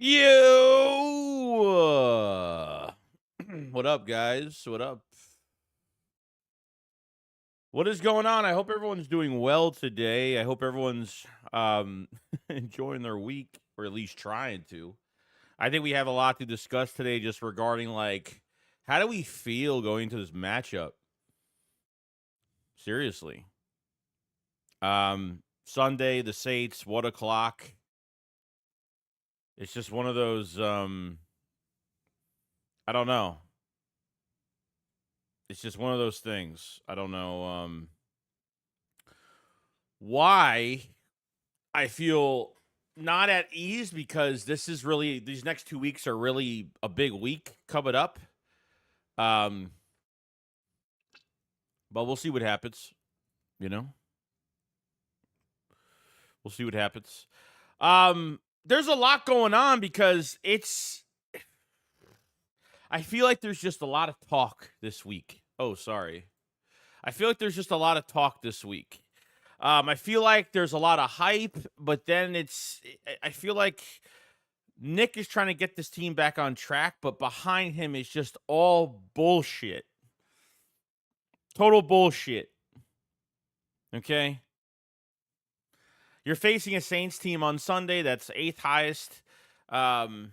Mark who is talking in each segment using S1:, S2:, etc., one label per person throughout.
S1: Yo! What up, guys? What up? What is going on? I hope everyone's doing well today. I hope everyone's enjoying their week, or at least trying to. I think we have a lot to discuss today just regarding, like, how do we feel going into this matchup? Seriously. Sunday, the Saints, 1 o'clock. It's just one of those, I don't know. It's just one of those things. I don't know why I feel not at ease, because this is really, these next 2 weeks are really a big week coming up. Um, but we'll see what happens, you know? We'll see what happens. There's a lot going on because I feel like there's just a lot of talk this week. Oh, sorry. I feel like there's just a lot of talk this week. I feel like there's a lot of hype, but then I feel like Nick is trying to get this team back on track, but behind him is just all bullshit. Total bullshit. Okay? You're facing a Saints team on Sunday that's eighth highest in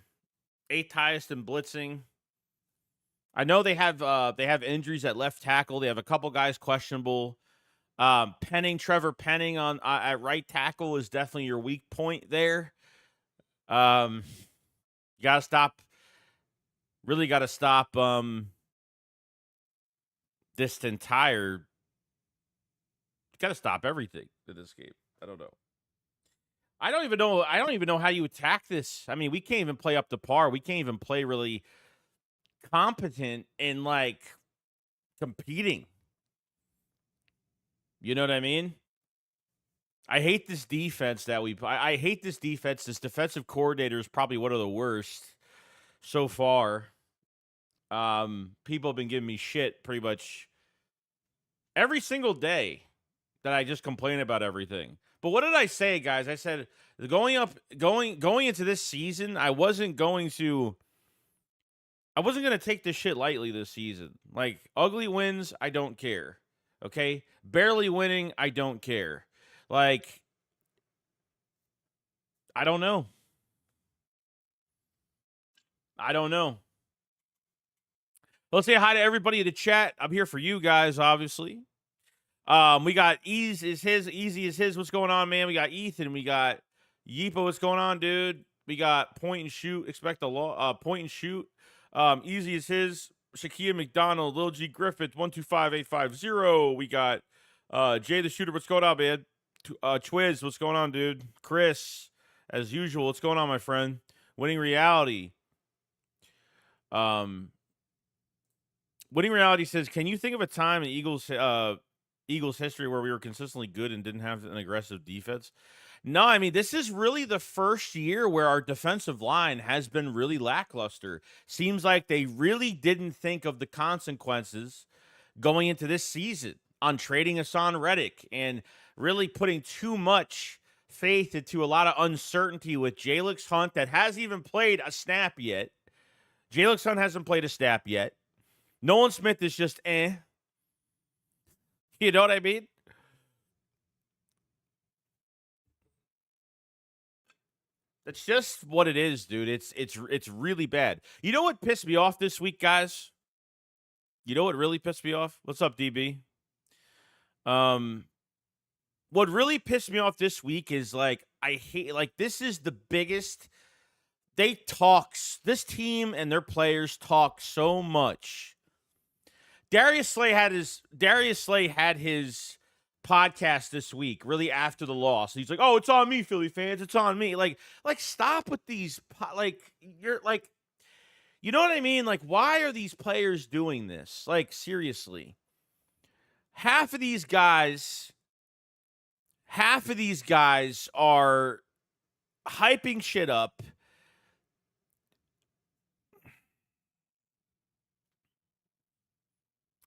S1: blitzing. I know they have injuries at left tackle. They have a couple guys questionable. Trevor Penning at right tackle is definitely your weak point there. You gotta stop. Really gotta stop. This entire. Gotta stop everything in this game. I don't know. I don't even know how you attack this. I mean, we can't even play up to par. We can't even play really competent in, like, competing. You know what I mean? I hate this defense that I hate this defense. This defensive coordinator is probably one of the worst so far. People have been giving me shit pretty much every single day that I just complain about everything. But what did I say, guys? I said going into this season, I wasn't going to take this shit lightly this season. Like, ugly wins, I don't care. Okay? Barely winning, I don't care. Like, I don't know. Let's say hi to everybody in the chat. I'm here for you guys, obviously. We got Easy is his. What's going on, man? We got Ethan. We got Yeepa. What's going on, dude? We got Point and Shoot. Expect the law. Point and Shoot. Easy is his. Shakia McDonald. Lil G Griffith. 125850. We got Jay the Shooter. What's going on, man? Twiz. What's going on, dude? Chris, as usual. What's going on, my friend? Winning Reality. Winning Reality says, can you think of a time in Eagles history where we were consistently good and didn't have an aggressive defense? No, I mean, this is really the first year where our defensive line has been really lackluster. Seems like they really didn't think of the consequences going into this season on trading Hassan Reddick and really putting too much faith into a lot of uncertainty with Jalen Hunt that hasn't even played a snap yet. Jalen Hunt hasn't played a snap yet. Nolan Smith is just eh. You know what I mean? That's just what it is, dude. It's really bad. You know what pissed me off this week, guys? You know what really pissed me off? What's up, DB? What really pissed me off this week is, like, I hate, like, this is the biggest. This team and their players talk so much. Darius Slay had his podcast this week, really after the loss. He's like, "Oh, it's on me, Philly fans. It's on me." Like stop with these. You're like, you know what I mean? Like, why are these players doing this? Like, seriously, half of these guys are hyping shit up.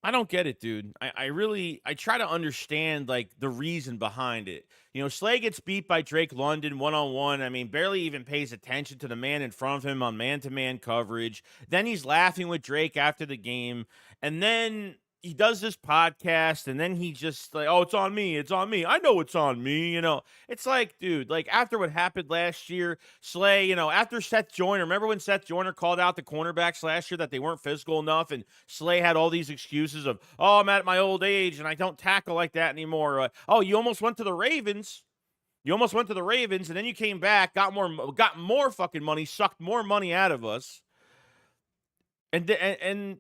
S1: I don't get it, dude. I try to understand like the reason behind it. Slay gets beat by Drake London one-on-one. I mean, barely even pays attention to the man in front of him on man-to-man coverage. Then he's laughing with Drake after the game. And then he does this podcast, and then he just like, oh, it's on me. It's on me. I know it's on me. It's like, dude, like after what happened last year, Slay, after Seth Joyner, remember when Seth Joyner called out the cornerbacks last year that they weren't physical enough, and Slay had all these excuses of, oh, I'm at my old age and I don't tackle like that anymore. Oh, you almost went to the Ravens. You almost went to the Ravens, and then you came back, got more fucking money, sucked more money out of us. And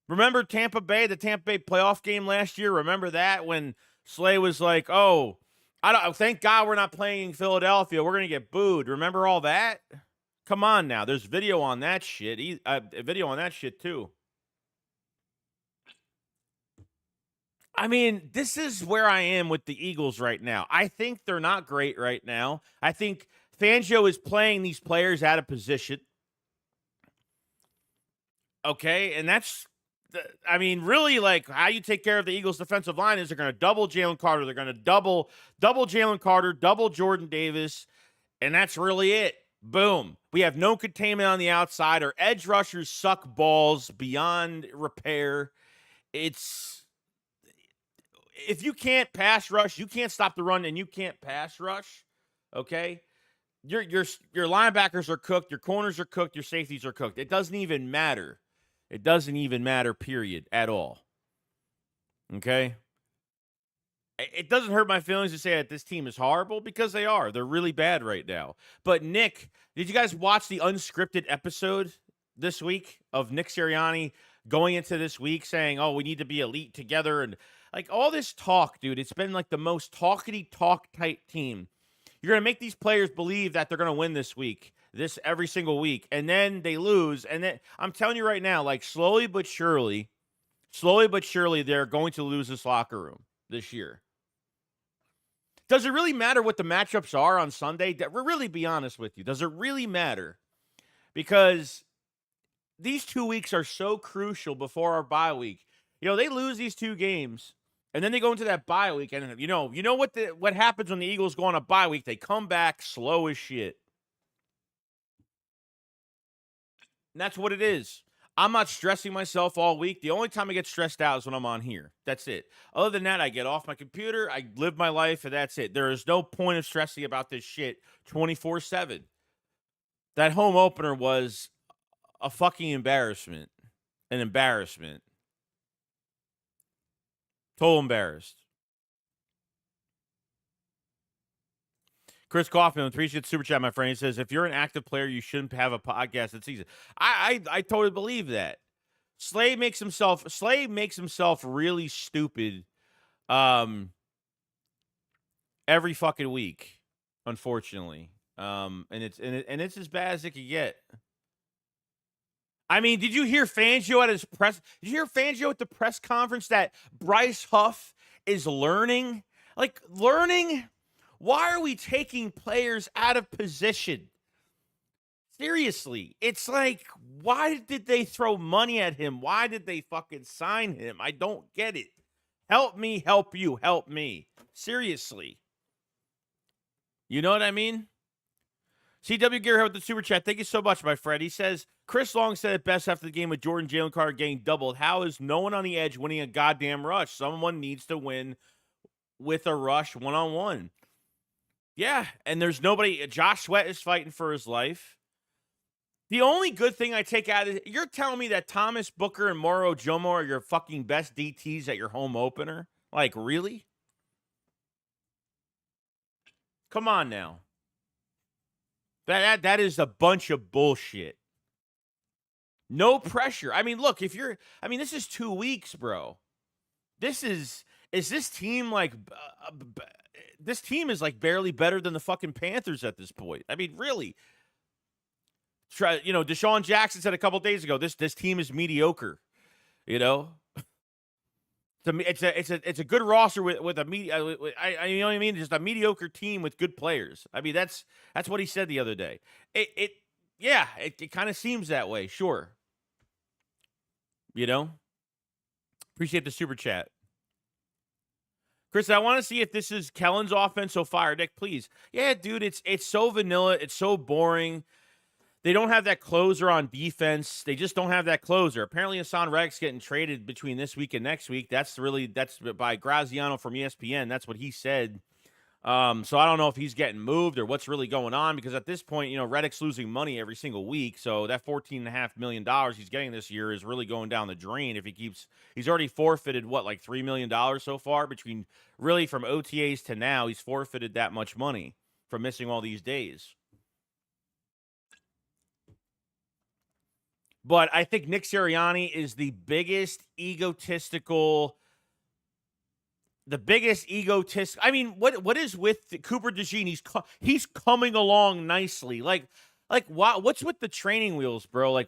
S1: remember Tampa Bay, the Tampa Bay playoff game last year? Remember that when Slay was like, oh, thank God we're not playing in Philadelphia. We're going to get booed. Remember all that? Come on now. There's video on that shit. Video on that shit too. I mean, this is where I am with the Eagles right now. I think they're not great right now. I think Fangio is playing these players out of position. Okay, and that's really, like, how you take care of the Eagles' defensive line is they're going to double Jalen Carter. They're going to double Jalen Carter, double Jordan Davis, and that's really it. Boom. We have no containment on the outside. Our edge rushers suck balls beyond repair. If you can't pass rush, you can't stop the run, and you can't pass rush, okay? Your linebackers are cooked. Your corners are cooked. Your safeties are cooked. It doesn't even matter. It doesn't even matter, period, at all. Okay? It doesn't hurt my feelings to say that this team is horrible because they are. They're really bad right now. But Nick, did you guys watch the unscripted episode this week of Nick Sirianni going into this week saying, oh, we need to be elite together? And like all this talk, dude, it's been like the most talkity-talk type team. You're going to make these players believe that they're going to win this week. This every single week, and then they lose, and then I'm telling you right now, like slowly but surely, they're going to lose this locker room this year. Does it really matter what the matchups are on Sunday? Really, be honest with you, does it really matter? Because these 2 weeks are so crucial before our bye week. They lose these 2 games, and then they go into that bye week, and you know what happens when the Eagles go on a bye week? They come back slow as shit. And that's what it is. I'm not stressing myself all week. The only time I get stressed out is when I'm on here. That's it. Other than that, I get off my computer, I live my life, and that's it. There is no point of stressing about this shit 24/7. That home opener was a fucking embarrassment. An embarrassment. Total embarrassed. Chris Kaufman, appreciate super chat, my friend. He says, if you're an active player, you shouldn't have a podcast this season. I totally believe that. Slay makes himself really stupid every fucking week, unfortunately. And it's as bad as it could get. I mean, did you hear Fangio at his press? Did you hear Fangio at the press conference that Bryce Huff is learning? Like, learning? Why are we taking players out of position? Seriously. It's like, why did they throw money at him? Why did they fucking sign him? I don't get it. Help me, help you, help me. Seriously. You know what I mean? CW Gearhead with the super chat. Thank you so much, my friend. He says, Chris Long said it best after the game with Jordan Jalen Carter getting doubled. How is no one on the edge winning a goddamn rush? Someone needs to win with a rush one-on-one. Yeah, and there's nobody. Josh Sweat is fighting for his life. The only good thing I take out of it, you're telling me that Thomas Booker and Moro Jomo are your fucking best DTs at your home opener? Like, really? Come on now. That is a bunch of bullshit. No pressure. I mean, look, this is 2 weeks, bro. Is this team like, this team is like barely better than the fucking Panthers at this point. I mean, really. Deshaun Jackson said a couple days ago, this team is mediocre. It's a good roster with a you know what I mean? Just a mediocre team with good players. I mean, that's what he said the other day. It kind of seems that way, sure. You know? Appreciate the super chat. Chris, I want to see if this is Kellen's offense so fire. Nick, please. Yeah, dude, it's so vanilla. It's so boring. They don't have that closer on defense. They just don't have that closer. Apparently, Hassan Reddick's getting traded between this week and next week. That's by Graziano from ESPN. That's what he said. So I don't know if he's getting moved or what's really going on, because at this point, Reddick's losing money every single week. So that $14.5 million he's getting this year is really going down the drain if he's already forfeited, like $3 million so far between really from OTAs to now. He's forfeited that much money from missing all these days. But I think Nick Sirianni is the biggest egotistical. I mean, what is with Cooper DeJean? He's coming along nicely. What's with the training wheels, bro?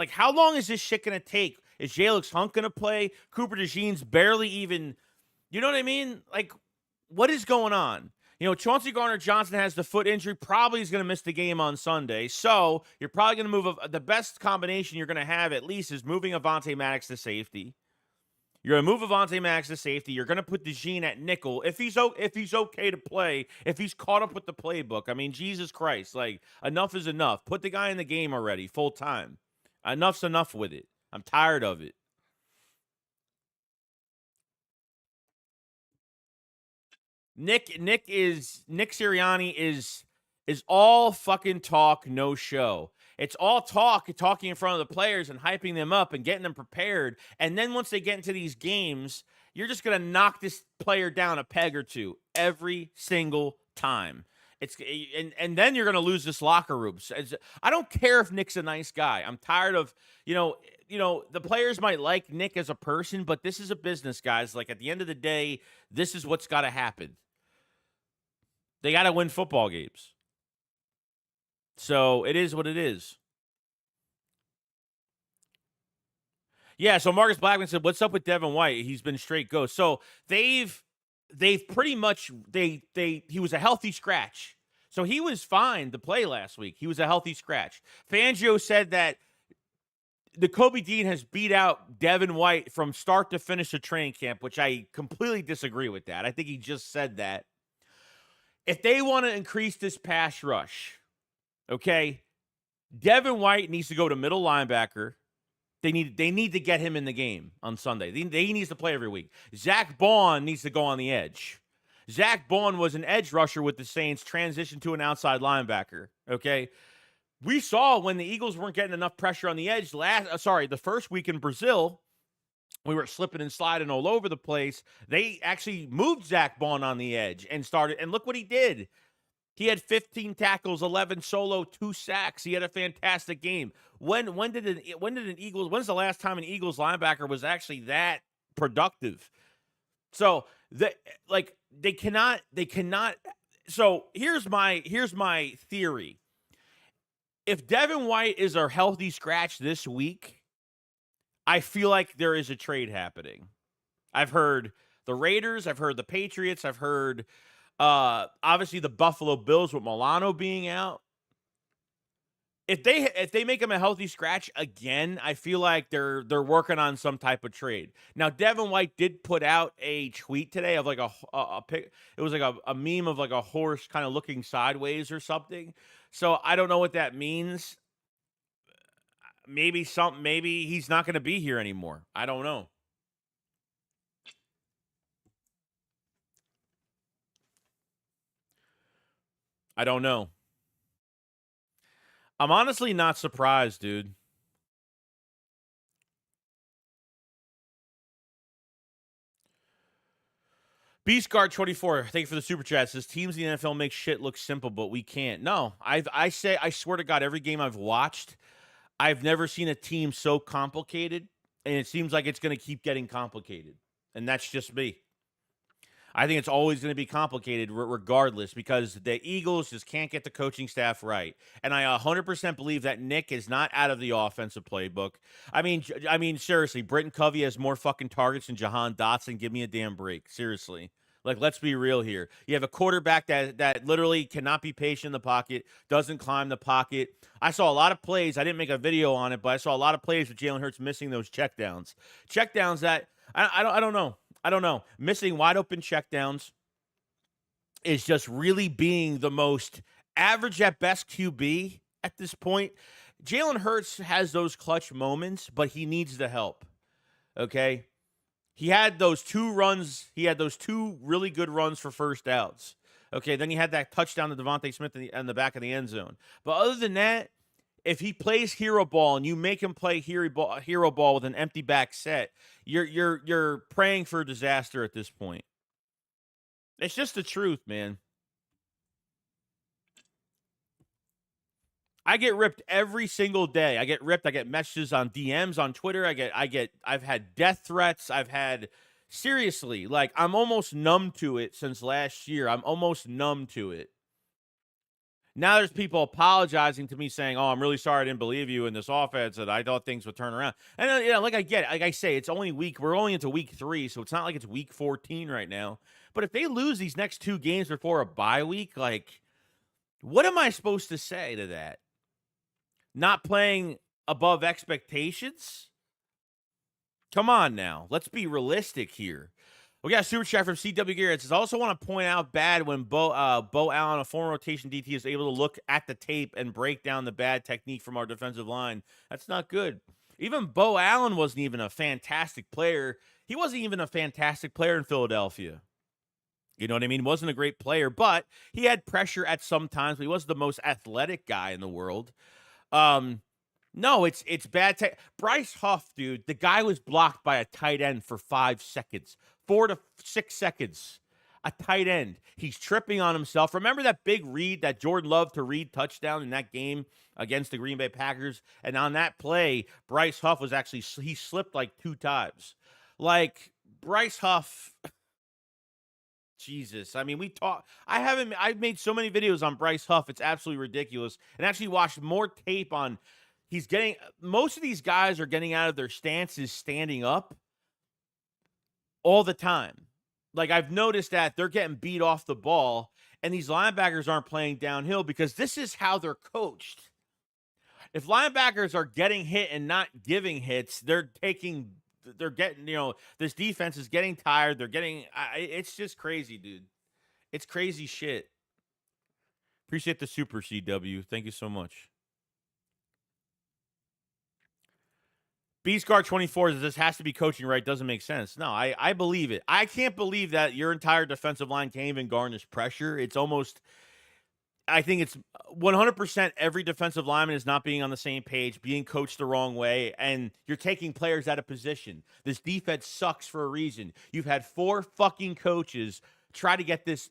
S1: How long is this shit gonna take? Is Jalix Hunt gonna play? Cooper DeJean's barely even. You know what I mean? What is going on? Chauncey Gardner-Johnson has the foot injury. Probably is going to miss the game on Sunday. So you're probably going to move the best combination you're going to have at least is moving Avonte Maddox to safety. You're going to move Avonte Maddox to safety. You're going to put DeJean at nickel if he's okay to play. If he's caught up with the playbook. I mean, Jesus Christ! Enough is enough. Put the guy in the game already, full time. Enough's enough with it. I'm tired of it. Nick Sirianni is all fucking talk, no show. It's all talking in front of the players and hyping them up and getting them prepared. And then once they get into these games, you're just gonna knock this player down a peg or two every single time. And then you're gonna lose this locker room. I don't care if Nick's a nice guy. I'm tired of the players might like Nick as a person, but this is a business, guys. At the end of the day, this is what's got to happen. They got to win football games. So it is what it is. Yeah, so Marcus Blackman said, "What's up with Devin White? He's been straight ghost." So they've pretty much he was a healthy scratch. So he was fine to play last week. He was a healthy scratch. Fangio said that the Kobe Dean has beat out Devin White from start to finish of training camp, which I completely disagree with that. I think he just said that. If they want to increase this pass rush, okay, Devin White needs to go to middle linebacker. They need to get him in the game on Sunday. He needs to play every week. Zach Bond needs to go on the edge. Zach Bond was an edge rusher with the Saints, transitioned to an outside linebacker, okay? We saw when the Eagles weren't getting enough pressure on the edge the first week in Brazil, we were slipping and sliding all over the place. They actually moved Zach Bond on the edge and started, and look what he did. He had 15 tackles, 11 solo, 2 sacks. He had a fantastic game. When's the last time an Eagles linebacker was actually that productive? So they cannot. So here's my theory. If Devin White is a healthy scratch this week, I feel like there is a trade happening. I've heard the Raiders, I've heard the Patriots, I've heard obviously the Buffalo Bills with Milano being out. If they make him a healthy scratch again, I feel like they're working on some type of trade. Now, Devin White did put out a tweet today of a pic. It was a meme of a horse kind of looking sideways or something. So I don't know what that means. Maybe he's not going to be here anymore. I don't know. I don't know. I'm honestly not surprised, dude. Beastguard 24, thank you for the super chat. Says teams in the NFL make shit look simple, but we can't. No, I swear to God, every game I've watched, I've never seen a team so complicated, and it seems like it's going to keep getting complicated. And that's just me. I think it's always going to be complicated regardless, because the Eagles just can't get the coaching staff right. And I 100% believe that Nick is not out of the offensive playbook. I mean, seriously, Britton Covey has more fucking targets than Jahan Dotson. Give me a damn break. Seriously. Like, let's be real here. You have a quarterback that literally cannot be patient in the pocket, doesn't climb the pocket. I saw a lot of plays. I didn't make a video on it, but I saw a lot of plays with Jalen Hurts missing those checkdowns. Checkdowns that I don't know. I don't know. Missing wide open checkdowns is just really being the most average at best QB at this point. Jalen Hurts has those clutch moments, but he needs the help. Okay? He had those 2 runs. He had those 2 really good runs for first outs. Okay, then he had that touchdown to Devontae Smith in the back of the end zone. But other than that, if he plays hero ball and you make him play hero ball with an empty back set, you're praying for disaster at this point. It's just the truth, man. I get ripped every single day. I get ripped. I get messages on DMs on Twitter. I've had death threats. Seriously, like, I'm almost numb to it since last year. I'm almost numb to it. Now there's people apologizing to me saying, "Oh, I'm really sorry I didn't believe you in this offense, and I thought things would turn around." And like I get it. Like I say, it's only we're only into week 3, so it's not like it's week 14 right now. But if they lose these next 2 games before a bye week, like, what am I supposed to say to that? Not playing above expectations? Come on now. Let's be realistic here. We got a super chat from CW Garrett. It says, I also want to point out bad when Bo Allen, a former rotation DT, is able to look at the tape and break down the bad technique from our defensive line. That's not good. Even Bo Allen wasn't even a fantastic player. He wasn't even a fantastic player in Philadelphia. You know what I mean? Wasn't a great player, but he had pressure at some times, but he wasn't the most athletic guy in the world. No, it's bad. Bryce Huff, dude, the guy was blocked by a tight end for 5 seconds, 4 to 6 seconds. A tight end. He's tripping on himself. Remember that big read that Jordan loved to read touchdown in that game against the Green Bay Packers? And on that play, Bryce Huff was actually, he slipped like 2 times. Like, Bryce Huff, Jesus. I mean, I've made so many videos on Bryce Huff. It's absolutely ridiculous. And actually watched more tape on, most of these guys are getting out of their stances standing up all the time. Like, I've noticed that they're getting beat off the ball, and these linebackers aren't playing downhill because this is how they're coached. If linebackers are getting hit and not giving hits, they're getting, this defense is getting tired. It's just crazy, dude. It's crazy shit. Appreciate the super CW. Thank you so much. BScar24 says this has to be coaching right. Doesn't make sense. No, I believe it. I can't believe that your entire defensive line can't even garnish pressure. It's almost, I think it's 100% every defensive lineman is not being on the same page, being coached the wrong way, and you're taking players out of position. This defense sucks for a reason. You've had 4 fucking coaches try to get this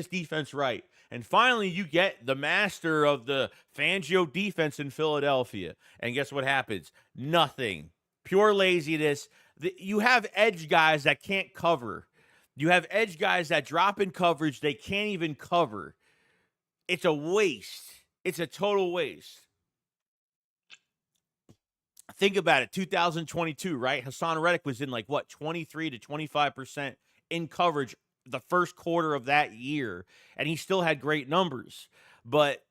S1: defense right. And finally, you get the master of the Fangio defense in Philadelphia. And guess what happens? Nothing. Pure laziness. You have edge guys that can't cover. You have edge guys that drop in coverage. They can't even cover. It's a waste. It's a total waste. Think about it. 2022, right? Hassan Reddick was in 23 to 25% in coverage the first quarter of that year, and he still had great numbers. But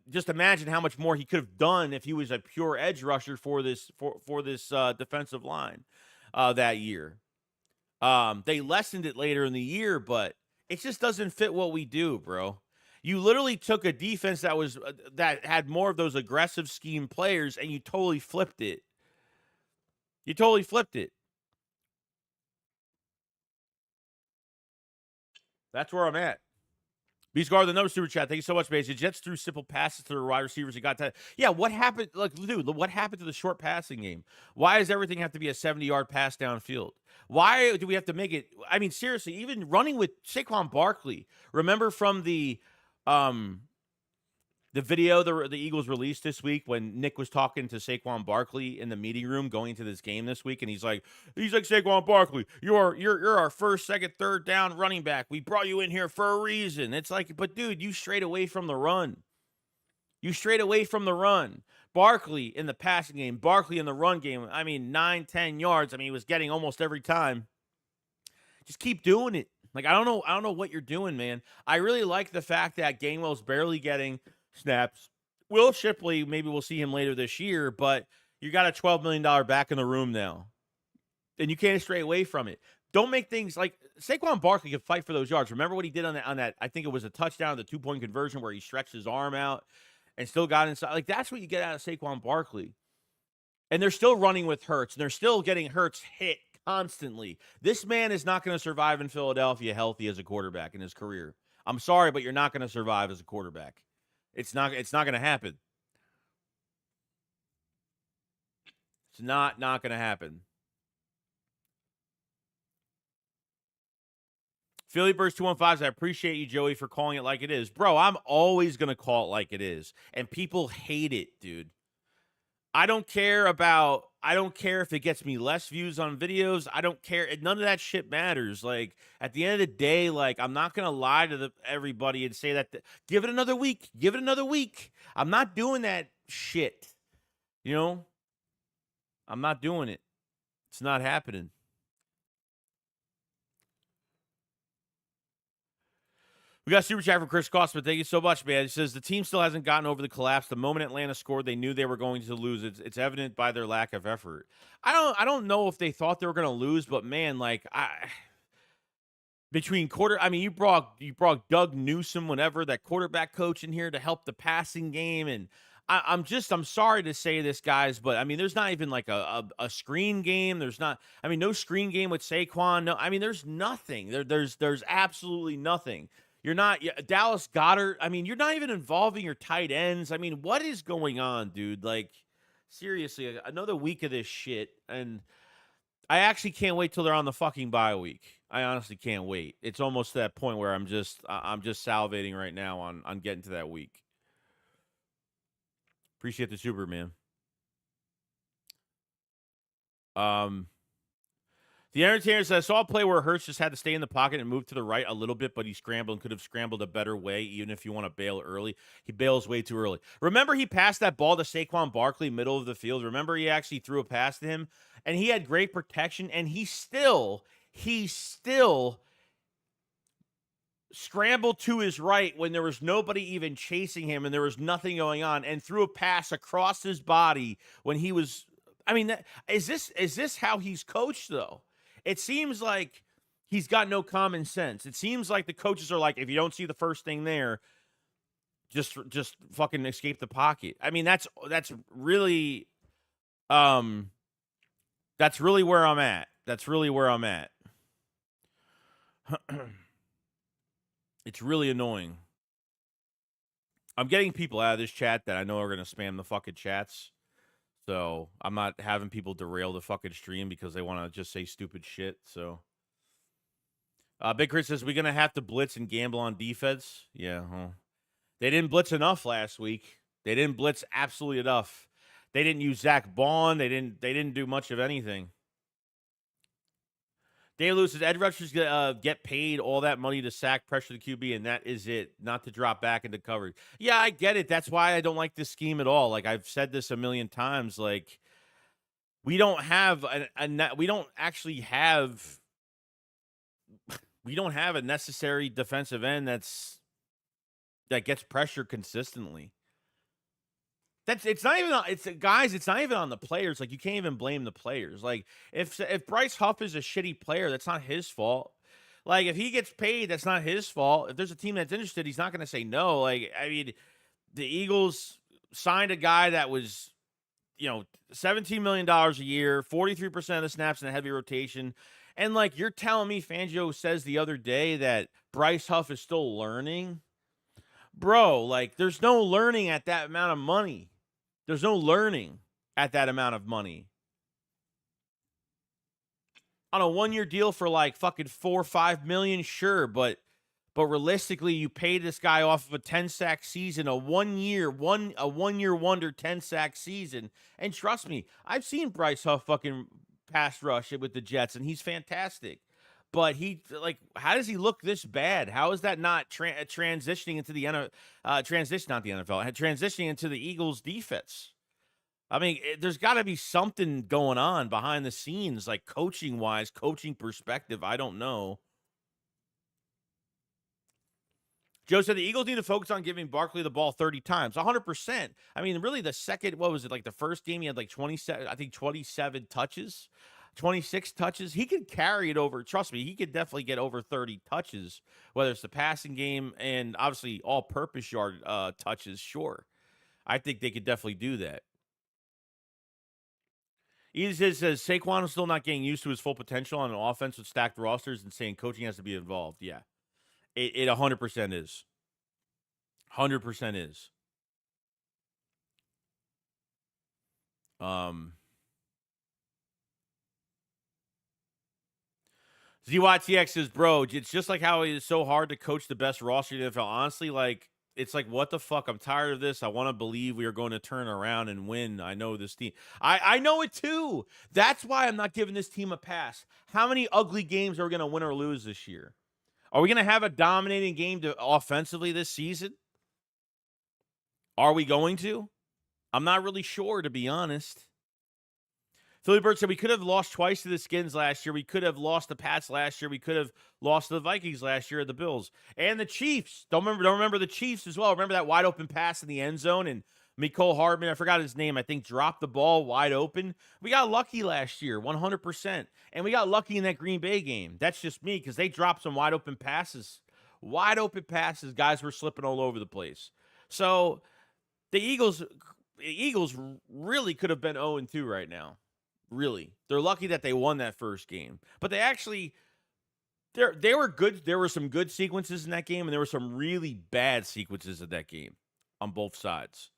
S1: just imagine how much more he could have done if he was a pure edge rusher for this defensive line that year. They lessened it later in the year, but it just doesn't fit what we do, bro. You literally took a defense that had more of those aggressive scheme players, and you totally flipped it. That's where I'm at. Beastguard, the number super chat. Thank you so much, Bass. The Jets threw simple passes to the wide receivers. Yeah, what happened? Dude, what happened to the short passing game? Why does everything have to be a 70-yard pass downfield? Why do we have to make it? I mean, seriously, even running with Saquon Barkley. Remember from the video the Eagles released this week when Nick was talking to Saquon Barkley in the meeting room going into this game this week, and he's like Saquon Barkley, you're our first, second, third down running back. We brought you in here for a reason. It's like, but dude, you strayed away from the run. Barkley in the passing game, Barkley in the run game. I mean, 9-10 yards. I mean, he was getting almost every time. Just keep doing it. Like, I don't know what you're doing, man. I really like the fact that Gainwell's barely getting snaps. Will Shipley, maybe we'll see him later this year, but you got a $12 million back in the room now. And you can't stray away from it. Don't make things like Saquon Barkley can fight for those yards. Remember what he did on that, I think it was a touchdown, the 2-point conversion where he stretched his arm out and still got inside. Like, that's what you get out of Saquon Barkley. And they're still running with Hurts, and they're still getting Hurts hit constantly. This man is not going to survive in Philadelphia healthy as a quarterback in his career. I'm sorry, but you're not going to survive as a quarterback. It's not going to happen. It's not going to happen. Philly Burst 215, I appreciate you, Joey, for calling it like it is. Bro, I'm always going to call it like it is. And people hate it, dude. I don't care if it gets me less views on videos. I don't care. None of that shit matters. Like, at the end of the day, like, I'm not going to lie to everybody and say that. Give it another week. Give it another week. I'm not doing that shit. You know? I'm not doing it. It's not happening. We got a super chat from Chris Costman. Thank you so much, man. He says the team still hasn't gotten over the collapse. The moment Atlanta scored, they knew they were going to lose. It's evident by their lack of effort. I don't know if they thought they were going to lose, but man, like you brought Doug Newsome, whenever, that quarterback coach in here to help the passing game, and I'm sorry to say this, guys, but I mean, there's not even like a screen game. There's not. I mean, no screen game with Saquon. No, I mean, there's nothing. There's absolutely nothing. You're not Dallas Goedert. I mean, you're not even involving your tight ends. I mean, what is going on, dude? Like, seriously, another week of this shit. And I actually can't wait till they're on the fucking bye week. I honestly can't wait. It's almost to that point where I'm just salivating right now on getting to that week. Appreciate the super, man. The Entertainer says, I saw a play where Hurts just had to stay in the pocket and move to the right a little bit, but he scrambled and could have scrambled a better way, even if you want to bail early. He bails way too early. Remember, he passed that ball to Saquon Barkley, middle of the field. Remember, he actually threw a pass to him, and he had great protection, and he still scrambled to his right when there was nobody even chasing him and there was nothing going on, and threw a pass across his body when he was. I mean, is this how he's coached, though? It seems like he's got no common sense. It seems like the coaches are like, if you don't see the first thing there, just fucking escape the pocket. I mean, that's really where I'm at. That's really where I'm at. It's really annoying. I'm getting people out of this chat that I know are going to spam the fucking chats. So I'm not having people derail the fucking stream because they want to just say stupid shit. So Big Chris says, we're going to have to blitz and gamble on defense. Yeah. They didn't blitz enough last week. They didn't blitz absolutely enough. They didn't use Zach Bond. They didn't do much of anything. Dave Lewis says, Ed Rusher's going to get paid all that money to sack, pressure the QB, and that is it, not to drop back into coverage. Yeah, I get it. That's why I don't like this scheme at all. Like, I've said this a million times. Like, we don't have a necessary defensive end that gets pressure consistently. It's not even on the players. Like, you can't even blame the players. Like, if Bryce Huff is a shitty player, that's not his fault. Like, if he gets paid, that's not his fault. If there's a team that's interested, he's not going to say no. Like, I mean, the Eagles signed a guy that was, $17 million a year, 43% of the snaps in a heavy rotation. And, like, you're telling me Fangio says the other day that Bryce Huff is still learning? Bro, like, there's no learning at that amount of money. There's no learning at that amount of money. On a one-year deal for like fucking $4 or $5 million, sure, but realistically, you pay this guy off of a 10-sack season, a one-year wonder 10-sack season. And trust me, I've seen Bryce Huff fucking pass rush it with the Jets, and he's fantastic. But how does he look this bad? How is that not transitioning into the transitioning into the Eagles defense? I mean, there's got to be something going on behind the scenes, like coaching-wise, coaching perspective. I don't know. Joe said the Eagles need to focus on giving Barkley the ball 30 times. 100%. I mean, really, the second, what was it, like the first game, he had like 27, I think 27 touches, 26 touches. He could carry it over. Trust me, he could definitely get over 30 touches, whether it's the passing game and obviously all-purpose yard touches, sure. I think they could definitely do that. Edith says Saquon is still not getting used to his full potential on an offense with stacked rosters and saying coaching has to be involved. Yeah. It 100% is. 100% is. ZYTX says, bro, it's just like how it is so hard to coach the best roster in the NFL. Honestly, like, it's like, what the fuck? I'm tired of this. I want to believe we are going to turn around and win. I know this team. I know it too. That's why I'm not giving this team a pass. How many ugly games are we going to win or lose this year? Are we going to have a dominating game offensively this season? Are we going to? I'm not really sure, to be honest. Philly Bird said we could have lost twice to the Skins last year. We could have lost the Pats last year. We could have lost to the Vikings last year at the Bills. And the Chiefs. Don't remember the Chiefs as well. Remember that wide open pass in the end zone and Mecole Hardman, I forgot his name, I think dropped the ball wide open. We got lucky last year, 100%. And we got lucky in that Green Bay game. That's just me because they dropped some wide open passes. Wide open passes. Guys were slipping all over the place. So the Eagles really could have been 0-2 right now. Really. They're lucky that they won that first game. But they actually they were good. There were some good sequences in that game, and there were some really bad sequences in that game on both sides.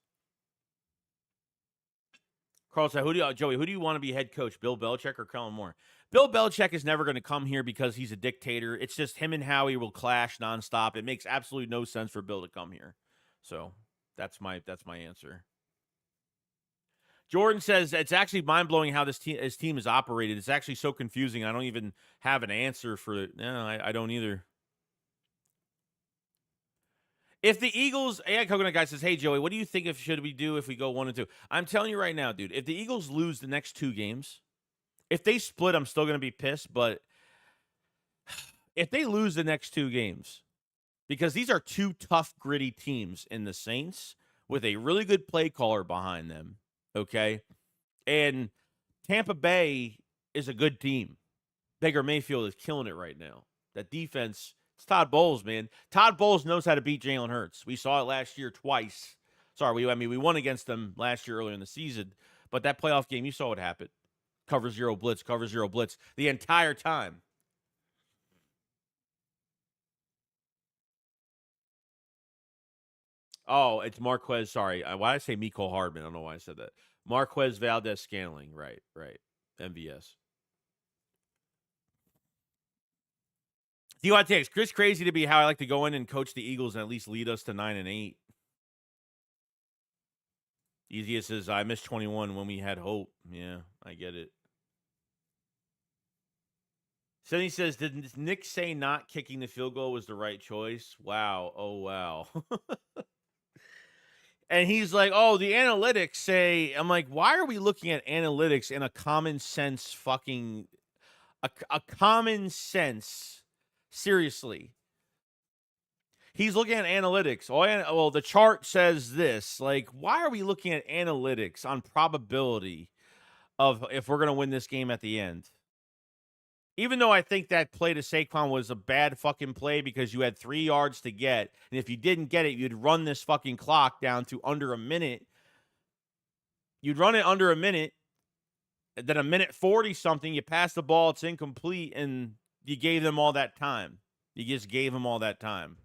S1: Carl said, Joey, who do you want to be head coach, Bill Belichick or Kellen Moore? Bill Belichick is never going to come here because he's a dictator. It's just him and Howie will clash nonstop. It makes absolutely no sense for Bill to come here. So that's my answer. Jordan says it's actually mind-blowing how his team is operated. It's actually so confusing. I don't even have an answer for it. No, I don't either. If the Eagles, AI Coconut Guy says, hey, Joey, what do you think should we do if we go 1-2? I'm telling you right now, dude, if the Eagles lose the next 2 games, if they split, I'm still going to be pissed. But if they lose the next 2 games, because these are 2 tough, gritty teams in the Saints with a really good play caller behind them, okay? And Tampa Bay is a good team. Baker Mayfield is killing it right now. That defense, it's Todd Bowles, man. Todd Bowles knows how to beat Jalen Hurts. We saw it last year twice. Sorry, we won against them last year earlier in the season. But that playoff game, you saw what happened. Cover zero blitz the entire time. Oh, it's Marquez. Sorry. Why did I say Mecole Hardman? I don't know why I said that. Marquez Valdez-Scantling. Right. MVS. DYTX, Chris crazy to be how I like to go in and coach the Eagles and at least lead us to 9-8. Easiest says, I missed 21 when we had hope. Yeah, I get it. Sonny says, did Nick say not kicking the field goal was the right choice? Wow. Oh, wow. And he's like, oh, the analytics say, I'm like, why are we looking at analytics in a common sense fucking, a common sense, seriously. He's looking at analytics. Well, the chart says this. Like, why are we looking at analytics on probability of if we're going to win this game at the end? Even though I think that play to Saquon was a bad fucking play because you had 3 yards to get, and if you didn't get it, you'd run this fucking clock down to under a minute. You'd run it under a minute, and then a minute 40-something, you pass the ball, it's incomplete, and you gave them all that time. You just gave them all that time.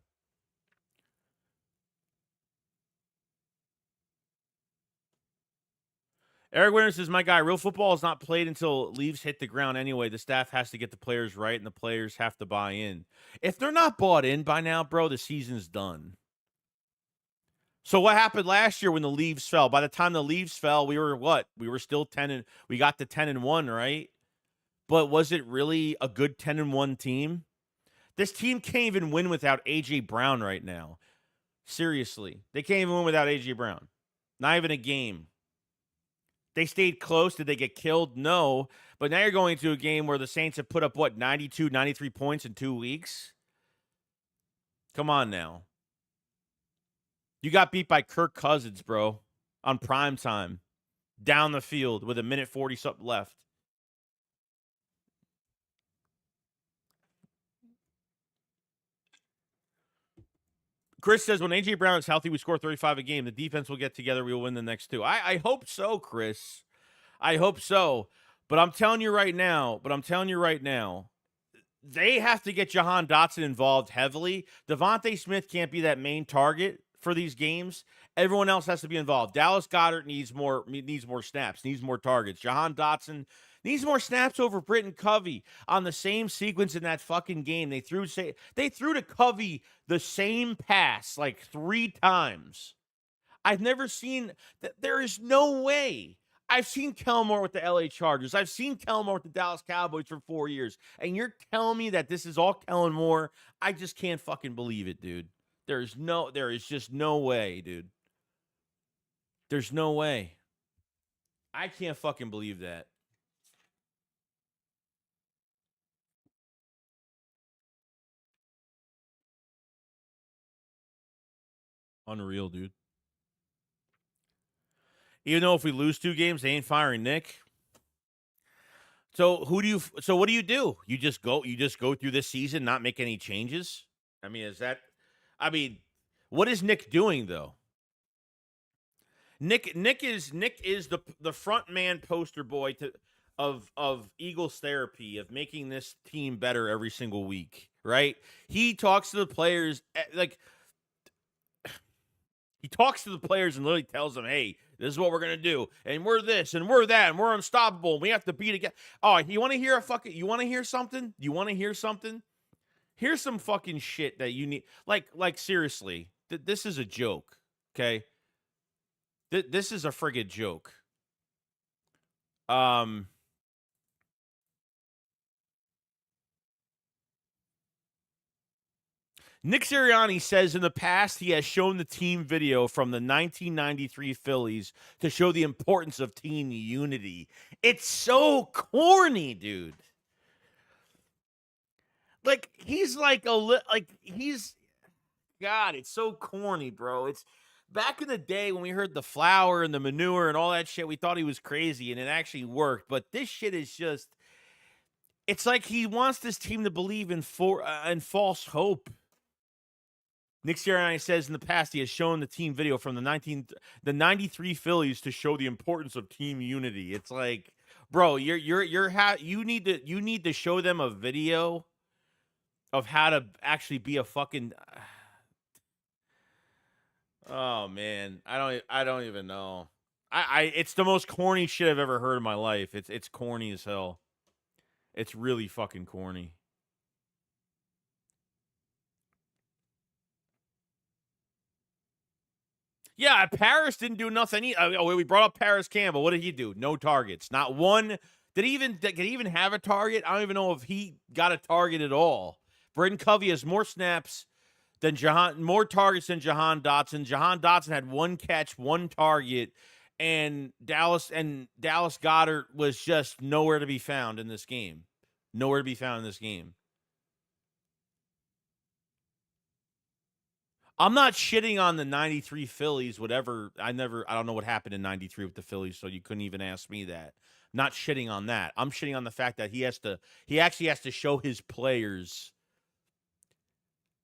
S1: Eric Winter says, my guy, real football is not played until leaves hit the ground anyway. The staff has to get the players right, and the players have to buy in. If they're not bought in by now, bro, the season's done. So what happened last year when the leaves fell? By the time the leaves fell, we were what? We were still 10 we got to 10-1, right? But was it really a good 10-1 team? This team can't even win without A.J. Brown right now. Seriously. They can't even win without A.J. Brown. Not even a game. They stayed close. Did they get killed? No. But now you're going to a game where the Saints have put up, 92, 93 points in 2 weeks? Come on now. You got beat by Kirk Cousins, bro, on prime time, down the field with 1:40-something left. Chris says, when A.J. Brown is healthy, we score 35 a game. The defense will get together. We will win the next 2. I hope so, Chris. I hope so. But I'm telling you right now, they have to get Jahan Dotson involved heavily. Devontae Smith can't be that main target for these games. Everyone else has to be involved. Dallas Goedert needs more snaps, needs more targets. Jahan Dotson needs more snaps over Britton Covey on the same sequence in that fucking game. They threw to Covey the same pass like 3 times. I've never seen that. There is no way. I've seen Kellen Moore with the LA Chargers. I've seen Kellen Moore with the Dallas Cowboys for 4 years. And you're telling me that this is all Kellen Moore? I just can't fucking believe it, dude. There is just no way, dude. There's no way. I can't fucking believe that. Unreal, dude. Even though if we lose 2 games, they ain't firing Nick. So what do you do? You just go through this season, not make any changes? What is Nick doing though? Nick is the front man poster boy of Eagles therapy, of making this team better every single week, right? He talks to the players he talks to the players and literally tells them, hey, this is what we're going to do. And we're this and we're that and we're unstoppable. And we have to beat again. Oh, you want to hear something? Here's some fucking shit that you need. Like seriously, this is a joke, okay? This is a friggin' joke. Nick Sirianni says in the past he has shown the team video from the 1993 Phillies to show the importance of team unity. It's so corny, dude. Like he's God, it's so corny, bro. It's back in the day when we heard the flour and the manure and all that shit, we thought he was crazy and it actually worked. But this shit is just, it's like he wants this team to believe in false hope. Nick Sirianni says in the past he has shown the team video from the 93 Phillies to show the importance of team unity. It's like, bro, you need to show them a video of how to actually be a fucking. Oh man, I don't even know. It's the most corny shit I've ever heard in my life. It's corny as hell. It's really fucking corny. Yeah, Paris didn't do nothing. We brought up Paris Campbell. What did he do? No targets. Not one. Did he even have a target? I don't even know if he got a target at all. Britton Covey has more snaps than more targets than Jahan Dotson. Jahan Dotson had 1 catch, 1 target, and Dallas Goedert was just nowhere to be found in this game. Nowhere to be found in this game. I'm not shitting on the 93 Phillies, whatever. I don't know what happened in 93 with the Phillies, so you couldn't even ask me that. Not shitting on that. I'm shitting on the fact that he actually has to show his players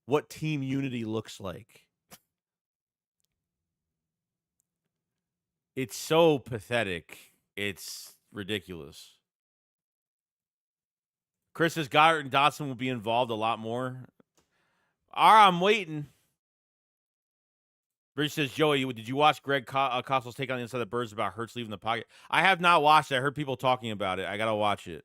S1: what team unity looks like. It's so pathetic. It's ridiculous. Chris says Goddard and Dotson will be involved a lot more. All right, I'm waiting. Bridge says, Joey, did you watch Greg Costle's take on the Inside the Birds about Hurts leaving the pocket? I have not watched it. I heard people talking about it. I got to watch it.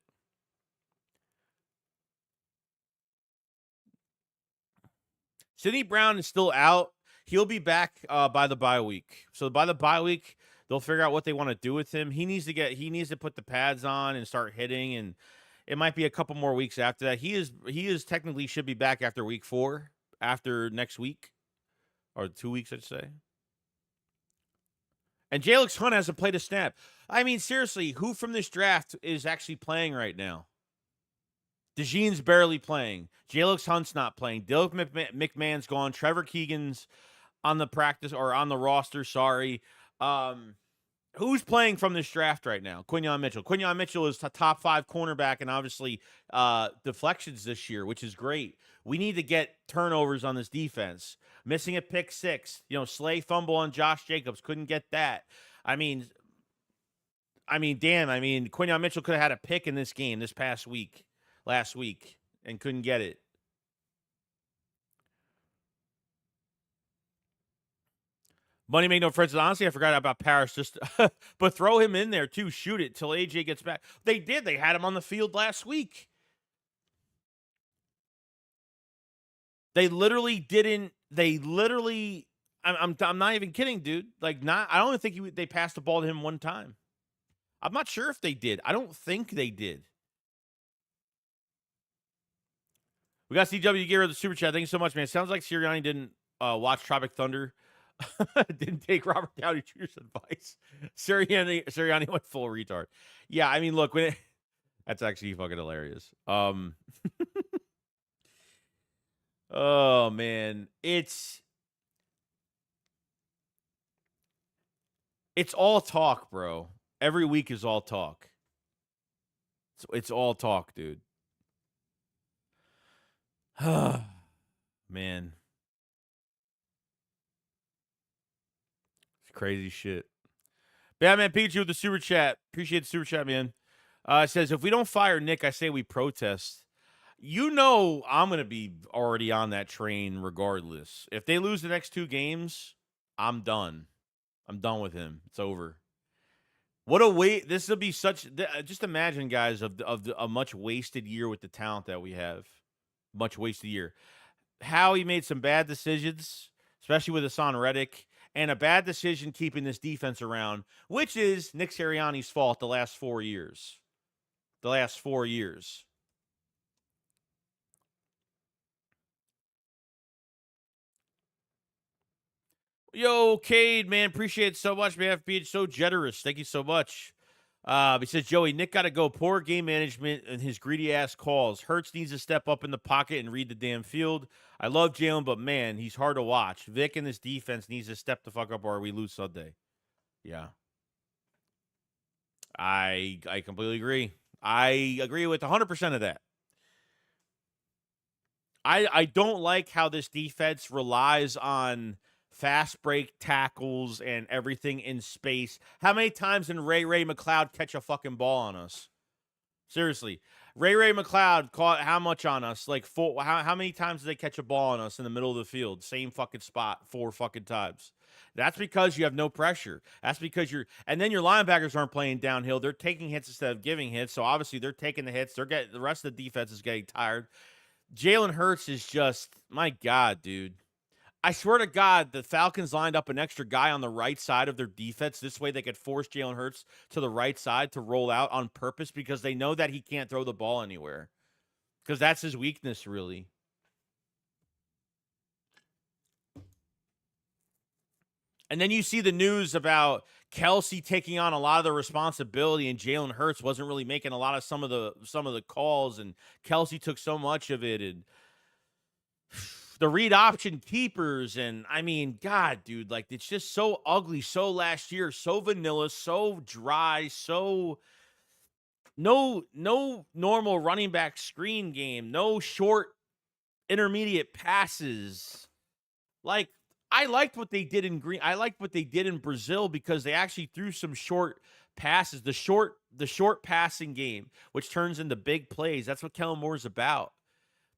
S1: Sidney Brown is still out. He'll be back by the bye week. So by the bye week, they'll figure out what they want to do with him. He needs to put the pads on and start hitting, and it might be a couple more weeks after that. He is technically should be back after week 4, after next week. Or 2 weeks, I'd say. And Jalen Hunt hasn't played a snap. I mean, seriously, who from this draft is actually playing right now? DeJean's barely playing. Jalen Hunt's not playing. Dylan McMahon's gone. Trevor Keegan's on the practice or on the roster. Sorry. Who's playing from this draft right now? Quinyon Mitchell. Quinyon Mitchell is a top 5 cornerback and obviously deflections this year, which is great. We need to get turnovers on this defense. Missing a pick 6. Slay fumble on Josh Jacobs. Couldn't get that. I mean, damn. Quinyon Mitchell could have had a pick in this game last week, and couldn't get it. Money make no friends. Honestly, I forgot about Paris. But throw him in there too. Shoot it till AJ gets back. They did. They had him on the field last week. They literally didn't. I'm not even kidding, dude. I don't think they passed the ball to him one time. I'm not sure if they did. I don't think they did. We got CW Gear with the super chat. Thank you so much, man. Sounds like Sirianni didn't watch Tropic Thunder. Didn't take Robert Downey Jr.'s advice. Sirianni went full retard. Yeah, look, that's actually fucking hilarious. Oh man, it's all talk, bro. Every week is all talk. It's all talk, dude. Man. Crazy shit. Batman Pikachu with the super chat. Appreciate the super chat, man. It says, if we don't fire Nick, I say we protest. I'm going to be already on that train regardless. If they lose the next 2 games, I'm done. I'm done with him. It's over. What a wait. This will be such. Just imagine, guys, of a much wasted year with the talent that we have. Much wasted year. How he made some bad decisions, especially with Hassan Reddick. And a bad decision keeping this defense around, which is Nick Sirianni's fault the last 4 years. Yo, Cade, man, appreciate it so much, man, for being so generous. Thank you so much. He says, Joey, Nick got to go. Poor game management and his greedy-ass calls. Hurts needs to step up in the pocket and read the damn field. I love Jalen, but, man, he's hard to watch. Vic and this defense needs to step the fuck up or we lose Sunday. Yeah. I completely agree. I agree with 100% of that. I don't like how this defense relies on fast break tackles and everything in space. How many times did Ray McLeod catch a fucking ball on us? Seriously. Ray McLeod caught how much on us? Like 4. How many times did they catch a ball on us in the middle of the field? Same fucking spot 4 fucking times. That's because you have no pressure. That's because and then your linebackers aren't playing downhill. They're taking hits instead of giving hits. So obviously they're taking the hits. The rest of the defense is getting tired. Jalen Hurts is just, my God, dude. I swear to God, the Falcons lined up an extra guy on the right side of their defense. This way they could force Jalen Hurts to the right side to roll out on purpose because they know that he can't throw the ball anywhere. Because that's his weakness, really. And then you see the news about Kelsey taking on a lot of the responsibility, and Jalen Hurts wasn't really making a lot of some of the calls, and Kelsey took so much of it, and the read option keepers, and God, dude, it's just so ugly, so last year, so vanilla, so dry, so no normal running back screen game, no short intermediate passes. I liked what they did in Green. I liked what they did in Brazil because they actually threw some short passes, the short passing game, which turns into big plays. That's what Kellen Moore's about.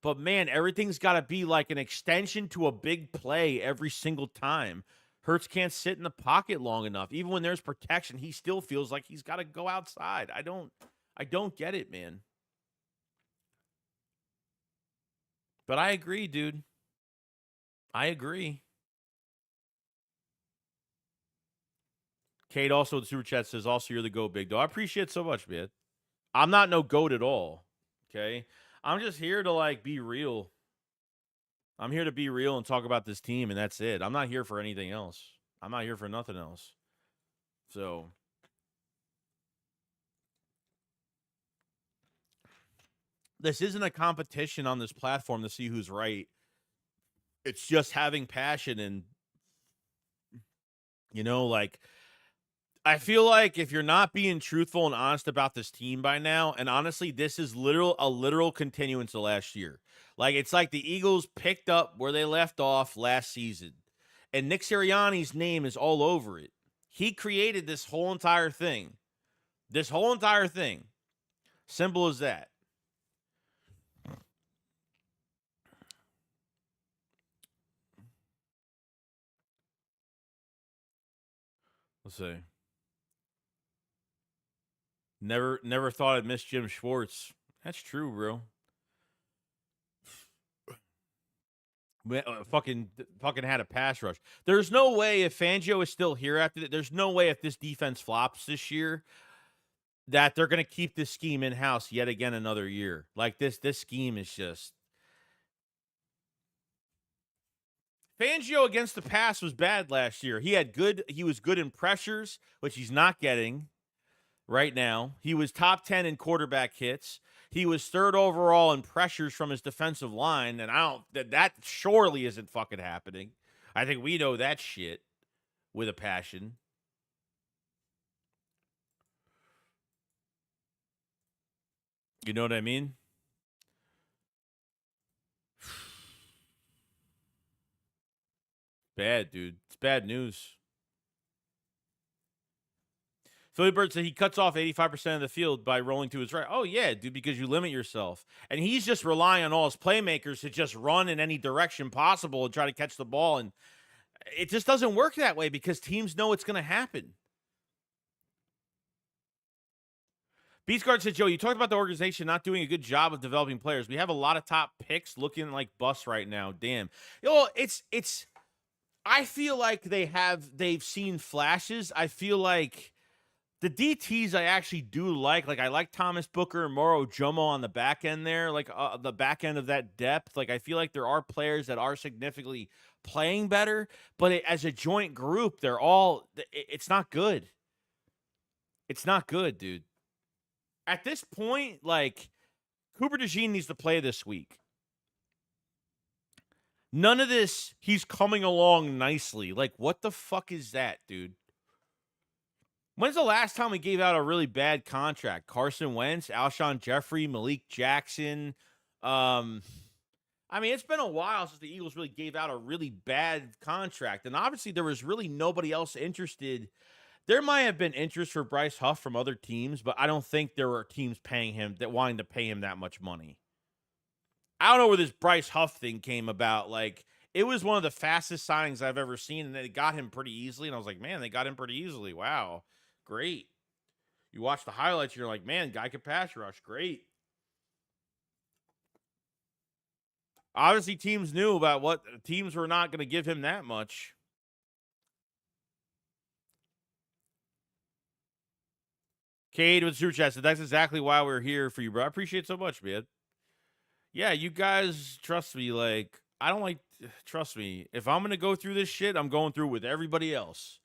S1: But, man, everything's got to be like an extension to a big play every single time. Hurts can't sit in the pocket long enough. Even when there's protection, he still feels like he's got to go outside. I don't get it, man. But I agree, dude. I agree. Kate also in the super chat says, also, you're the GOAT, big dog. I appreciate it so much, man. I'm not no GOAT at all, okay? I'm just here to, be real. I'm here to be real and talk about this team, and that's it. I'm not here for anything else. I'm not here for nothing else. So this isn't a competition on this platform to see who's right. It's just having passion and, like, I feel like if you're not being truthful and honest about this team by now, and honestly, this is a literal continuance of last year. Like, it's like the Eagles picked up where they left off last season, and Nick Sirianni's name is all over it. He created this whole entire thing. This whole entire thing. Simple as that. Let's see. Never thought I'd miss Jim Schwartz. That's true, bro. Fucking had a pass rush. There's no way if Fangio is still here after that. There's no way if this defense flops this year that they're going to keep this scheme in house yet again another year. Like this scheme is just. Fangio against the pass was bad last year. He was good in pressures, which he's not getting right now. He was top 10 in quarterback hits. He was third overall in pressures from his defensive line, and that surely isn't fucking happening. I think we know that shit with a passion. You know what I mean? Bad, dude. It's bad news. Philly Bird said he cuts off 85% of the field by rolling to his right. Oh, yeah, dude, because you limit yourself. And he's just relying on all his playmakers to just run in any direction possible and try to catch the ball. And it just doesn't work that way because teams know it's going to happen. Beastguard said, Joe, you talked about the organization not doing a good job of developing players. We have a lot of top picks looking like busts right now. Damn. It's I feel like they've seen flashes. I feel like the DTs I actually do like. Like, I like Thomas Booker and Moro Jomo on the back end there, like the back end of that depth. Like, I feel like there are players that are significantly playing better, but as a joint group, it's not good. It's not good, dude. At this point, like, Cooper DeJean needs to play this week. None of this, he's coming along nicely. Like, what the fuck is that, dude? When's the last time we gave out a really bad contract? Carson Wentz, Alshon Jeffrey, Malik Jackson. I mean, it's been a while since the Eagles really gave out a really bad contract. And obviously there was really nobody else interested. There might have been interest for Bryce Huff from other teams, but I don't think there were teams paying him that wanting to pay him that much money. I don't know where this Bryce Huff thing came about. Like, it was one of the fastest signings I've ever seen, and they got him pretty easily. And I was like, man, they got him pretty easily. Wow. Great. You watch the highlights, you're like, man, guy could pass rush. Great. Obviously, teams knew about what teams were not going to give him that much. Cade with Super Chat said, that's exactly why we're here for you, bro. I appreciate it so much, man. Yeah, you guys, trust me, like, trust me, if I'm going to go through this shit, I'm going through with everybody else.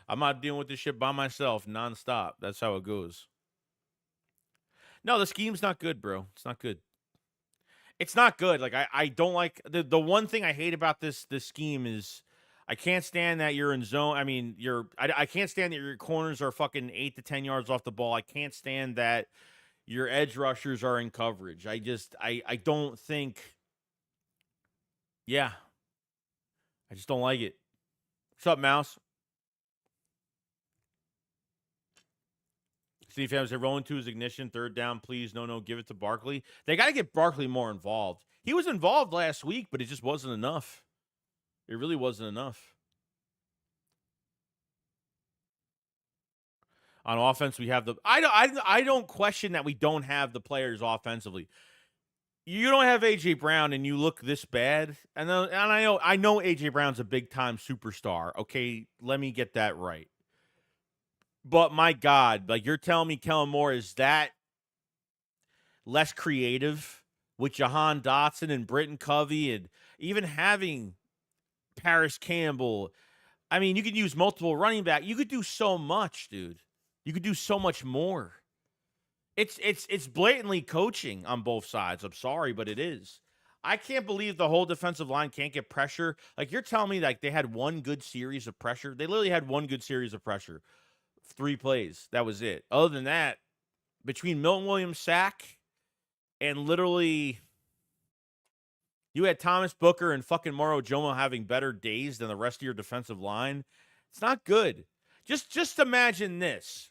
S1: I'm not dealing with this shit by myself nonstop. That's how it goes. No, the scheme's not good, bro. It's not good. It's not good. Like, I don't like the one thing I hate about this scheme is I can't stand that you're in zone. I mean, I can't stand that your corners are fucking 8 to 10 yards off the ball. I can't stand that your edge rushers are in coverage. I don't think. Yeah. I just don't like it. What's up, Mouse? Steve Adams, they're rolling to his ignition. Third down, please. No, give it to Barkley. They got to get Barkley more involved. He was involved last week, but it just wasn't enough. It really wasn't enough. On offense, we have I don't question that we don't have the players offensively. You don't have A.J. Brown and you look this bad. And I know A.J. Brown's a big-time superstar. Okay, let me get that right. But my God, like, you're telling me Kellen Moore is that less creative with Jahan Dotson and Britton Covey and even having Paris Campbell, I mean, you could use multiple running back. You could do so much, dude. You could do so much more. It's blatantly coaching on both sides. I'm sorry, but it is. I can't believe the whole defensive line can't get pressure. Like, you're telling me like they had one good series of pressure? They literally had one good series of pressure. 3 plays. That was it. Other than that, between Milton Williams' sack and literally you had Thomas Booker and fucking Mauro Jomo having better days than the rest of your defensive line. It's not good. Just imagine this.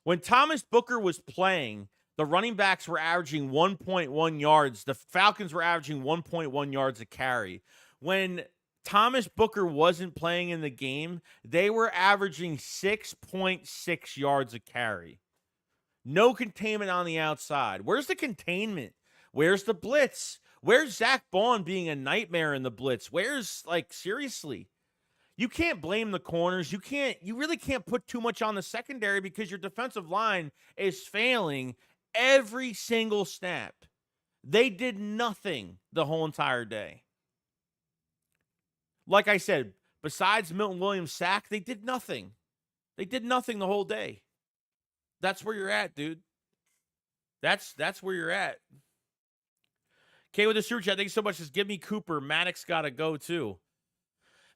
S1: When Thomas Booker was playing, the running backs were averaging 1.1 yards. The Falcons were averaging 1.1 yards a carry. When Thomas Booker wasn't playing in the game, they were averaging 6.6 yards a carry. No containment on the outside. Where's the containment? Where's the blitz? Where's Zach Bond being a nightmare in the blitz? Where's, like, seriously? You can't blame the corners. You really can't put too much on the secondary because your defensive line is failing every single snap. They did nothing the whole entire day. Like I said, besides Milton Williams' sack, they did nothing. They did nothing the whole day. That's where you're at, dude. That's where you're at. Okay, with the super chat, thank you so much. Just give me Cooper. Maddox got to go, too.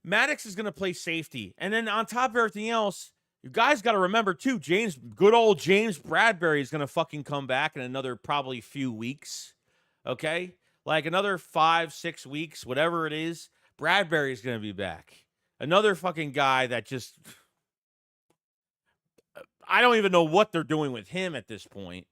S1: Maddox is going to play safety. And then on top of everything else, you guys got to remember, too, good old James Bradbury is going to fucking come back in another probably few weeks. Okay? Like another 5-6 weeks, whatever it is, Bradbury is going to be back. Another fucking guy that just... I don't even know what they're doing with him at this point.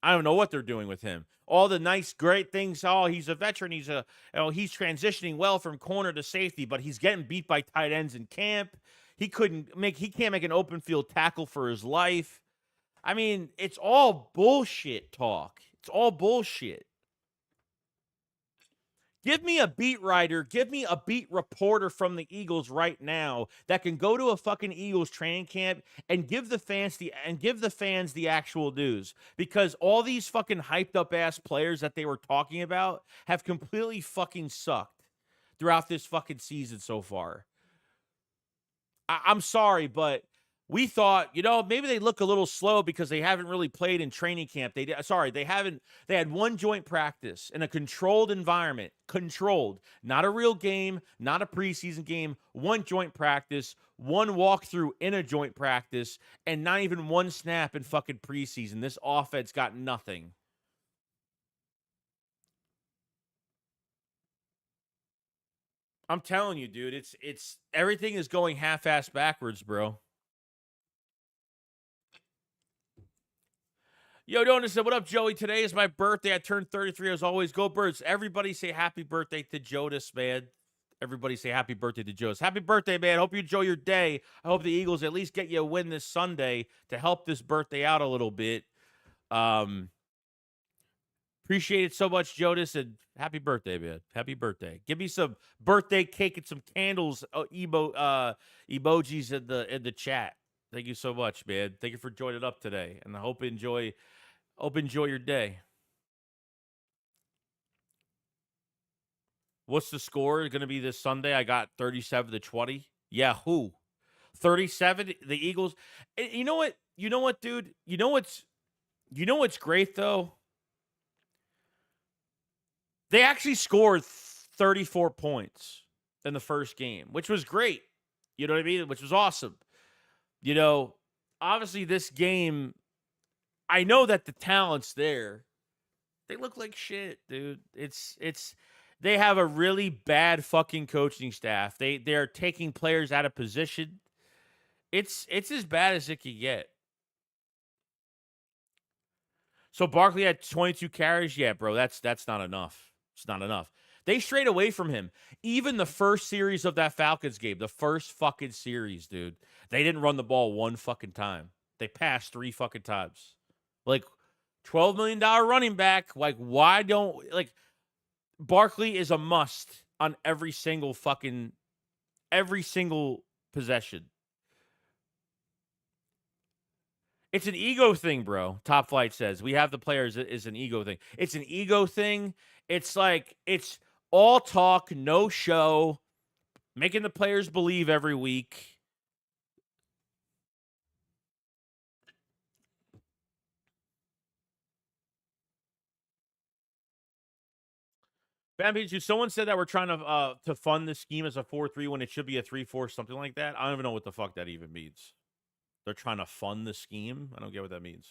S1: I don't know what they're doing with him. All the nice, great things. Oh, he's a veteran. He's transitioning well from corner to safety, but he's getting beat by tight ends in camp. He can't make an open field tackle for his life. I mean, it's all bullshit talk. It's all bullshit. Give me a beat writer, give me a beat reporter from the Eagles right now that can go to a fucking Eagles training camp and give the fans the actual news. Because all these fucking hyped up ass players that they were talking about have completely fucking sucked throughout this fucking season so far. I'm sorry, but we thought, maybe they look a little slow because they haven't really played in training camp. They had one joint practice in a controlled environment. Controlled. Not a real game, not a preseason game. One joint practice, one walkthrough in a joint practice, and not even one snap in fucking preseason. This offense got nothing. I'm telling you, dude, it's everything is going half-ass backwards, bro. Yo, Donut said, what up, Joey? Today is my birthday. I turned 33 as always. Go Birds. Everybody say happy birthday to Jonas, man. Everybody say happy birthday to Jonas. Happy birthday, man. Hope you enjoy your day. I hope the Eagles at least get you a win this Sunday to help this birthday out a little bit. Appreciate it so much, Jonas, and happy birthday, man. Happy birthday. Give me some birthday cake and some candles, emojis in the chat. Thank you so much, man. Thank you for joining up today, and I hope you enjoy your day. What's the score going to be this Sunday? I got 37-20. Yeah, who? 37. The Eagles. You know what? You know what, dude? You know what's great though? They actually scored 34 points in the first game, which was great. You know what I mean? Which was awesome. Obviously this game, I know that the talent's there. They look like shit, dude. They have a really bad fucking coaching staff. They're taking players out of position. It's as bad as it can get. So Barkley had 22 carries. Yeah, bro, that's not enough. It's not enough. They strayed away from him. Even the first series of that Falcons game, the first fucking series, dude, they didn't run the ball one fucking time. They passed 3 fucking times. Like, $12 million running back. Like, why don't, like, Barkley is a must on every single possession. It's an ego thing, bro. Top Flight says. We have the players. It's an ego thing. It's an ego thing. It's like, it's all talk, no show. Making the players believe every week. Someone said that we're trying to fund the scheme as a 4-3 when it should be a 3-4, something like that. I don't even know what the fuck that even means. They're trying to fund the scheme? I don't get what that means.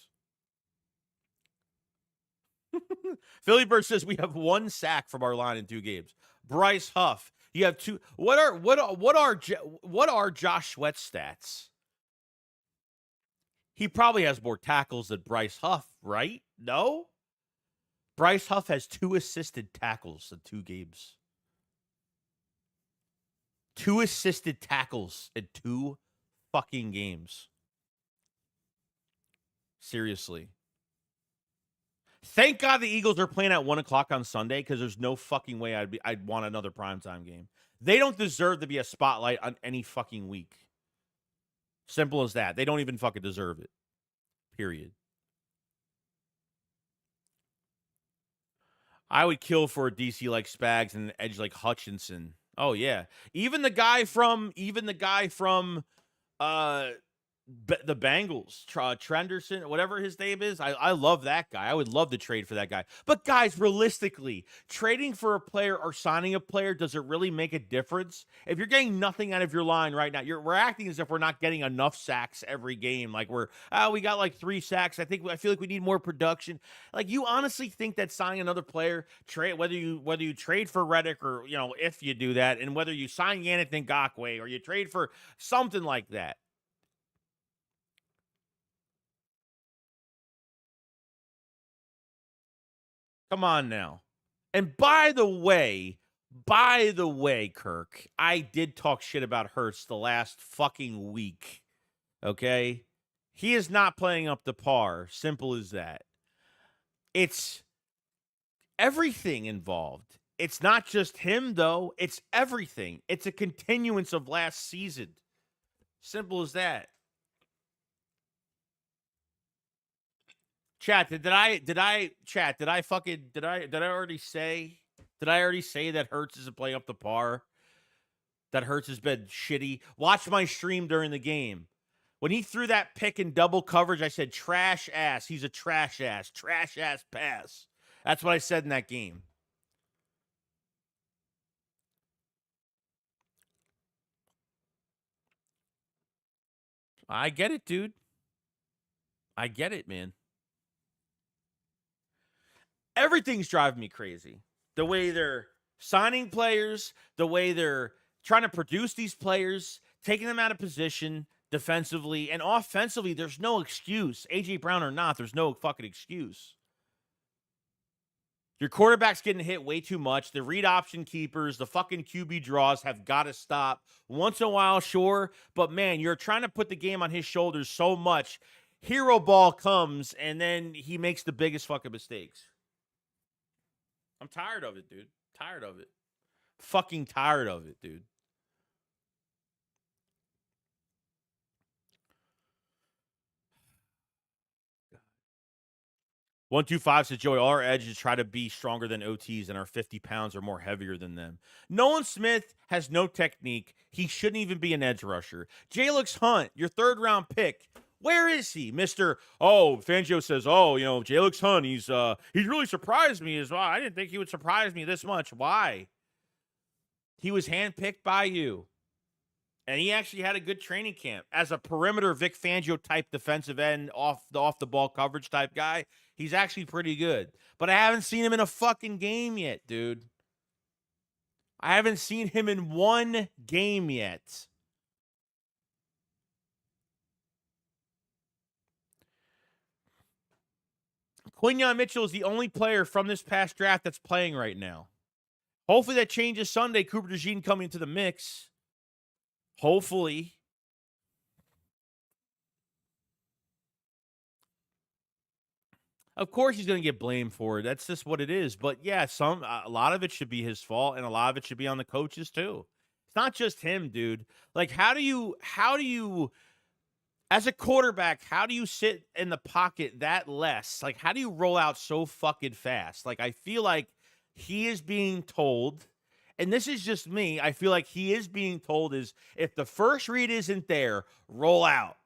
S1: Philly Bird says we have 1 sack from our line in 2 games. Bryce Huff, you have 2. What are Josh Sweat's stats? He probably has more tackles than Bryce Huff, right? No? Bryce Huff has 2 assisted tackles in 2 games. 2 assisted tackles in 2 fucking games. Seriously. Thank God the Eagles are playing at 1 o'clock on Sunday because there's no fucking way I'd want another primetime game. They don't deserve to be a spotlight on any fucking week. Simple as that. They don't even fucking deserve it. Period. I would kill for a DC like Spags and an edge like Hutchinson. Oh yeah. Even the guy from the Bengals, Trenderson, whatever his name is. I love that guy. I would love to trade for that guy. But guys, realistically, trading for a player or signing a player, does it really make a difference? If you're getting nothing out of your line right now, we're acting as if we're not getting enough sacks every game. Like we got like 3 sacks. I feel like we need more production. Like, you honestly think that signing another player, whether you trade for Reddick or, if you do that, and whether you sign Yannick Ngakoue or you trade for something like that, come on now. And by the way, Kirk, I did talk shit about Hurts the last fucking week. Okay? He is not playing up to par. Simple as that. It's everything involved. It's not just him, though. It's everything. It's a continuance of last season. Simple as that. Chat, did I already say that Hurts isn't playing up to par? That Hurts has been shitty? Watch my stream during the game. When he threw that pick in double coverage, I said, trash ass. He's a trash ass pass. That's what I said in that game. I get it, dude. I get it, man. Everything's driving me crazy. The way they're signing players, the way they're trying to produce these players, taking them out of position defensively and offensively. There's no excuse. A.J. Brown or not, there's no fucking excuse. Your quarterback's getting hit way too much. The read option keepers, the fucking QB draws have got to stop. Once in a while, sure, but man, you're trying to put the game on his shoulders so much. Hero ball comes, and then he makes the biggest fucking mistakes. I'm tired of it, dude. Tired of it. Fucking tired of it, dude. One 125 says, Joey, all our edges try to be stronger than OTs and are 50 pounds or more heavier than them. Nolan Smith has no technique. He shouldn't even be an edge rusher. Jalix Hunt, your 3rd round pick. Where is he, Mr. Fangio says, Jalix Hunt, he's really surprised me as well. I didn't think he would surprise me this much. Why? He was handpicked by you. And he actually had a good training camp as a perimeter Vic Fangio type defensive end, off the ball coverage type guy. He's actually pretty good. But I haven't seen him in a fucking game yet, dude. I haven't seen him in 1 game yet. Quinyon Mitchell is the only player from this past draft that's playing right now. Hopefully that changes Sunday. Cooper DeJean coming into the mix. Hopefully. Of course he's going to get blamed for it. That's just what it is. But yeah, a lot of it should be his fault, and a lot of it should be on the coaches too. It's not just him, dude. Like, how do you as a quarterback, how do you sit in the pocket that less? Like, how do you roll out so fucking fast? Like, I feel like he is being told, and this is just me, I feel like he is being told is if the first read isn't there, roll out.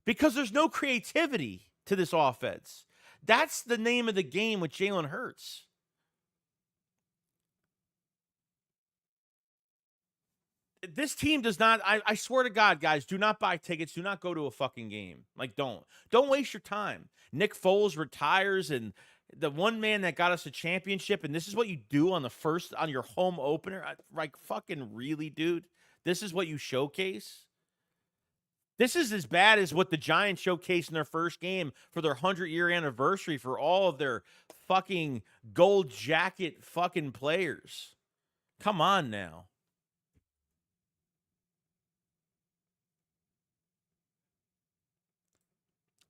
S1: Because there's no creativity to this offense. That's the name of the game with Jalen Hurts. This team does not, I swear to God, guys, do not buy tickets. Do not go to a fucking game. Like, don't. Don't waste your time. Nick Foles retires, and the one man that got us a championship, and this is what you do on your home opener. Like, fucking really, dude? This is what you showcase? This is as bad as what the Giants showcased in their first game for their 100-year anniversary for all of their fucking gold jacket fucking players. Come on now.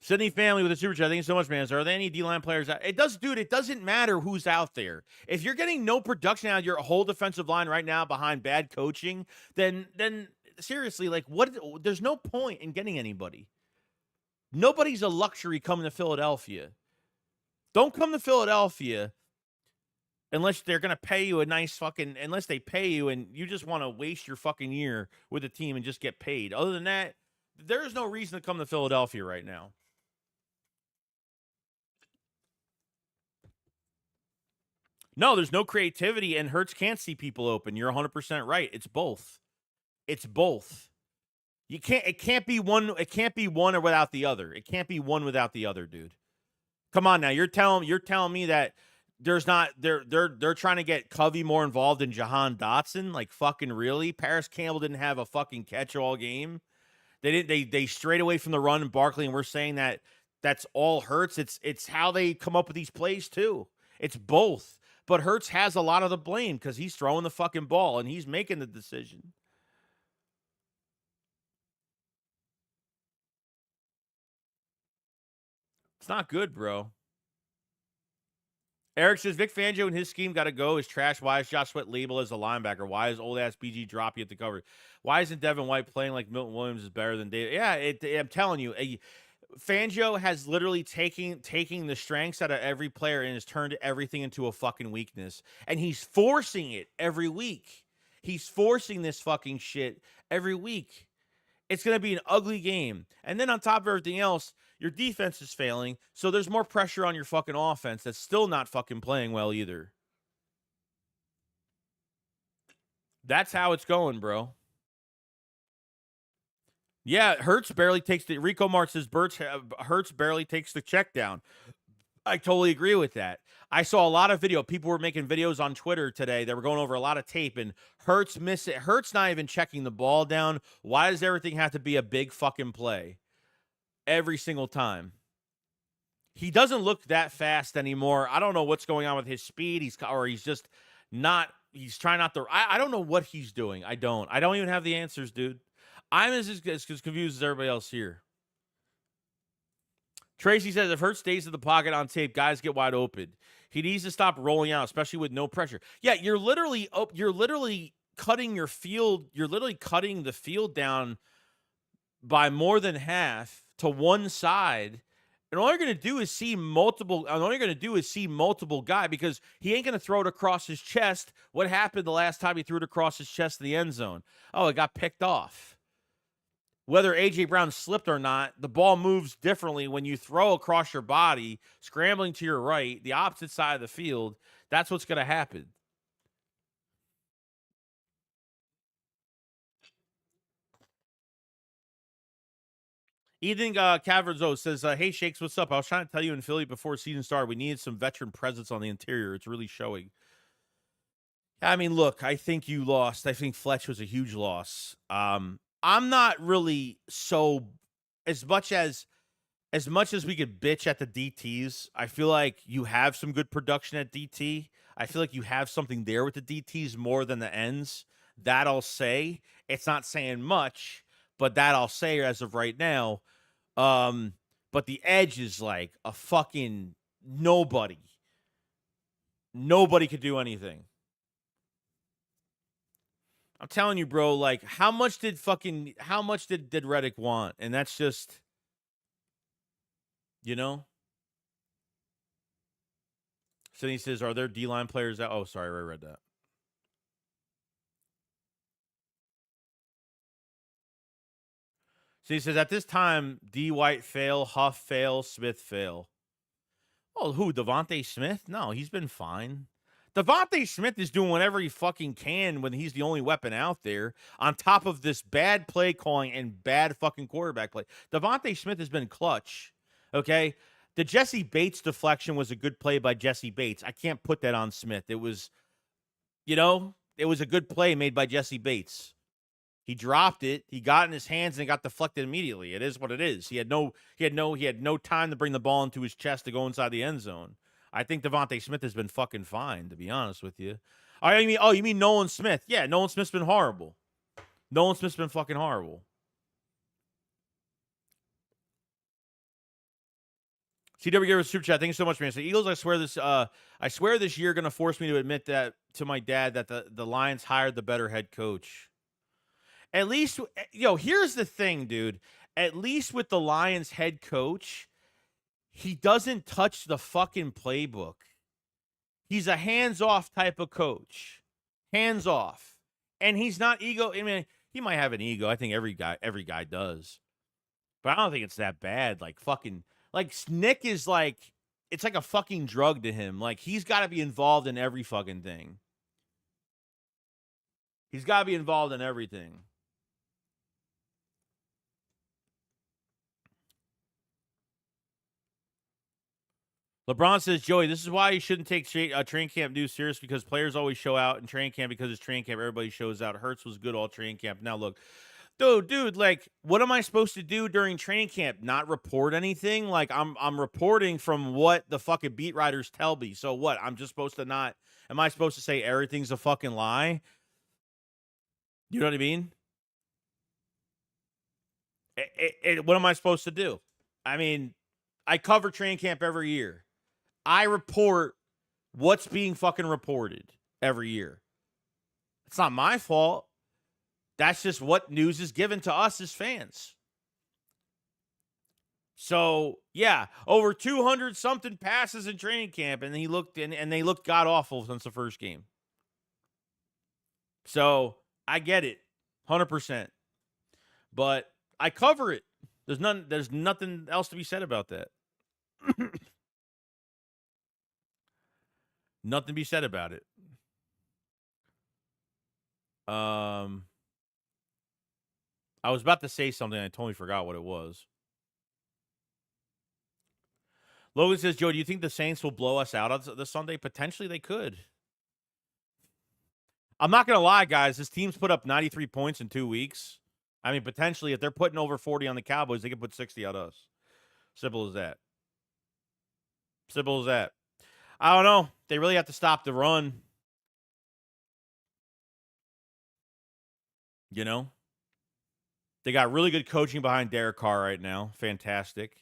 S1: Sydney family with a super chat. Thank you so much, man. Are there any D-line players? It doesn't matter who's out there. If you're getting no production out of your whole defensive line right now behind bad coaching, then seriously, like, what? There's no point in getting anybody. Nobody's a luxury coming to Philadelphia. Don't come to Philadelphia unless they're going to pay you unless they pay you and you just want to waste your fucking year with the team and just get paid. Other than that, there is no reason to come to Philadelphia right now. No, there's no creativity, and Hurts can't see people open. You're 100% right. It's both. It's both. It can't be one or without the other. It can't be one without the other, dude. Come on now. You're telling me that there's not they're trying to get Covey more involved in Jahan Dotson? Like, fucking really? Paris Campbell didn't have a fucking catch all game. They strayed away from the run in Barkley, and we're saying that that's all Hurts. It's how they come up with these plays too. It's both. But Hurts has a lot of the blame because he's throwing the fucking ball and he's making the decision. It's not good, bro. Eric says Vic Fangio and his scheme got to go. Is trash. Why is Josh Sweat labeled as a linebacker? Why is old ass BG drop you at the cover? Why isn't Devin White playing like Milton Williams is better than David? Yeah, I'm telling you, Fangio has literally taking the strengths out of every player and has turned everything into a fucking weakness. And he's forcing it every week. He's forcing this fucking shit every week. It's going to be an ugly game. And then on top of everything else, your defense is failing, so there's more pressure on your fucking offense that's still not fucking playing well either. That's how it's going, bro. Yeah, Hurts barely takes the Rico March says Hurts barely takes the check down. I totally agree with that. I saw a lot of video. People were making videos on Twitter today. They were going over a lot of tape, and Hurts miss it. Hurts not even checking the ball down. Why does everything have to be a big fucking play every single time? He doesn't look that fast anymore. I don't know what's going on with his speed. He's just not. He's trying not to. I don't know what he's doing. I don't even have the answers, dude. I'm as confused as everybody else here. Tracy says if Hurts stays in the pocket on tape, guys get wide open. He needs to stop rolling out, especially with no pressure. Yeah, you're literally cutting your field. You're literally cutting the field down by more than half to one side. And all you're going to do is see multiple. All you're going to do is see multiple guys because he ain't going to throw it across his chest. What happened the last time he threw it across his chest in the end zone? Oh, it got picked off. Whether A.J. Brown slipped or not, the ball moves differently when you throw across your body, scrambling to your right, the opposite side of the field. That's what's going to happen. Ethan Caverzo says, hey, Shakes, what's up? I was trying to tell you in Philly before season started, we needed some veteran presence on the interior. It's really showing. I mean, look, I think you lost. I think Fletch was a huge loss. I'm not really so as much as we could bitch at the DTs. I feel like you have some good production at DT. I feel like you have something there with the DTs more than the ends. That I'll say. It's not saying much, but that I'll say as of right now. But the edge is like a fucking nobody. Nobody could do anything. I'm telling you, bro, like how much did Reddick want? And that's just, you know? So he says, are there D-line players that, oh, sorry, I read that. So he says, at this time, D. White fail, Huff fail, Smith fail. Oh, who? Devontae Smith? No, he's been fine. Devontae Smith is doing whatever he fucking can when he's the only weapon out there, on top of this bad play calling and bad fucking quarterback play. Devontae Smith has been clutch. Okay? The Jesse Bates deflection was a good play by Jesse Bates. I can't put that on Smith. It was, it was a good play made by Jesse Bates. He dropped it. He got in his hands and it got deflected immediately. It is what it is. He had no time to bring the ball into his chest to go inside the end zone. I think Devontae Smith has been fucking fine, to be honest with you. You mean Nolan Smith? Yeah, Nolan Smith's been horrible. Nolan Smith's been fucking horrible. CW gave us super chat. Thank you so much, man. So Eagles, I swear this year gonna force me to admit that to my dad that the Lions hired the better head coach. At least, here's the thing, dude. At least with the Lions head coach, he doesn't touch the fucking playbook. He's a hands-off type of coach. Hands off. And he's not ego. I mean, he might have an ego. I think every guy does. But I don't think it's that bad. Like Nick is like, it's like a fucking drug to him. Like, he's got to be involved in every fucking thing. He's got to be involved in everything. LeBron says, Joey, this is why you shouldn't take training camp news serious, because players always show out in training camp because it's training camp. Everybody shows out. Hurts was good all training camp. Now, look, dude, like, what am I supposed to do during training camp? Not report anything? Like, I'm reporting from what the fucking beat writers tell me. So what? I'm just supposed to not – am I supposed to say everything's a fucking lie? You know what I mean? What am I supposed to do? I mean, I cover training camp every year. I report what's being fucking reported every year. It's not my fault. That's just what news is given to us as fans. So, yeah, over 200 something passes in training camp, and they looked god awful since the first game. So, I get it. 100%. But I cover it. There's nothing else to be said about that. Nothing to be said about it. I was about to say something and I totally forgot what it was. Logan says, Joe, do you think the Saints will blow us out on this Sunday? Potentially they could. I'm not going to lie, guys. This team's put up 93 points in 2 weeks. I mean, potentially, if they're putting over 40 on the Cowboys, they can put 60 on us. Simple as that. Simple as that. I don't know. They really have to stop the run. You know? They got really good coaching behind Derek Carr right now. Fantastic.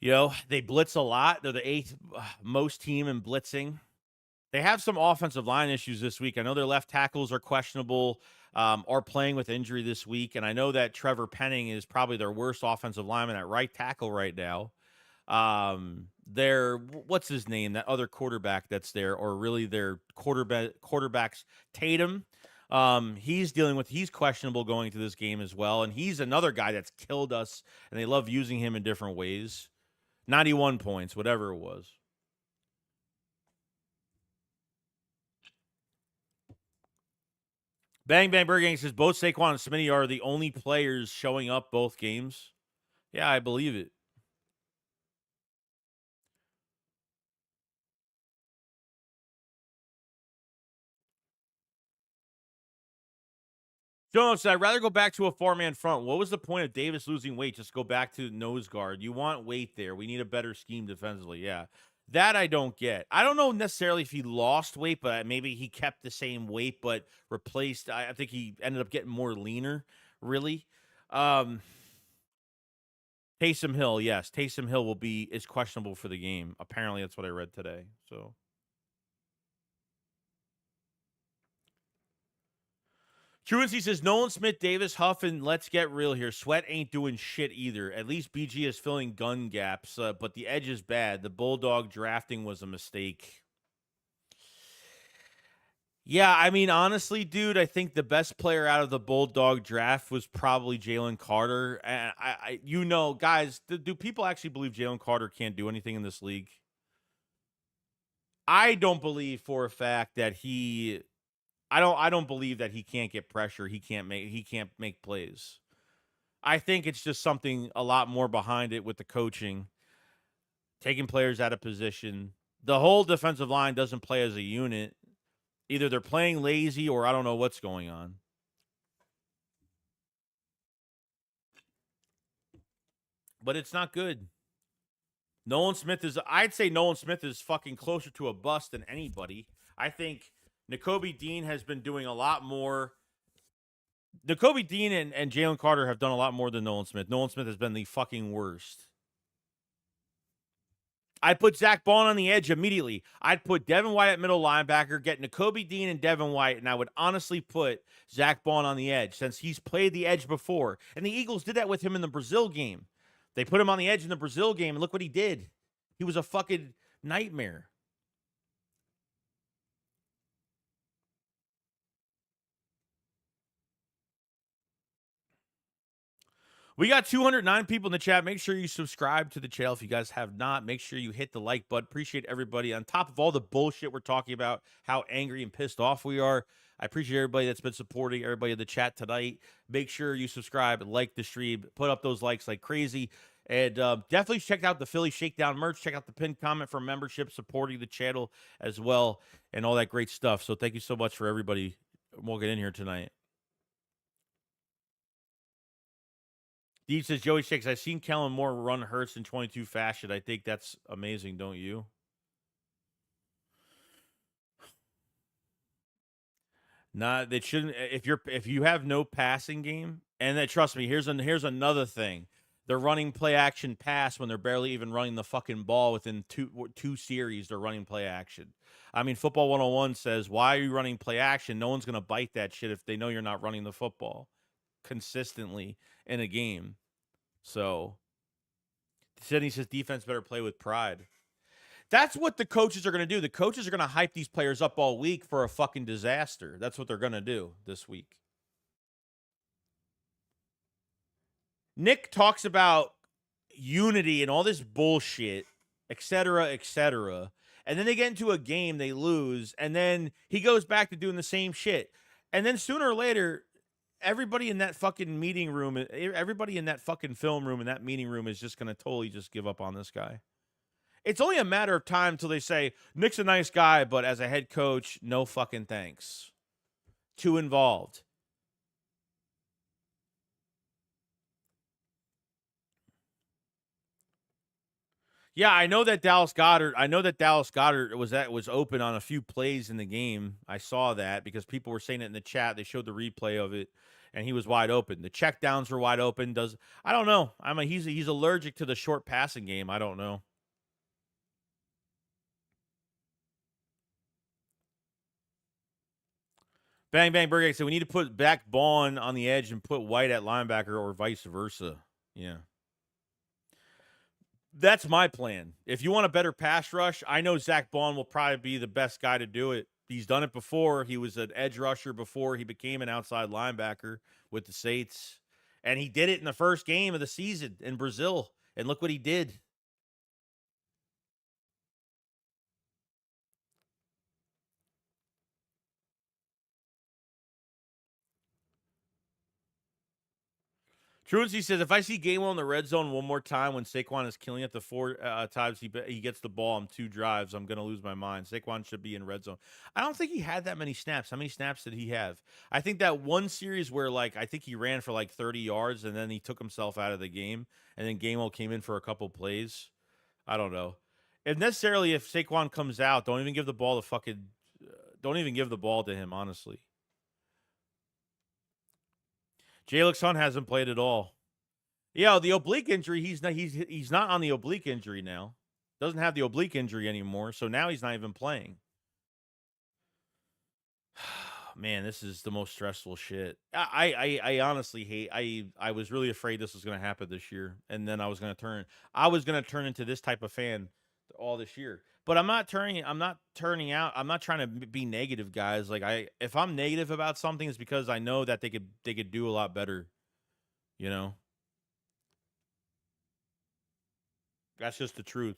S1: They blitz a lot. They're the 8th most team in blitzing. They have some offensive line issues this week. I know their left tackles are questionable, are playing with injury this week. And I know that Trevor Penning is probably their worst offensive lineman at right tackle right now. What's his name? That other quarterback that's there, or really their quarterbacks, Tatum. He's questionable going to this game as well. And he's another guy that's killed us, and they love using him in different ways. 91 points, whatever it was. Bang Bang Burger Gang says both Saquon and Smitty are the only players showing up both games. Yeah, I believe it. Jonas said, I'd rather go back to a 4-man front. What was the point of Davis losing weight? Just go back to nose guard. You want weight there. We need a better scheme defensively. Yeah. That I don't get. I don't know necessarily if he lost weight, but maybe he kept the same weight, but replaced. I think he ended up getting more leaner, really. Taysom Hill, yes. Taysom Hill is questionable for the game. Apparently, that's what I read today. So. Truancy says, Nolan Smith, Davis, Huff, and let's get real here. Sweat ain't doing shit either. At least BG is filling gun gaps, but the edge is bad. The Bulldog drafting was a mistake. Yeah, I mean, honestly, dude, I think the best player out of the Bulldog draft was probably Jalen Carter. And guys, do people actually believe Jalen Carter can't do anything in this league? I don't believe for a fact that I don't believe that he can't get pressure. He can't make plays. I think it's just something a lot more behind it with the coaching, taking players out of position. The whole defensive line doesn't play as a unit. Either they're playing lazy or I don't know what's going on. But it's not good. I'd say Nolan Smith is fucking closer to a bust than anybody. I think Nakobe Dean has been doing a lot more. Nakobe Dean and Jalen Carter have done a lot more than Nolan Smith. Nolan Smith has been the fucking worst. I'd put Zach Bond on the edge immediately. I'd put Devin White at middle linebacker, get Nakobe Dean and Devin White, and I would honestly put Zach Bond on the edge since he's played the edge before. And the Eagles did that with him in the Brazil game. They put him on the edge in the Brazil game, and look what he did. He was a fucking nightmare. We got 209 people in the chat. Make sure you subscribe to the channel if you guys have not. Make sure you hit the like button. Appreciate everybody. On top of all the bullshit we're talking about, how angry and pissed off we are, I appreciate everybody that's been supporting everybody in the chat tonight. Make sure you subscribe, like the stream, put up those likes like crazy. And definitely check out the Philly Shakedown merch. Check out the pinned comment for membership, supporting the channel as well, and all that great stuff. So thank you so much for everybody walking in here tonight. Deep says, Joey Shakes, I've seen Kellen Moore run Hurts in 22 fashion. I think that's amazing, don't you? Not that shouldn't. If you have no passing game, and then trust me, here's another thing. They're running play action pass when they're barely even running the fucking ball within two series. They're running play action. I mean, Football 101 says, why are you running play action? No one's gonna bite that shit if they know you're not running the football consistently in a game. So Sidney says defense better play with pride. That's what the coaches are going to do. The coaches are going to hype these players up all week for a fucking disaster. That's what they're going to do this week. Nick talks about unity and all this bullshit, et cetera, et cetera. And then they get into a game, they lose, and then he goes back to doing the same shit. And then sooner or later, everybody in that fucking meeting room, everybody in that fucking film room, in that meeting room is just going to totally just give up on this guy. It's only a matter of time until they say, Nick's a nice guy, but as a head coach, no fucking thanks. Too involved. Yeah, I know that Dallas Goedert was open on a few plays in the game. I saw that because people were saying it in the chat. They showed the replay of it, and he was wide open. The checkdowns were wide open. I don't know. I mean, he's allergic to the short passing game. I don't know. Bang Bang Burger said we need to put back Bond on the edge and put White at linebacker or vice versa. Yeah. That's my plan. If you want a better pass rush, I know Zach Bond will probably be the best guy to do it. He's done it before. He was an edge rusher before he became an outside linebacker with the Saints. And he did it in the first game of the season in Brazil. And look what he did. Truancy says, if I see Gainwell in the red zone one more time when Saquon is killing it the four times he gets the ball on 2 drives, I'm going to lose my mind. Saquon should be in red zone. I don't think he had that many snaps. How many snaps did he have? I think that one series where, I think he ran for 30 yards and then he took himself out of the game, and then Gainwell came in for a couple plays. I don't know. If Saquon comes out, don't even give the ball to him, honestly. Jalen Hunt hasn't played at all. Yeah, the oblique injury, he's not on the oblique injury now. Doesn't have the oblique injury anymore, so now he's not even playing. Man, this is the most stressful shit. I honestly hate. I was really afraid this was going to happen this year, and then I was going to turn into this type of fan all this year. But I'm not turning out. I'm not trying to be negative, guys. Like if I'm negative about something, it's because I know that they could do a lot better. You know, that's just the truth.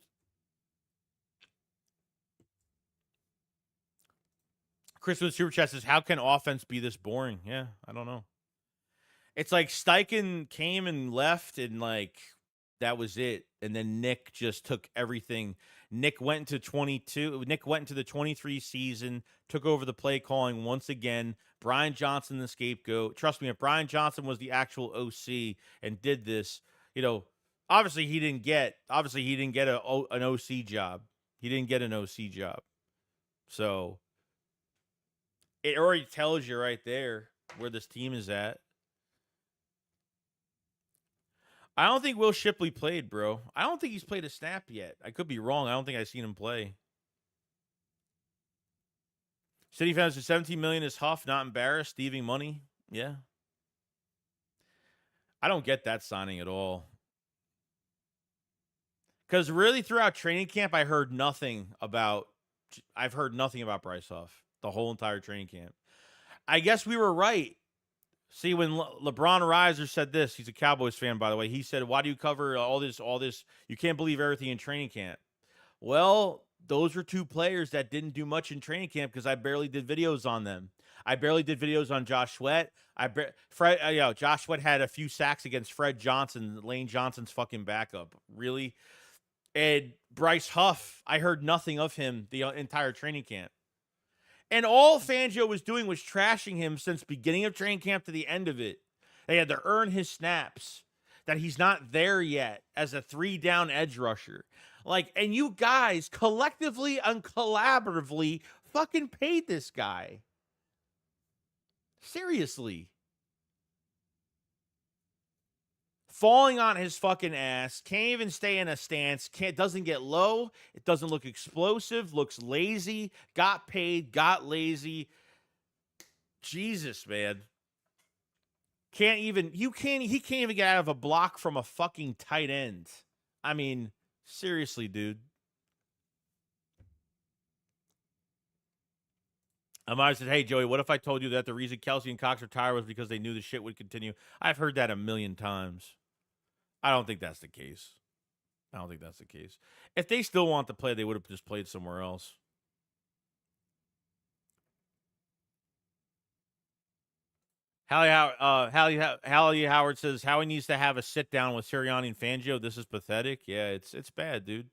S1: Chris with Super Chat says, "How can offense be this boring?" Yeah, I don't know. It's like Steichen came and left, and like that was it. And then Nick just took everything. Nick went into 22. Nick went into the 23 season, took over the play calling once again. Brian Johnson, the scapegoat. Trust me, if Brian Johnson was the actual OC and did this, obviously he didn't get an OC job. He didn't get an OC job. So it already tells you right there where this team is at. I don't think Will Shipley played, bro. I don't think he's played a snap yet. I could be wrong. I don't think I've seen him play. City fans for $17 million is Huff, not embarrassed, thieving money. Yeah. I don't get that signing at all. Because really throughout training camp, I've heard nothing about Bryce Huff the whole entire training camp. I guess we were right. See, when LeBron Reiser said this, he's a Cowboys fan, by the way. He said, "Why do you cover all this? You can't believe everything in training camp." Well, those were two players that didn't do much in training camp because I barely did videos on them. I barely did videos on Josh Sweat. Josh Sweat had a few sacks against Fred Johnson, Lane Johnson's fucking backup. Really? And Bryce Huff, I heard nothing of him the entire training camp. And all Fangio was doing was trashing him since beginning of training camp to the end of it. They had to earn his snaps, that he's not there yet as a 3-down edge rusher. And you guys collectively and collaboratively fucking paid this guy. Seriously. Falling on his fucking ass, can't even stay in a stance, doesn't get low, it doesn't look explosive, looks lazy, got paid, got lazy. Jesus, man. He can't even get out of a block from a fucking tight end. I mean, seriously, dude. Amari said, "Hey, Joey, what if I told you that the reason Kelsey and Cox retired was because they knew the shit would continue?" I've heard that a million times. I don't think that's the case. If they still want to play, they would have just played somewhere else. Hallie Howard says Howie needs to have a sit down with Sirianni and Fangio. This is pathetic. Yeah, it's bad, dude.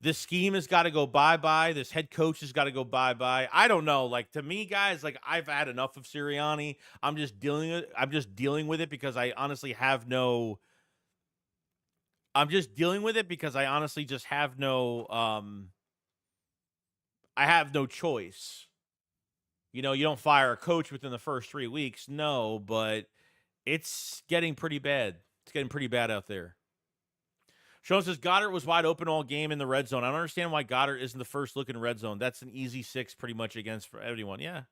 S1: This scheme has got to go bye-bye. This head coach has got to go bye-bye. I don't know. To me, guys, I've had enough of Sirianni. I'm just dealing with it because I honestly have no. I'm just dealing with it because I honestly just have no. I have no choice. You don't fire a coach within the first 3 weeks. No, but it's getting pretty bad. It's getting pretty bad out there. Sean says Goddard was wide open all game in the red zone. I don't understand why Goddard isn't the first look in red zone. That's an easy 6 pretty much against for everyone. Yeah.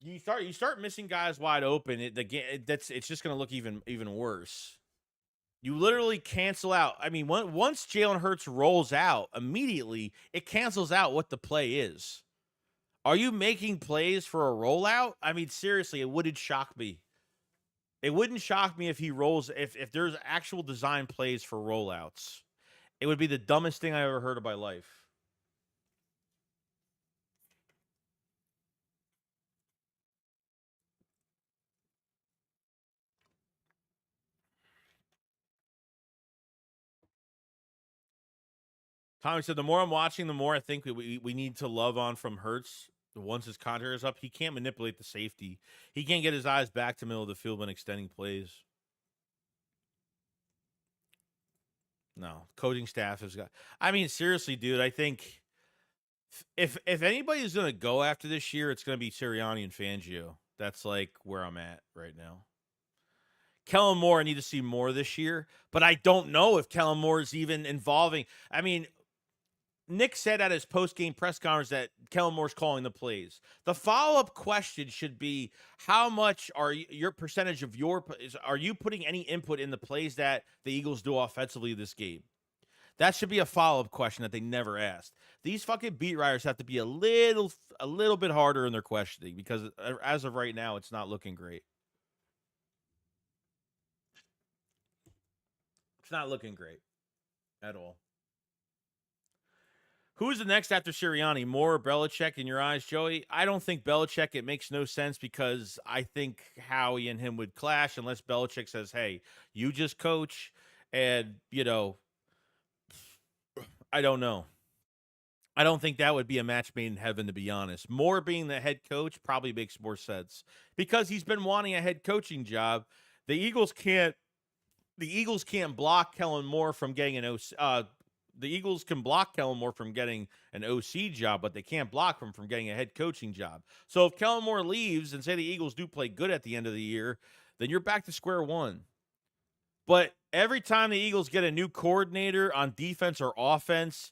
S1: You start missing guys wide open. It's just going to look even worse. You literally cancel out. I mean, once Jalen Hurts rolls out, immediately it cancels out what the play is. Are you making plays for a rollout? I mean, seriously, it wouldn't shock me. It wouldn't shock me if he rolls, if there's actual design plays for rollouts. It would be the dumbest thing I ever heard of my life. Tommy said, the more I'm watching, the more I think we need to love on from Hurts. Once his contract is up, he can't manipulate the safety. He can't get his eyes back to the middle of the field when extending plays. No, coaching staff has got. I mean, seriously, dude. I think if anybody's gonna go after this year, it's gonna be Sirianni and Fangio. That's where I'm at right now. Kellen Moore, I need to see more this year, but I don't know if Kellen Moore is even involving. I mean, Nick said at his post-game press conference that Kellen Moore's calling the plays. The follow-up question should be, how much are your percentage of are you putting any input in the plays that the Eagles do offensively this game? That should be a follow-up question that they never asked. These fucking beat writers have to be a little bit harder in their questioning because as of right now, it's not looking great. It's not looking great at all. Who's the next after Sirianni? Moore or Belichick in your eyes, Joey? I don't think Belichick. It makes no sense because I think Howie and him would clash unless Belichick says, hey, you just coach. And, I don't know. I don't think that would be a match made in heaven, to be honest. Moore being the head coach probably makes more sense because he's been wanting a head coaching job. The Eagles can't block Kellen Moore from getting an OC. The Eagles can block Kellen Moore from getting an OC job, but they can't block him from getting a head coaching job. So if Kellen Moore leaves and say the Eagles do play good at the end of the year, then you're back to square one. But every time the Eagles get a new coordinator on defense or offense,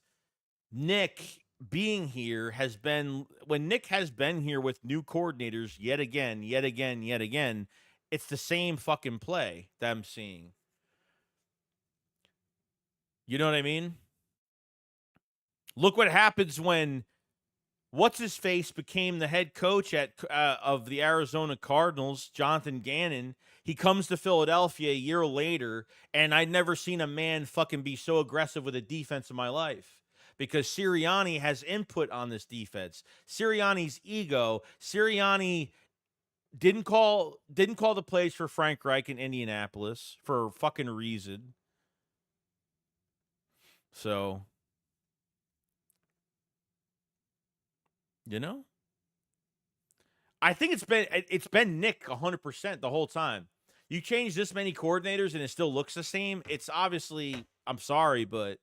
S1: Nick being here has been, when Nick has been here with new coordinators yet again, it's the same fucking play that I'm seeing. You know what I mean? Look what happens when what's-his-face became the head coach of the Arizona Cardinals, Jonathan Gannon. He comes to Philadelphia a year later, and I'd never seen a man fucking be so aggressive with a defense in my life because Sirianni has input on this defense. Sirianni's ego. Sirianni didn't call the plays for Frank Reich in Indianapolis for a fucking reason. So, I think it's been Nick 100% the whole time. You change this many coordinators and it still looks the same. It's obviously, I'm sorry, but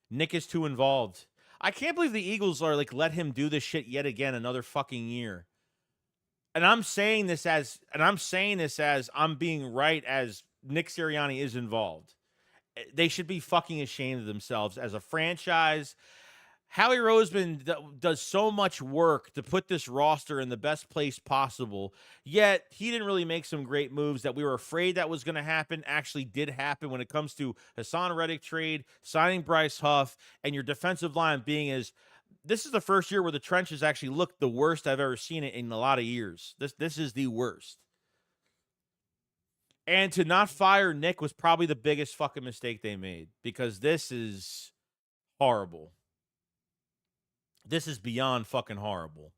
S1: Nick is too involved. I can't believe the Eagles are let him do this shit yet again another fucking year. And I'm saying this as I'm being right as Nick Sirianni is involved. They should be fucking ashamed of themselves as a franchise. Howie Roseman does so much work to put this roster in the best place possible, yet he didn't really make some great moves that we were afraid that was going to happen actually did happen when it comes to Hassan Reddick trade, signing Bryce Huff, and your defensive line being this is the first year where the trenches actually look the worst I've ever seen it in a lot of years. This is the worst. And to not fire Nick was probably the biggest fucking mistake they made because this is horrible. This is beyond fucking horrible.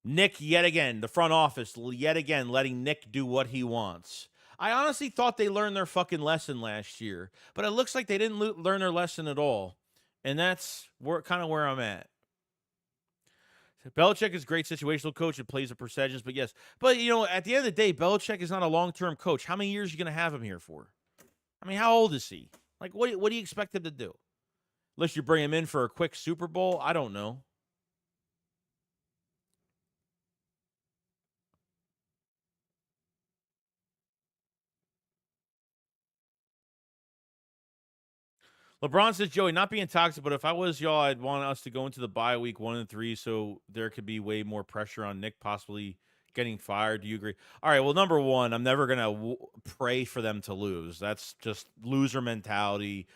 S1: Nick, yet again, the front office, yet again, letting Nick do what he wants. I honestly thought they learned their fucking lesson last year, but it looks like they didn't learn their lesson at all. And that's kind of where I'm at. Belichick is a great situational coach and plays the percentages, but yes. But, at the end of the day, Belichick is not a long-term coach. How many years are you going to have him here for? I mean, how old is he? What do you expect him to do? Unless you bring him in for a quick Super Bowl, I don't know. LeBron says, Joey, not being toxic, but if I was y'all, I'd want us to go into the bye week 1-3, so there could be way more pressure on Nick possibly getting fired. Do you agree? All right, well, number one, I'm never going to pray for them to lose. That's just loser mentality.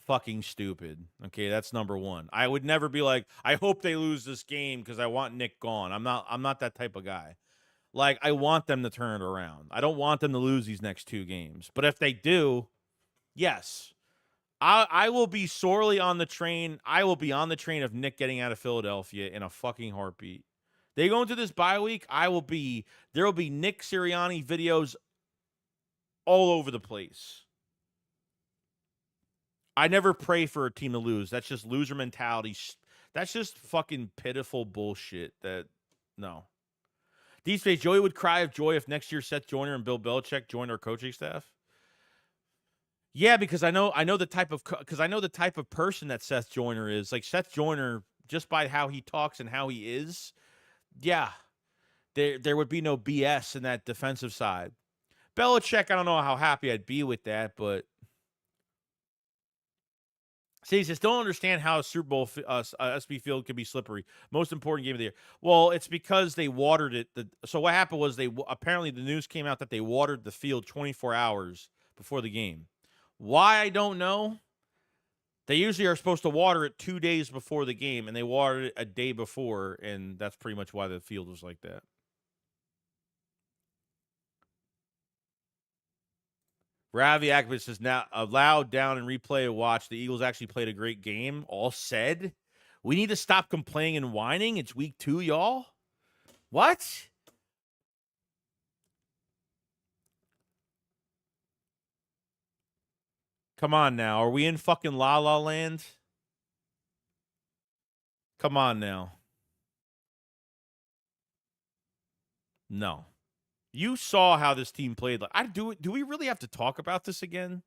S1: Fucking stupid. Okay, that's number one. I would never be like, I hope they lose this game because I want Nick gone. I'm not that type of guy. I want them to turn it around. I don't want them to lose these next two games. But if they do, yes. I will be sorely on the train. I will be on the train of Nick getting out of Philadelphia in a fucking heartbeat. They go into this bye week, there will be Nick Sirianni videos all over the place. I never pray for a team to lose. That's just loser mentality. That's just fucking pitiful bullshit. No. These days, Joey would cry of joy if next year Seth Joyner and Bill Belichick joined our coaching staff. Yeah, because I know the type of person that Seth Joyner is. Seth Joyner, just by how he talks and how he is, yeah, there would be no BS in that defensive side. Belichick, I don't know how happy I'd be with that, but see, he says, don't understand how a Super Bowl SB Field could be slippery. Most important game of the year. Well, it's because they watered it. So what happened was apparently the news came out that they watered the field 24 hours before the game. Why, I don't know. They usually are supposed to water it 2 days before the game, and they watered it a day before, and that's pretty much why the field was like that. Ravi Akbis is now allowed down and replay a watch. The Eagles actually played a great game. All said, we need to stop complaining and whining. It's week 2, y'all. What? Come on now. Are we in fucking La La Land? Come on now. No. You saw how this team played. Do we really have to talk about this again?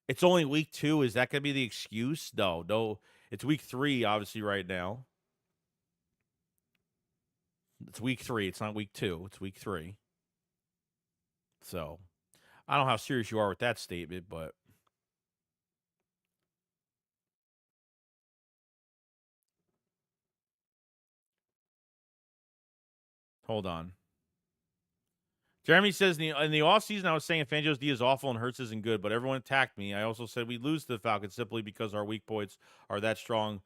S1: It's only week 2. Is that going to be the excuse? No. It's week 3, obviously, right now. It's week 3. It's not week 2. It's week 3. So, I don't know how serious you are with that statement, but hold on. Jeremy says, in the offseason, I was saying Fangios D is awful and Hurts isn't good, but everyone attacked me. I also said we lose to the Falcons simply because our weak points are that strong.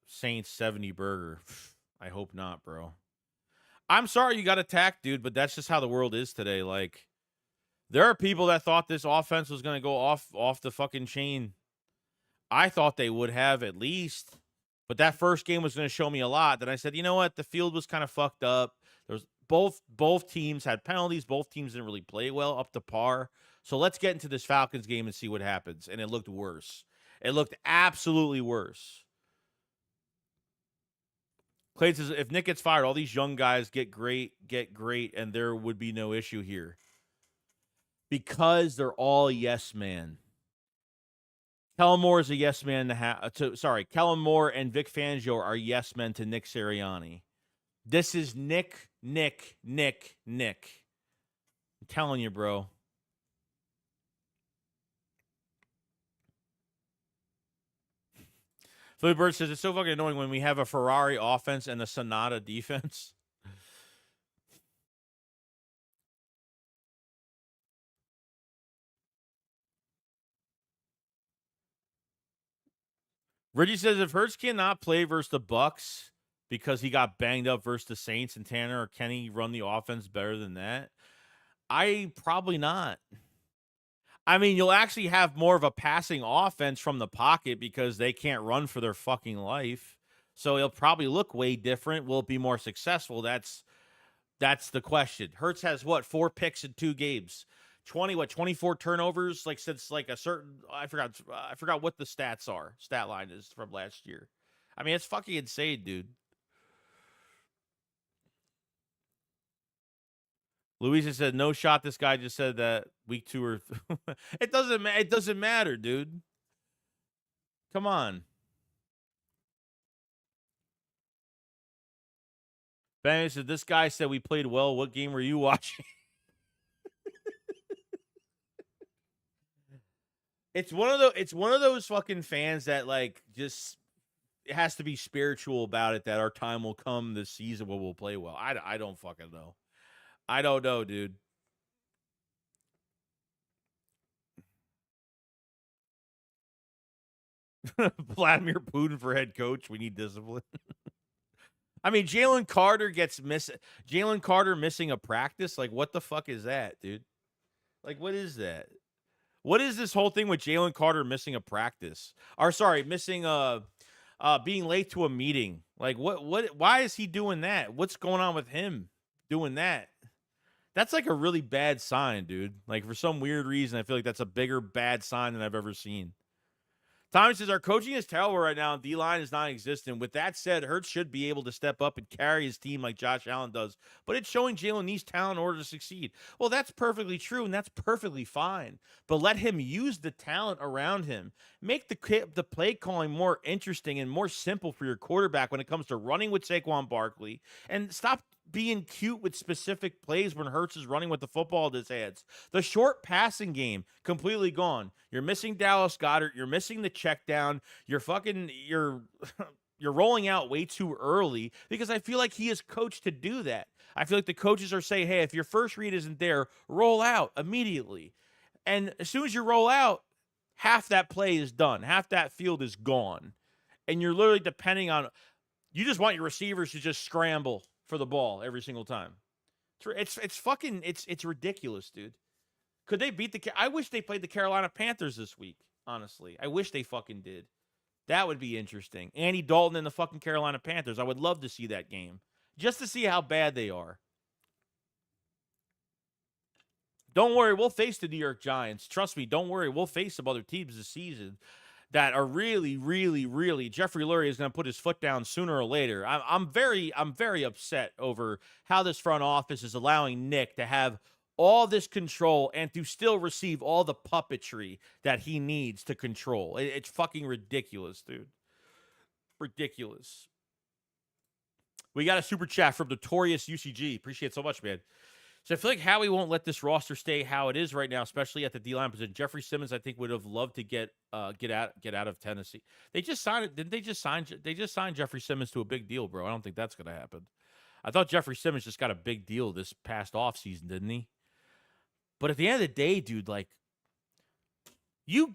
S1: Saints 70 burger. I hope not, bro. I'm sorry you got attacked, dude, but that's just how the world is today. Like, there are people that thought this offense was going to go off the fucking chain. I thought they would have at least, but that first game was going to show me a lot. Then I said, you know what? The field was kind of fucked up. There was both teams had penalties. Both teams didn't really play well up to par. So let's get into this Falcons game and see what happens. And it looked worse. It looked absolutely worse. Clay says, if Nick gets fired, all these young guys get great, and there would be no issue here. Because they're all yes man. Kellen Moore is a yes man Kellen Moore and Vic Fangio are yes men to Nick Sirianni. This is Nick. I'm telling you, bro. Philly Bird says, it's so fucking annoying when we have a Ferrari offense and a Sonata defense. Reggie says, if Hurts cannot play versus the Bucks because he got banged up versus the Saints and Tanner or Kenny run the offense better than that, probably not. I mean, you'll actually have more of a passing offense from the pocket because they can't run for their fucking life. So it'll probably look way different. Will it be more successful? That's the question. Hurts has 4 picks in 2 games. 24 turnovers, like since like a certain I forgot what the stat line is from last year. I mean, it's fucking insane, dude. Louisa said, no shot. This guy just said that week 2 or it doesn't matter, dude. Come on. Ben said, this guy said we played well. What game were you watching? It's one of those fucking fans that like just it has to be spiritual about it that our time will come this season where we'll play well. I don't fucking know. I don't know, dude. Vladimir Putin for head coach. We need discipline. I mean, Jalen Carter missing a practice. Like, what the fuck is that, dude? Like, what is that? What is this whole thing with Jalen Carter missing a practice? Missing being late to a meeting. Like, why is he doing that? What's going on with him doing that? That's like a really bad sign, dude. Like, for some weird reason, I feel like that's a bigger bad sign than I've ever seen. Tommy says, our coaching is terrible right now, and D-line is non-existent. With that said, Hurts should be able to step up and carry his team like Josh Allen does, but it's showing Jalen needs talent in order to succeed. Well, that's perfectly true, and that's perfectly fine, but let him use the talent around him. Make the play calling more interesting and more simple for your quarterback when it comes to running with Saquon Barkley, and stop being cute with specific plays when Hurts is running with the football in his hands. The short passing game, completely gone. You're missing Dallas Goedert. You're missing the check down. You're rolling out way too early because I feel like he is coached to do that. I feel like the coaches are saying, hey, if your first read isn't there, roll out immediately. And as soon as you roll out, half that play is done. Half that field is gone. And you're literally depending on, you just want your receivers to just scramble for the ball every single time. It's ridiculous, dude. Could they beat I wish they played the Carolina Panthers this week, honestly. I wish they fucking did. That would be interesting. Andy Dalton and the fucking Carolina Panthers. I would love to see that game. Just to see how bad they are. Don't worry, we'll face the New York Giants. Trust me, don't worry. We'll face some other teams this season that are really, really, really. Jeffrey Lurie is going to put his foot down sooner or later. I'm very upset over how this front office is allowing Nick to have all this control and to still receive all the puppetry that he needs to control. It's fucking ridiculous, dude. Ridiculous. We got a super chat from Notorious UCG. Appreciate it so much, man. So I feel like Howie won't let this roster stay how it is right now, especially at the D-line position. Jeffrey Simmons, I think, would have loved to get out of Tennessee. They just signed it. Didn't they just sign? They just signed Jeffrey Simmons to a big deal, bro. I don't think that's going to happen. I thought Jeffrey Simmons just got a big deal this past offseason, didn't he? But at the end of the day, dude, like, you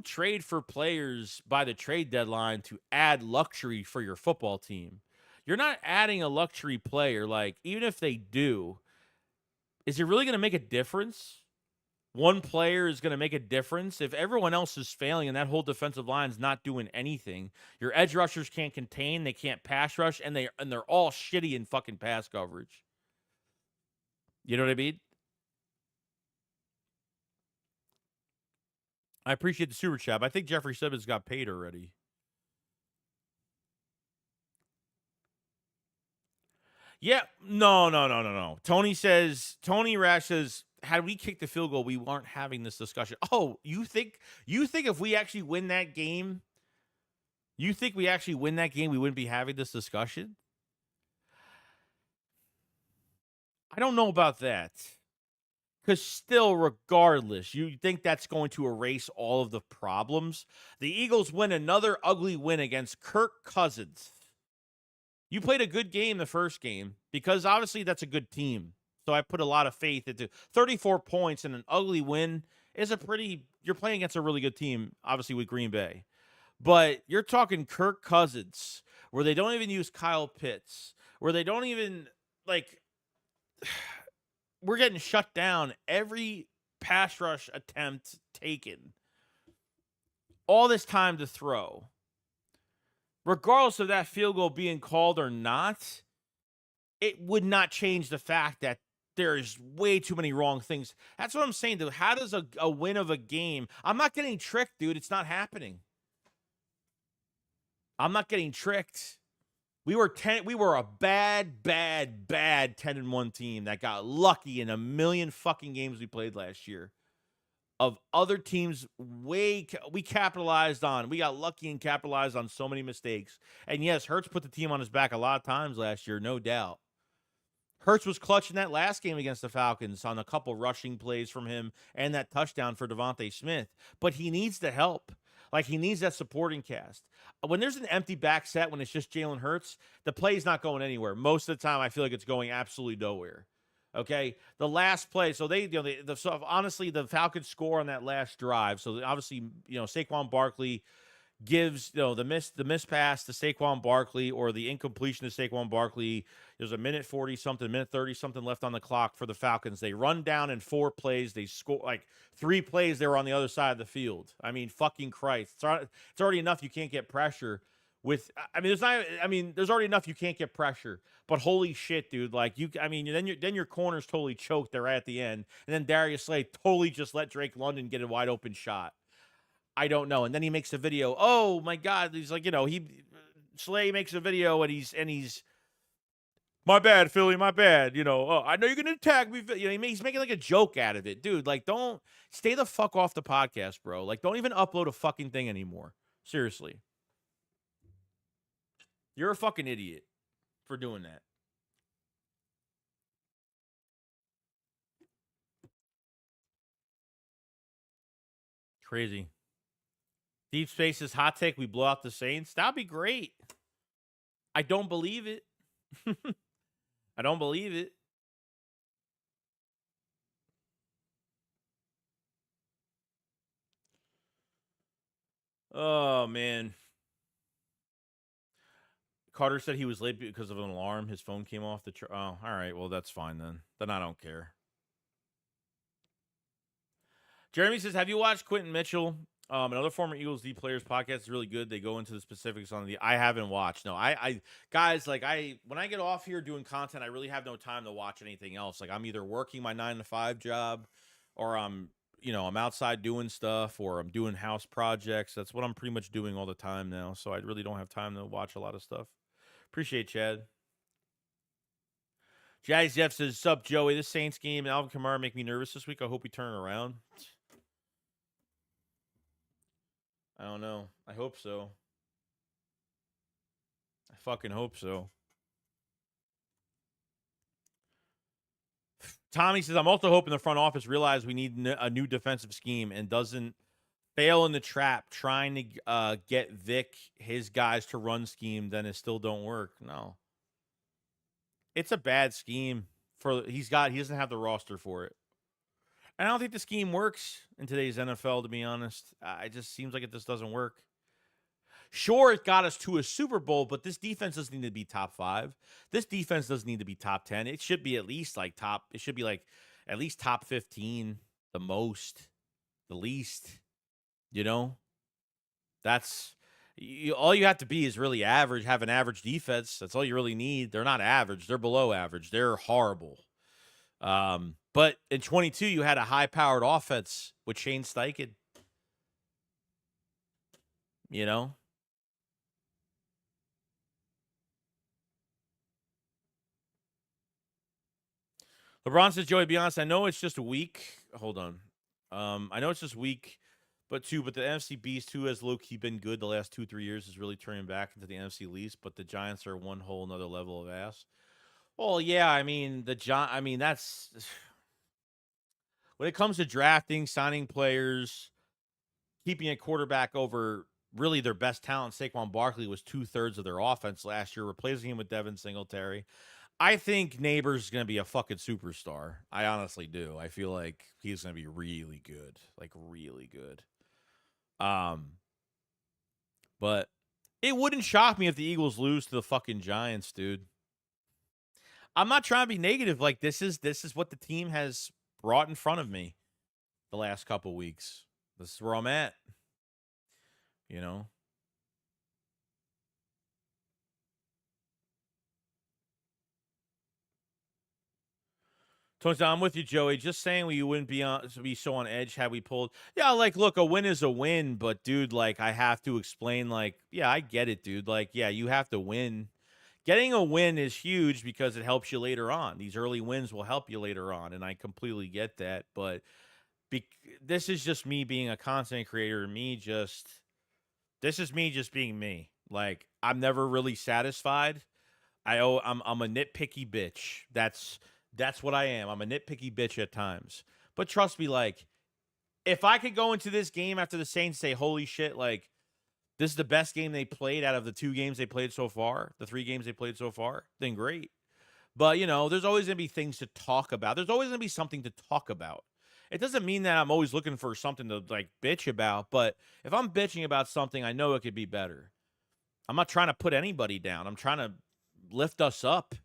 S1: trade for players by the trade deadline to add luxury for your football team. You're not adding a luxury player. Like, even if they do, is it really going to make a difference? One player is going to make a difference. If everyone else is failing and that whole defensive line is not doing anything, your edge rushers can't contain, they can't pass rush, and they're all shitty in fucking pass coverage. You know what I mean? I appreciate the super chat. I think Jeffrey Simmons got paid already. Yeah, no. Tony Rash says, had we kicked the field goal, we weren't having this discussion. Oh, you think if we actually win that game, we wouldn't be having this discussion? I don't know about that. Because still, regardless, you think that's going to erase all of the problems? The Eagles win another ugly win against Kirk Cousins. You played a good game the first game because obviously that's a good team. So I put a lot of faith into 34 points and an ugly win is you're playing against a really good team, obviously with Green Bay. But you're talking Kirk Cousins, where they don't even use Kyle Pitts, where they don't even, like, we're getting shut down every pass rush attempt taken. All this time to throw. Regardless of that field goal being called or not, it would not change the fact that there's way too many wrong things. That's what I'm saying, dude. How does a win of a game... I'm not getting tricked, dude. It's not happening. I'm not getting tricked. We were a bad 10-1 team that got lucky in a million fucking games we played last year. Of other teams, we capitalized on. We got lucky and capitalized on so many mistakes. And yes, Hurts put the team on his back a lot of times last year, no doubt. Hurts was clutch in that last game against the Falcons on a couple rushing plays from him and that touchdown for Devontae Smith. But he needs the help. Like, he needs that supporting cast. When there's an empty back set, when it's just Jalen Hurts, the play's not going anywhere. Most of the time, I feel like it's going absolutely nowhere. Okay, the last play. So honestly, the Falcons score on that last drive. So obviously, Saquon Barkley gives the miss pass to Saquon Barkley, or the incompletion to Saquon Barkley. There's a minute 40 something, minute 30 something left on the clock for the Falcons. They run down in 4 plays. They score like 3 plays. They were on the other side of the field. I mean, fucking Christ! It's already enough you can't get pressure. There's already enough you can't get pressure, but holy shit, dude! Like then your corner's totally choked there at the end, and then Darius Slay totally just let Drake London get a wide open shot. I don't know, and then he makes a video. Oh my God, he's like, Slay makes a video and he's my bad, Philly, my bad. Oh, I know you're gonna attack me. He's making like a joke out of it, dude. Like, don't stay the fuck off the podcast, bro. Like, don't even upload a fucking thing anymore. Seriously. You're a fucking idiot for doing that. Crazy. Deep Space's hot take, we blow out the Saints. That'd be great. I don't believe it. I don't believe it. Oh, man. Carter said he was late because of an alarm. His phone came off the oh, all right. Well, that's fine then. Then I don't care. Jeremy says, have you watched Quentin Mitchell? Another former Eagles D players podcast is really good. They go into the specifics on the. I haven't watched. No, I guys, like, when I get off here doing content, I really have no time to watch anything else. Like, I'm either working my 9 to 5 job, or I'm outside doing stuff, or I'm doing house projects. That's what I'm pretty much doing all the time now. So I really don't have time to watch a lot of stuff. Appreciate Chad. Jazz Jeff says, "Sup, Joey? This Saints game and Alvin Kamara make me nervous this week. I hope we turn it around." I don't know. I hope so. I fucking hope so. Tommy says, I'm also hoping the front office realizes we need a new defensive scheme and doesn't fail in the trap trying to get Vic, his guys to run scheme, then it still don't work. No. It's a bad scheme. He doesn't have the roster for it. And I don't think the scheme works in today's NFL, to be honest. It just seems like it just doesn't work. Sure, it got us to a Super Bowl, but this defense doesn't need to be top 5. This defense doesn't need to be top 10. It should be at least like it should be like at least top 15, the most, the least. You know? That's all you have to be is really average, have an average defense. That's all you really need. They're not average. They're below average. They're horrible. But in 22, you had a high-powered offense with Shane Steichen. You know? LeBron says, Joey, be honest, I know it's just a week. Hold on. I know it's just week, but the NFC Beast, who has low-key been good the last 2-3 years, is really turning back into the NFC least, but the Giants are one whole another level of ass. Well, yeah, I mean, that's when it comes to drafting, signing players, keeping a quarterback over really their best talent, Saquon Barkley was 2/3 of their offense last year, replacing him with Devin Singletary. I think Neighbors is going to be a fucking superstar. I honestly do. I feel like he's going to be really good, like really good. But it wouldn't shock me if the Eagles lose to the fucking Giants, dude. I'm not trying to be negative. Like this is what the team has brought in front of me the last couple weeks. This is where I'm at. You know. Tony, I'm with you, Joey. Just saying you wouldn't be so on edge had we pulled. Yeah, like, look, a win is a win, but dude, like, I have to explain. Like, yeah, I get it, dude. Like, yeah, you have to win. Getting a win is huge because it helps you later on. These early wins will help you later on, and I completely get that. But this is just me being a content creator. This is me just being me. Like, I'm never really satisfied. I'm a nitpicky bitch. That's what I am. I'm a nitpicky bitch at times. But trust me, like, if I could go into this game after the Saints say, holy shit, like, this is the best game they played out of the 2 games they played so far, the 3 games they played so far, then great. But, there's always going to be things to talk about. There's always going to be something to talk about. It doesn't mean that I'm always looking for something to, like, bitch about. But if I'm bitching about something, I know it could be better. I'm not trying to put anybody down. I'm trying to lift us up.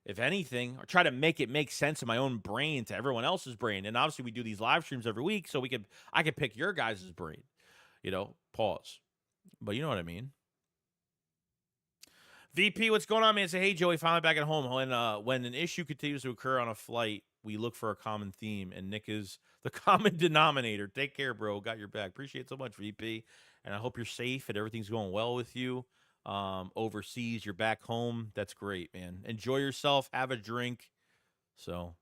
S1: If anything, or try to make it make sense in my own brain to everyone else's brain. And obviously we do these live streams every week, so I could pick your guys' brain. Pause. But you know what I mean. VP, what's going on, man? Say, hey, Joey, finally back at home. When an issue continues to occur on a flight, we look for a common theme, and Nick is the common denominator. Take care, bro. Got your back. Appreciate it so much, VP. And I hope you're safe and everything's going well with you. Overseas, you're back home. That's great, man. Enjoy yourself. Have a drink. So,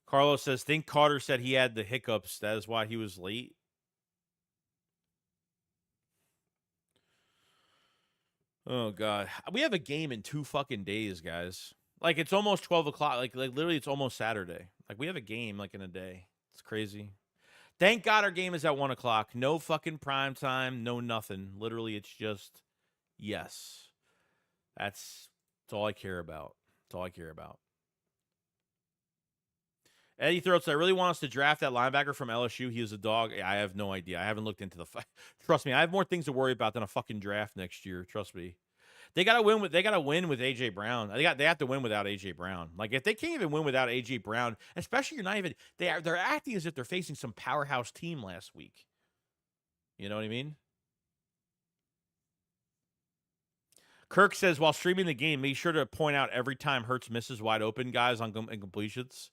S1: Carlos says, think Carter said he had the hiccups. That is why he was late. Oh, God. We have a game in 2 fucking days, guys. Like, it's almost 12 o'clock. Like literally, it's almost Saturday. Like, we have a game, like, in a day. It's crazy. Thank God our game is at 1 o'clock. No fucking prime time. No nothing. Literally, it's just, yes. That's all I care about. That's all I care about. Eddie Throats, I really want us to draft that linebacker from LSU. He was a dog. I have no idea. I haven't looked into the Trust me, I have more things to worry about than a fucking draft next year. Trust me. They gotta win with AJ Brown. They have to win without AJ Brown. Like if they can't even win without AJ Brown, especially you're not even they're acting as if they're facing some powerhouse team last week. You know what I mean? Kirk says, while streaming the game, make sure to point out every time Hurts misses wide open guys on incompletions.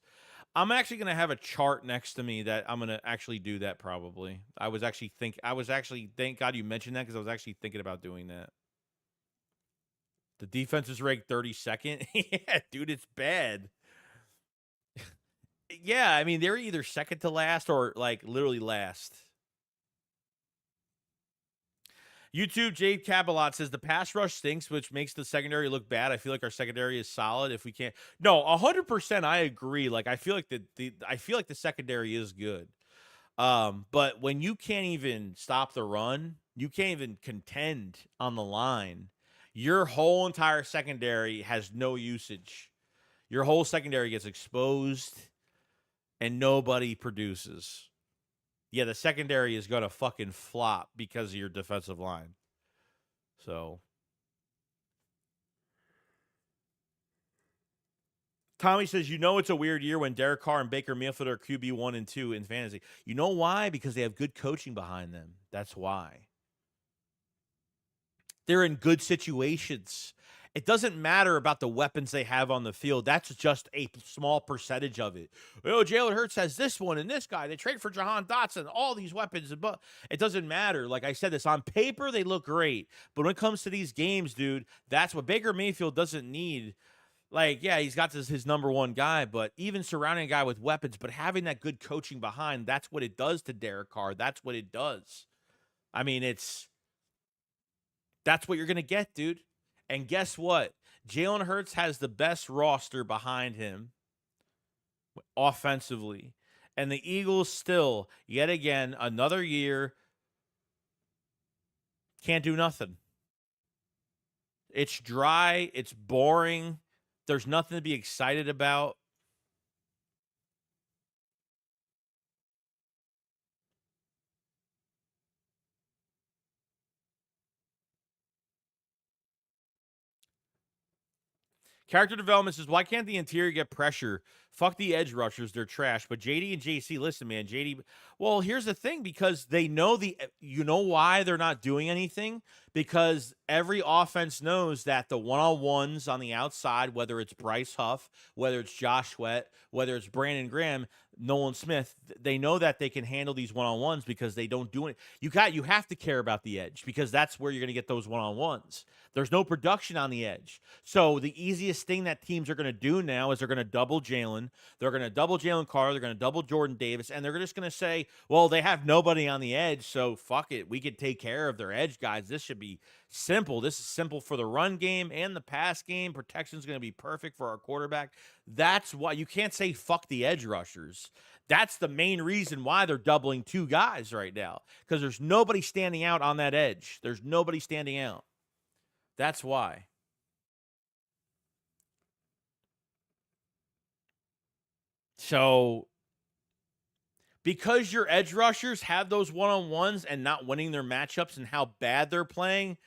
S1: I'm actually going to have a chart next to me that I'm going to actually do that probably. Thank God you mentioned that because I was actually thinking about doing that. The defense is ranked 32nd. Yeah, dude, it's bad. Yeah, I mean, they're either second to last or like literally last. YouTube Jade Cabalot says the pass rush stinks, which makes the secondary look bad. I feel like our secondary is solid. If we can't, no, 100%, I agree. Like I feel like the secondary is good. But when you can't even stop the run, you can't even contend on the line. Your whole entire secondary has no usage. Your whole secondary gets exposed, and nobody produces. Yeah, the secondary is going to fucking flop because of your defensive line. So, Tommy says, it's a weird year when Derek Carr and Baker Mayfield are QB1 and 2 in fantasy. You know why? Because they have good coaching behind them. That's why. They're in good situations. It doesn't matter about the weapons they have on the field. That's just a small percentage of it. Oh, Jalen Hurts has this one and this guy. They trade for Jahan Dotson, all these weapons. But it doesn't matter. Like I said, this on paper, they look great. But when it comes to these games, dude, that's what Baker Mayfield doesn't need. Like, yeah, he's got his number one guy, but even surrounding a guy with weapons, but having that good coaching behind, that's what it does to Derek Carr. That's what it does. I mean, that's what you're going to get, dude. And guess what? Jalen Hurts has the best roster behind him offensively. And the Eagles still, yet again, another year, can't do nothing. It's dry. It's boring. There's nothing to be excited about. Character development says, why can't the interior get pressure? Fuck the edge rushers. They're trash. But JD and JC, listen, man, JD, well, here's the thing, because they know you know why they're not doing anything? Because every offense knows that the one-on-ones on the outside, whether it's Bryce Huff, whether it's Josh Sweat, whether it's Brandon Graham, Nolan Smith, they know that they can handle these one-on-ones because they don't do it. You have to care about the edge because that's where you're going to get those one-on-ones. There's no production on the edge. So the easiest thing that teams are going to do now is they're going to double Jalen. They're going to double Jalen Carter. They're going to double Jordan Davis. And they're just going to say, well, they have nobody on the edge, so fuck it. We could take care of their edge guys. This should be simple. This is simple for the run game and the pass game. Protection is going to be perfect for our quarterback. That's why you can't say fuck the edge rushers. That's the main reason why they're doubling two guys right now, because there's nobody standing out on that edge. There's nobody standing out. That's why. So, because your edge rushers have those one-on-ones and not winning their matchups and how bad they're playing,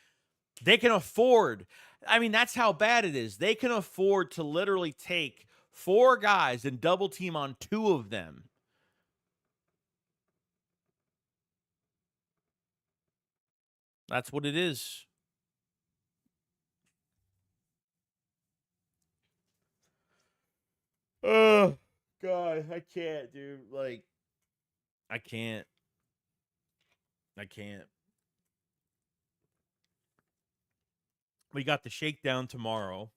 S1: they can afford. I mean, that's how bad it is. They can afford to literally take 4 guys and double team on 2 of them. That's what it is. Oh, God, I can't, dude. Like, I can't. We got the shakedown tomorrow.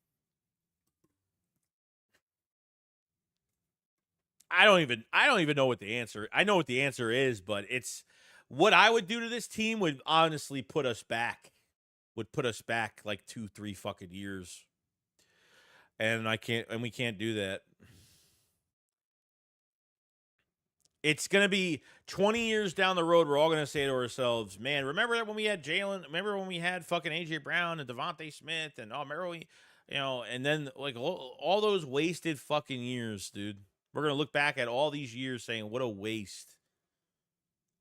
S1: I don't even know what the answer. I know what the answer is, but it's what I would do to this team would honestly put us back. Would put us back like 2-3 fucking years. And we can't do that. It's going to be 20 years down the road. We're all going to say to ourselves, man, remember that when we had Jalen? Remember when we had fucking AJ Brown and Devontae Smith? And remember and then like all those wasted fucking years, dude. We're going to look back at all these years saying, what a waste.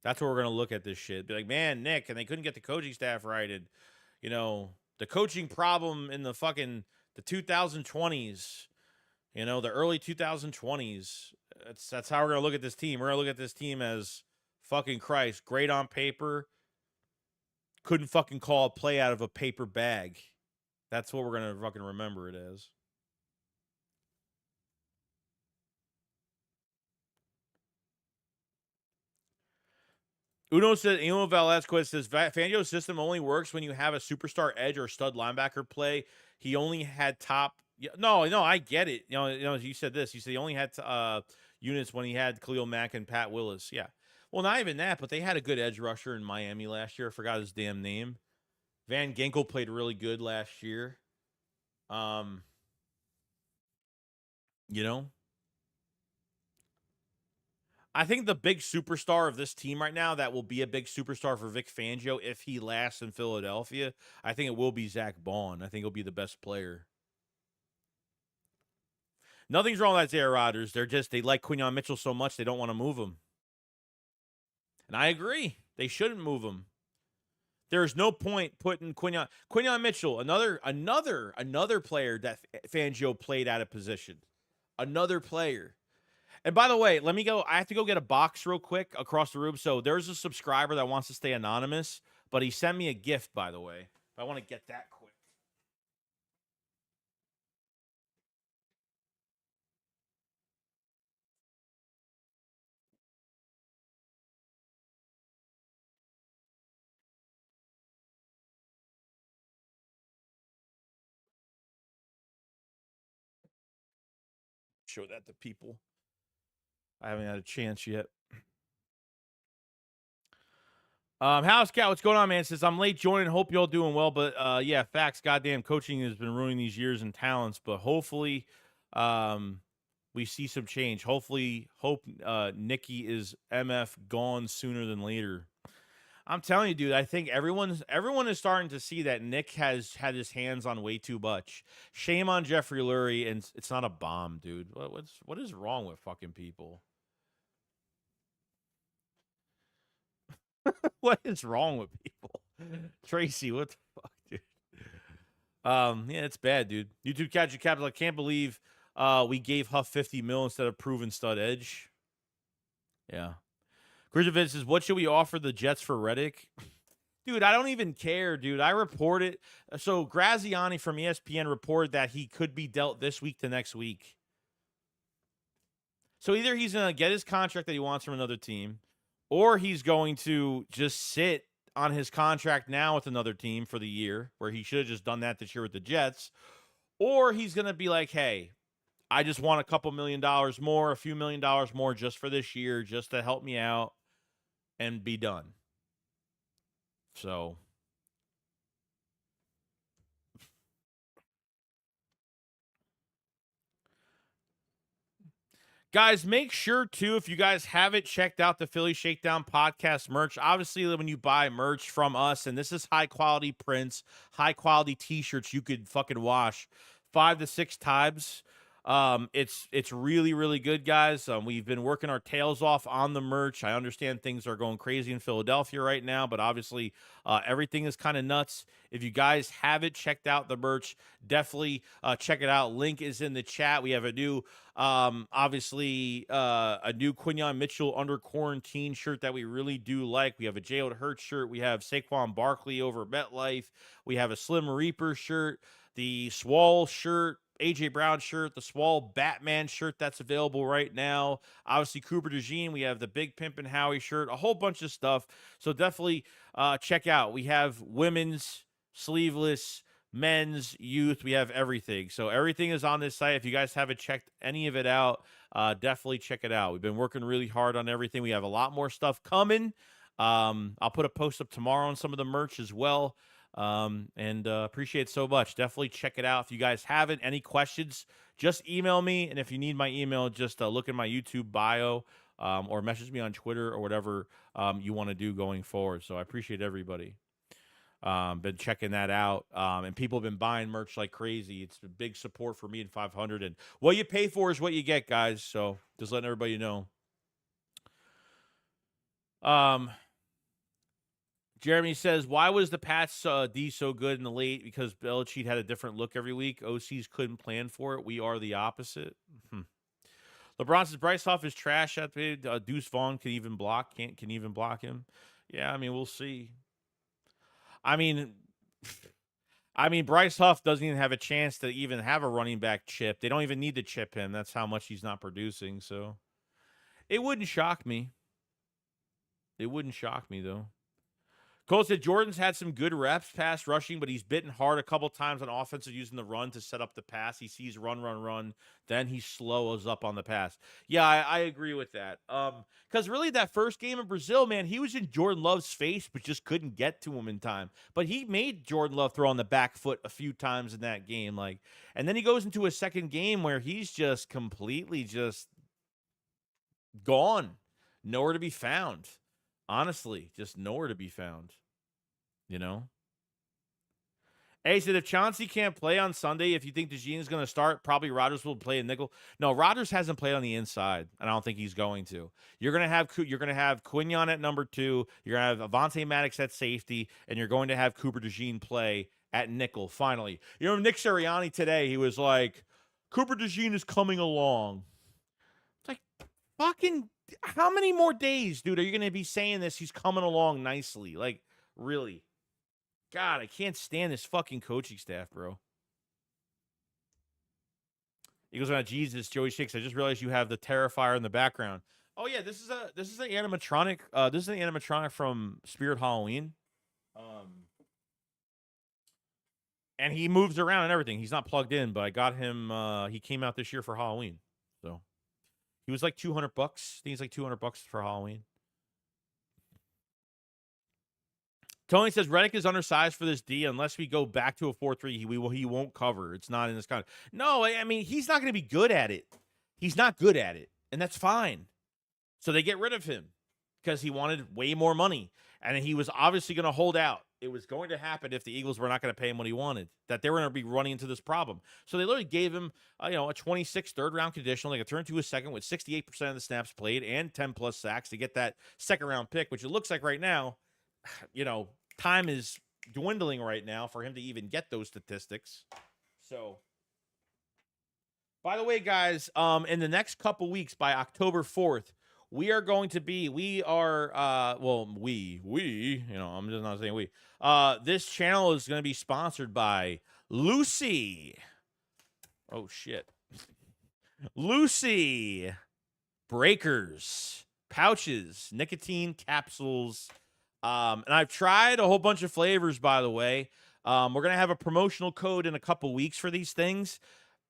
S1: That's what we're going to look at this shit. Be like, man, Nick, and they couldn't get the coaching staff right. And, you know, the coaching problem in the 2020s, you know, the early 2020s. That's how we're going to look at this team. We're going to look at this team as fucking Christ. Great on paper. Couldn't fucking call a play out of a paper bag. That's what we're going to fucking remember it as. Uno Velasquez says Fangio's system only works when you have a superstar edge or stud linebacker play. He only had top. No, I get it. You know, you said this. You said he only had units when he had Khalil Mack and Pat Willis. Yeah. Well, not even that, but they had a good edge rusher in Miami last year. I forgot his damn name. Van Ginkel played really good last year. You know, I think the big superstar of this team right now that will be a big superstar for Vic Fangio if he lasts in Philadelphia, I think it will be Zach Bond. I think he'll be the best player. Nothing's wrong with Isaiah Rodgers. They like Quinyon Mitchell so much they don't want to move him. And I agree. They shouldn't move him. There's no point putting Quinyon Mitchell, another player that Fangio played out of position. Another player. And by the way, let me go. I have to go get a box real quick across the room. So there's a subscriber that wants to stay anonymous, but he sent me a gift, by the way. I want to get that quick. Show that to people. I haven't had a chance yet. House Cat, what's going on, man? Says I'm late joining. Hope y'all doing well, but yeah, facts. Goddamn, coaching has been ruining these years and talents, but hopefully, we see some change. Hope Nikki is MF gone sooner than later. I'm telling you, dude. I think everyone is starting to see that Nick has had his hands on way too much. Shame on Jeffrey Lurie, and it's not a bomb, dude. What is wrong with fucking people? What is wrong with people? Tracy, what the fuck, dude? Yeah, it's bad, dude. YouTube Catch Capital. I can't believe we gave Huff 50 mil instead of proven stud edge. Yeah. Christopher says, what should we offer the Jets for Reddick? Dude, I don't even care, dude. I reported. So Graziani from ESPN reported that he could be dealt this week to next week. So either he's going to get his contract that he wants from another team, or he's going to just sit on his contract now with another team for the year, where he should have just done that this year with the Jets. Or he's going to be like, hey, I just want a couple $1 million more, a few $1 million more just for this year, just to help me out and be done. So guys, make sure too, if you guys haven't checked out the Philly Shakedown podcast merch, obviously when you buy merch from us, and this is high quality prints, high quality t-shirts you could fucking wash 5 to 6 times. It's really, really good, guys. We've been working our tails off on the merch. I understand things are going crazy in Philadelphia right now, but obviously everything is kind of nuts. If you guys haven't checked out the merch, definitely check it out. Link is in the chat. We have a new, obviously, a new Quinyon Mitchell under quarantine shirt that we really do like. We have a Jalen Hurts shirt. We have Saquon Barkley over MetLife. We have a Slim Reaper shirt, the Swole shirt, AJ Brown shirt, the Swole Batman shirt that's available right now. Obviously, Cooper DeJean. We have the Big Pimpin' Howie shirt, a whole bunch of stuff. So definitely check out. We have women's, sleeveless, men's, youth. We have everything. So everything is on this site. If you guys haven't checked any of it out, definitely check it out. We've been working really hard on everything. We have a lot more stuff coming. I'll put a post up tomorrow on some of the merch as well. And appreciate it so much. Definitely check it out. If you guys haven't, any questions, just email me. And if you need my email, just look in my YouTube bio or message me on Twitter or whatever you want to do going forward. So I appreciate everybody. Been checking that out. And people have been buying merch like crazy. It's a big support for me in 500. And what you pay for is what you get, guys. So just letting everybody know. Jeremy says, why was the Pats D so good in the late? Because Belichick had a different look every week. OCs couldn't plan for it. We are the opposite. LeBron says Bryce Huff is trash. Deuce Vaughn can even block. Can even block him. Yeah, I mean, we'll see. I mean, Bryce Huff doesn't even have a chance to even have a running back chip. They don't even need to chip him. That's how much he's not producing. So it wouldn't shock me. It wouldn't shock me, though. Cole said Jordan's had some good reps pass rushing, but he's bitten hard a couple times on offense using the run to set up the pass. He sees run. Then he slows up on the pass. Yeah, I agree with that. Because really that first game in Brazil, man, he was in Jordan Love's face, but just couldn't get to him in time. But he made Jordan Love throw on the back foot a few times in that game. And then he goes into a second game where he's just completely just gone. Nowhere to be found. Honestly, just nowhere to be found. You know? Hey, said if Chauncey can't play on Sunday, if you think DeJean is going to start, probably Rodgers will play a nickel. No, Rodgers hasn't played on the inside, and I don't think he's going to. You're going to have Quignon at number 2. You're going to have Avonte Maddox at safety, and you're going to have Cooper DeJean play at nickel. Finally, Nick Sirianni today, he was like, Cooper DeJean is coming along. It's like, fucking, how many more days, dude, are you going to be saying this? He's coming along nicely. Like, really? God, I can't stand this fucking coaching staff, bro. Eagles on Jesus, Joey Shakes. I just realized you have the Terrifier in the background. Oh yeah, this is an animatronic. This is an animatronic from Spirit Halloween. And he moves around and everything. He's not plugged in, but I got him. He came out this year for Halloween, so he was like $200. I think he's like $200 for Halloween. Tony says Reddick is undersized for this D. Unless we go back to a 4-3, he won't cover. It's not in this kind of. No, I mean, he's not going to be good at it. He's not good at it, and that's fine. So they get rid of him because he wanted way more money, and he was obviously going to hold out. It was going to happen if the Eagles were not going to pay him what he wanted, that they were going to be running into this problem. So they literally gave him, a 26 third-round conditional. They could turn to a second with 68% of the snaps played and 10-plus sacks to get that second-round pick, which it looks like right now, time is dwindling right now for him to even get those statistics. So, by the way, guys, in the next couple weeks, by October 4th, I'm just not saying we. This channel is going to be sponsored by Lucy. Oh, shit. Lucy. Breakers. Pouches. Nicotine capsules. And I've tried a whole bunch of flavors, by the way. We're going to have a promotional code in a couple weeks for these things.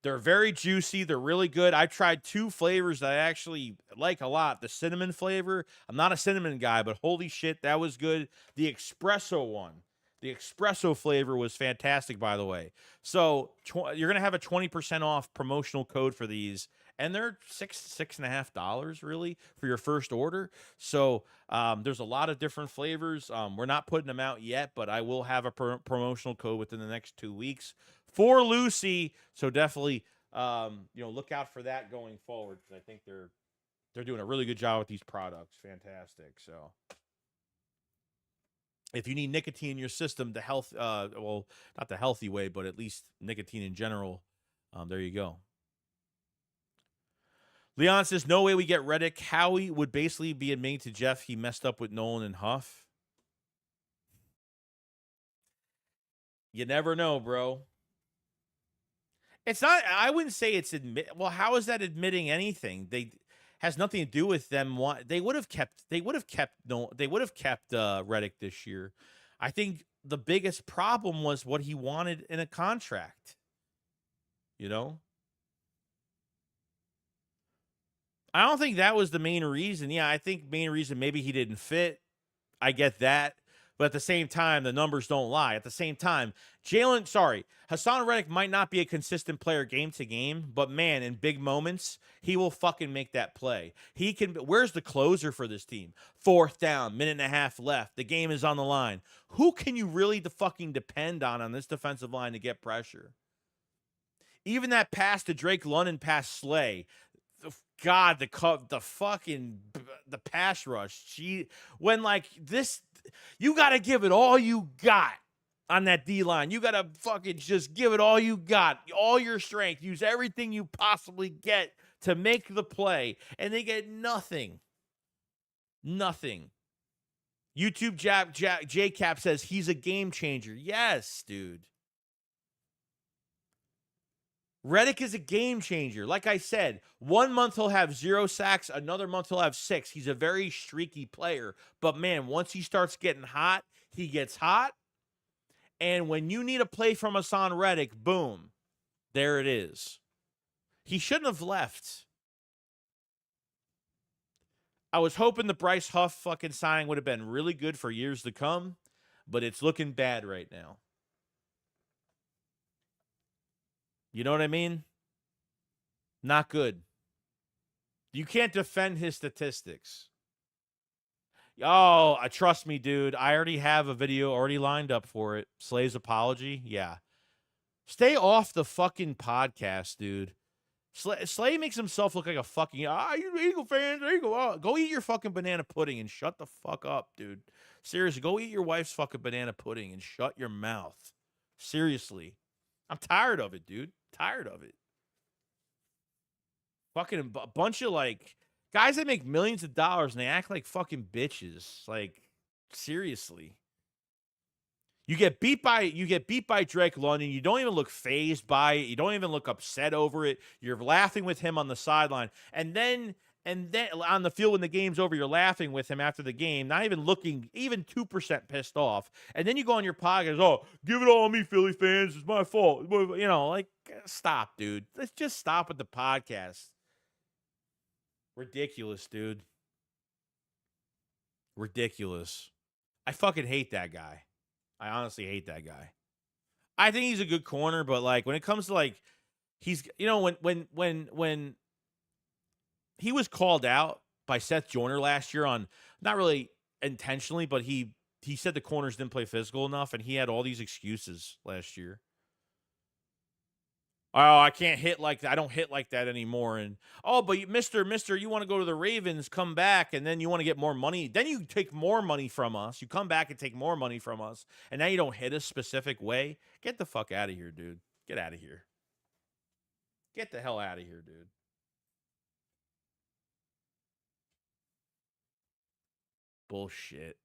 S1: They're very juicy. They're really good. I've tried 2 flavors that I actually like a lot. The cinnamon flavor. I'm not a cinnamon guy, but holy shit, that was good. The espresso one. The espresso flavor was fantastic, by the way. So you're going to have a 20% off promotional code for these. And they're $6.50 really for your first order. So there's a lot of different flavors. We're not putting them out yet, but I will have a promotional code within the next 2 weeks for Lucy. So definitely, look out for that going forward, because I think they're doing a really good job with these products. Fantastic. So if you need nicotine in your system, not the healthy way, but at least nicotine in general, there you go. Leon says, no way we get Reddick. Howie would basically be admitting to Jeff he messed up with Nolan and Huff. You never know, bro. It's not, I wouldn't say it's well, how is that admitting anything? Has nothing to do with them. They would have kept Reddick this year. I think the biggest problem was what he wanted in a contract. I don't think that was the main reason. Yeah, I think main reason maybe he didn't fit. I get that. But at the same time, the numbers don't lie. At the same time, Hassan Reddick might not be a consistent player game to game, but man, in big moments, he will fucking make that play. He can. Where's the closer for this team? 4th down, minute and a half left. The game is on the line. Who can you really fucking depend on this defensive line to get pressure? Even that pass to Drake London past Slay. God, the pass rush. When like this, you got to give it all you got on that D line. You got to fucking just give it all you got, all your strength. Use everything you possibly get to make the play, and they get nothing. Nothing. YouTube JCap says he's a game changer. Yes, dude. Reddick is a game changer. Like I said, 1 month he'll have 0 sacks. Another month he'll have 6. He's a very streaky player. But, man, once he starts getting hot, he gets hot. And when you need a play from Hassan Reddick, boom, there it is. He shouldn't have left. I was hoping the Bryce Huff fucking signing would have been really good for years to come, but it's looking bad right now. You know what I mean? Not good. You can't defend his statistics. Oh, trust me, dude. I already have a video already lined up for it. Slay's apology. Yeah. Stay off the fucking podcast, dude. Slay makes himself look like a fucking, you Eagle fans, there you go. Oh, go eat your fucking banana pudding and shut the fuck up, dude. Seriously, go eat your wife's fucking banana pudding and shut your mouth. Seriously. I'm tired of it, dude. Tired of it. Fucking a bunch of like guys that make millions of dollars and they act like fucking bitches. Like, seriously. You get beat by Drake London. You don't even look fazed by it. You don't even look upset over it. You're laughing with him on the sideline. And then on the field when the game's over, you're laughing with him after the game, not even looking even 2% pissed off. And then you go on your podcast, oh, give it all on me, Philly fans. It's my fault. You know, like, stop, dude. Let's just stop with the podcast. Ridiculous, dude. Ridiculous. I fucking hate that guy. I honestly hate that guy. I think he's a good corner, but like when it comes to like he's when he was called out by Seth Joyner last year on not really intentionally, but he said the corners didn't play physical enough, and he had all these excuses last year. Oh, I can't hit like that. I don't hit like that anymore. And but Mister, you want to go to the Ravens, come back, and then you want to get more money. Then you take more money from us. You come back and take more money from us, and now you don't hit a specific way. Get the fuck out of here, dude. Get out of here. Get the hell out of here, dude. Bullshit.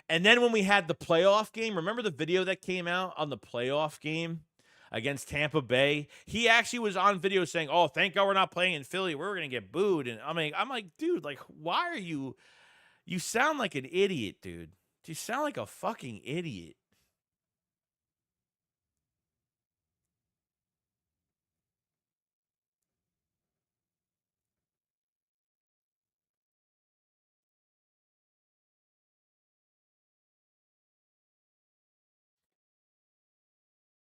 S1: And then when we had the playoff game, remember the video that came out on the playoff game against Tampa Bay? He actually was on video saying, oh, thank God we're not playing in Philly. We're going to get booed. And I'm like, dude, like, why are you sound like an idiot, dude. You sound like a fucking idiot.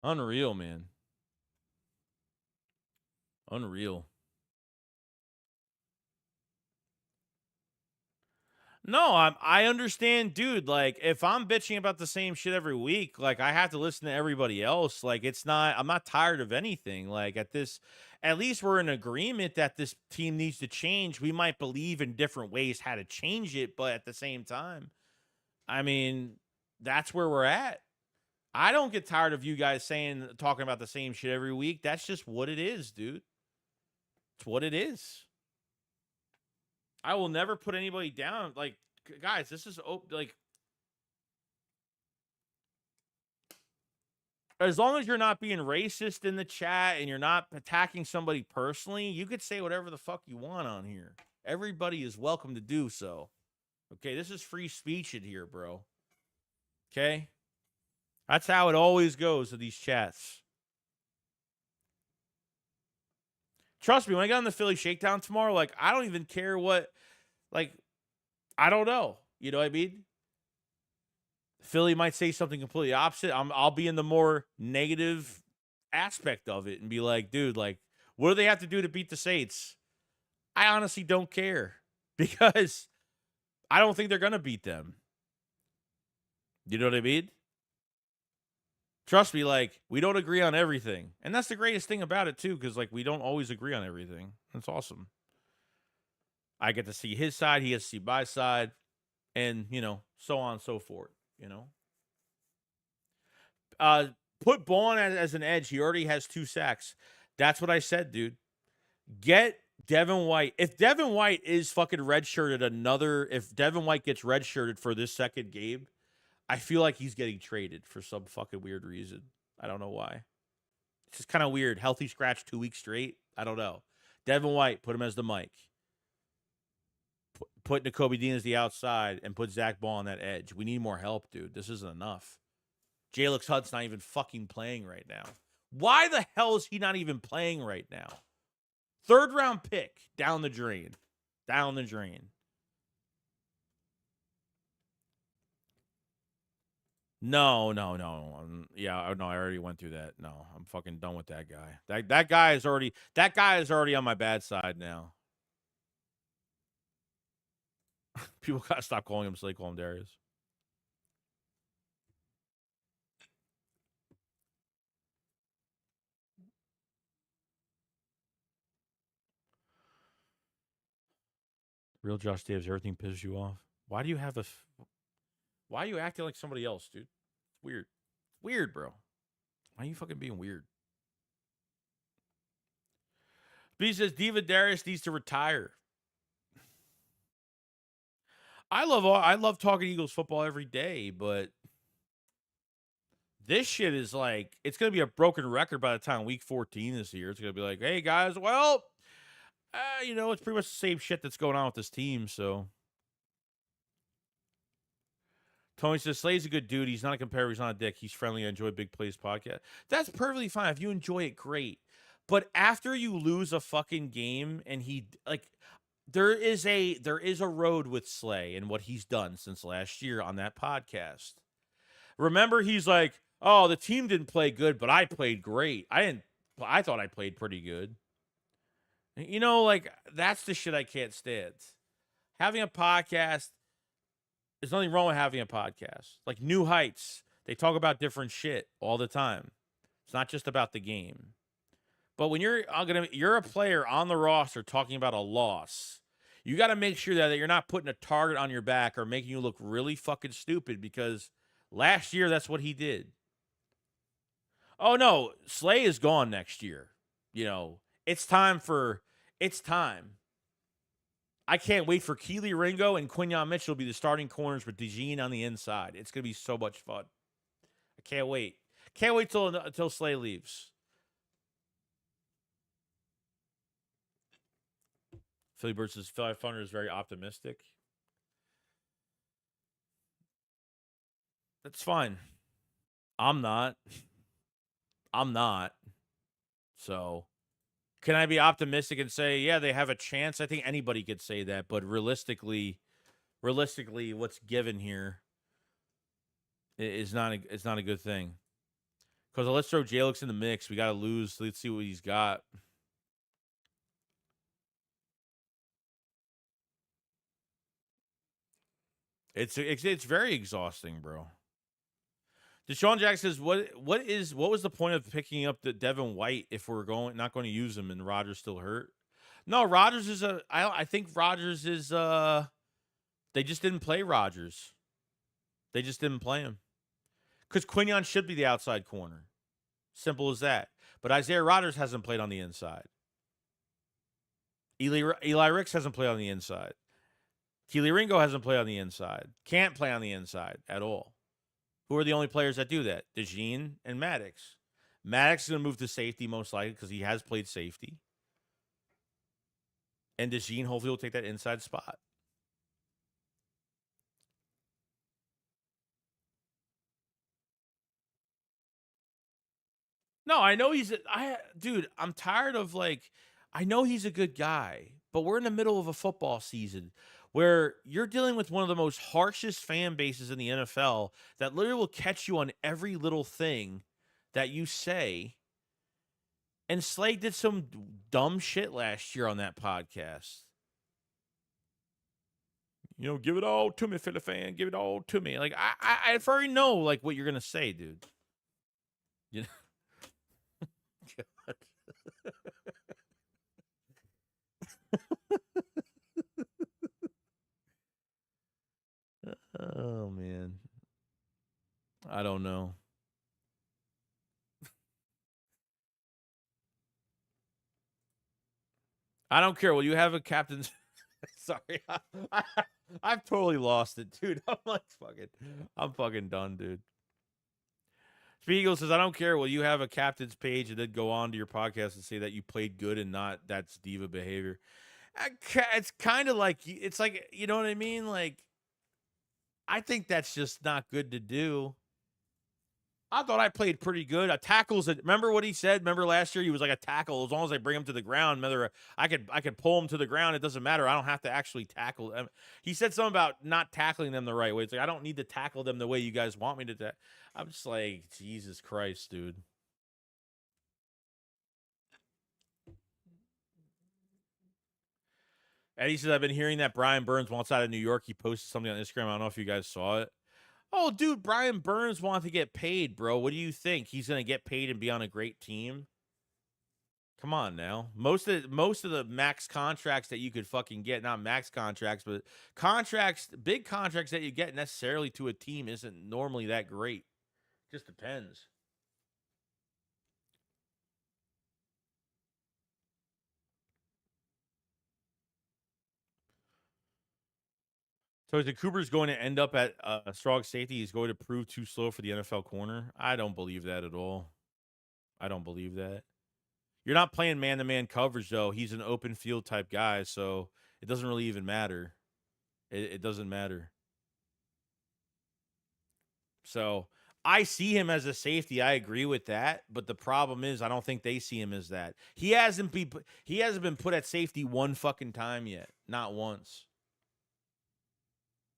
S1: Unreal, man. Unreal. No, I understand, dude. Like, if I'm bitching about the same shit every week, like I have to listen to everybody else. Like, I'm not tired of anything. Like at least we're in agreement that this team needs to change. We might believe in different ways how to change it, but at the same time, I mean, that's where we're at. I don't get tired of you guys talking about the same shit every week. That's just what it is, dude. It's what it is. I will never put anybody down. Like, guys, this is like, as long as you're not being racist in the chat and you're not attacking somebody personally, you could say whatever the fuck you want on here. Everybody is welcome to do so. Okay, this is free speech in here, bro. Okay? That's how it always goes with these chats. Trust me, when I get on the Philly Shakedown tomorrow, like, I don't even care what, like, I don't know. You know what I mean? Philly might say something completely opposite. I'll be in the more negative aspect of it and be like, dude, like, what do they have to do to beat the Saints? I honestly don't care because I don't think they're going to beat them. You know what I mean? Trust me, like, we don't agree on everything. And that's the greatest thing about it, too, because, like, we don't always agree on everything. That's awesome. I get to see his side, he gets to see my side, and, so on and so forth, Put Bourne as an edge. He already has 2 sacks. That's what I said, dude. Get Devin White. If Devin White is fucking redshirted if Devin White gets redshirted for this second game, I feel like he's getting traded for some fucking weird reason. I don't know why. It's just kind of weird. Healthy scratch 2 weeks straight. I don't know. Devin White, put him as the mic. Put Nakobe Dean as the outside and put Zach Ball on that edge. We need more help, dude. This isn't enough. Jalen Hurts not even fucking playing right now. Why the hell is he not even playing right now? 3rd round pick down the drain. Down the drain. No. Yeah, no, I already went through that. No, I'm fucking done with that guy. That guy is already on my bad side now. People gotta stop calling him Slay, call him Darius. Real Josh Davis, everything pisses you off. Why do you have why are you acting like somebody else, dude? It's weird. Weird, bro. Why are you fucking being weird? B says Diva Darius needs to retire. I love talking Eagles football every day, but this shit is like, it's going to be a broken record by the time week 14 this year. It's going to be like, hey, guys, well, it's pretty much the same shit that's going on with this team, so. Tony says, Slay's a good dude. He's not a competitor. He's not a dick. He's friendly. I enjoy Big Plays podcast. That's perfectly fine. If you enjoy it, great. But after you lose a fucking game and there is a road with Slay and what he's done since last year on that podcast. Remember, he's like, oh, the team didn't play good, but I played great. I thought I played pretty good. That's the shit I can't stand. Having a podcast, there's nothing wrong with having a podcast. Like New Heights, they talk about different shit all the time. It's not just about the game. But when you're a player on the roster talking about a loss, you got to make sure that you're not putting a target on your back or making you look really fucking stupid, because last year that's what he did. Oh no, Slay is gone next year. It's time. I can't wait for Keely Ringo and Quinyon Mitchell to be the starting corners with DeJean on the inside. It's going to be so much fun. I can't wait. Can't wait till Slay leaves. Philly Bird says Philly Thunder is very optimistic. That's fine. I'm not. So, can I be optimistic and say, yeah, they have a chance? I think anybody could say that, but realistically, what's given here is not a good thing. Because let's throw Jalix in the mix. We got to lose. Let's see what he's got. It's very exhausting, bro. Deshaun Jackson says, what was the point of picking up the Devin White if we're not going to use him and Rodgers still hurt? No, Rodgers is I think Rodgers is they just didn't play Rodgers. They just didn't play him. Because Quinyon should be the outside corner. Simple as that. But Isaiah Rodgers hasn't played on the inside. Eli Ricks hasn't played on the inside. Keely Ringo hasn't played on the inside. Can't play on the inside at all. Who are the only players that do that? DeJean and Maddox. Maddox is going to move to safety most likely because he has played safety. And DeJean hopefully will take that inside spot. No, I know dude, I'm tired of I know he's a good guy, but we're in the middle of a football season. where you're dealing with one of the most harshest fan bases in the NFL that literally will catch you on every little thing that you say. And Slade did some dumb shit last year on that podcast. You know, give it all to me, Philly fan. Give it all to me. Like I already know like what you're gonna say, dude. You know? Oh man, I don't know. I don't care. Will you have a captain's? Sorry, I've totally lost it, dude. I'm fucking done, dude. Spiegel says, I don't care. Will you have a captain's page and then go on to your podcast and say that you played good and not that's diva behavior? It's kind of like, it's like, you know what I mean? Like, I think that's just not good to do. I thought I played pretty good. A tackle's remember what he said? Remember last year he was like a tackle. As long as I bring him to the ground, whether I could pull him to the ground, it doesn't matter. I don't have to actually tackle them. He said something about not tackling them the right way. It's like I don't need to tackle them the way you guys want me to. I'm just like, Jesus Christ, dude. Eddie says, I've been hearing that Brian Burns wants out of New York. He posted something on Instagram. I don't know if you guys saw it. Oh, dude, Brian Burns wants to get paid, bro. What do you think? He's going to get paid and be on a great team? Come on now. Most of the max contracts that you could fucking get, not max contracts, but contracts, big contracts that you get necessarily to a team isn't normally that great. Just depends. So is the Cooper's going to end up at a strong safety? He's going to prove too slow for the NFL corner? I don't believe that at all. I don't believe that. You're not playing man-to-man coverage, though. He's an open field type guy, so it doesn't really even matter. It doesn't matter. So I see him as a safety. I agree with that, but the problem is I don't think they see him as that. He hasn't been put at safety one fucking time yet. Not once.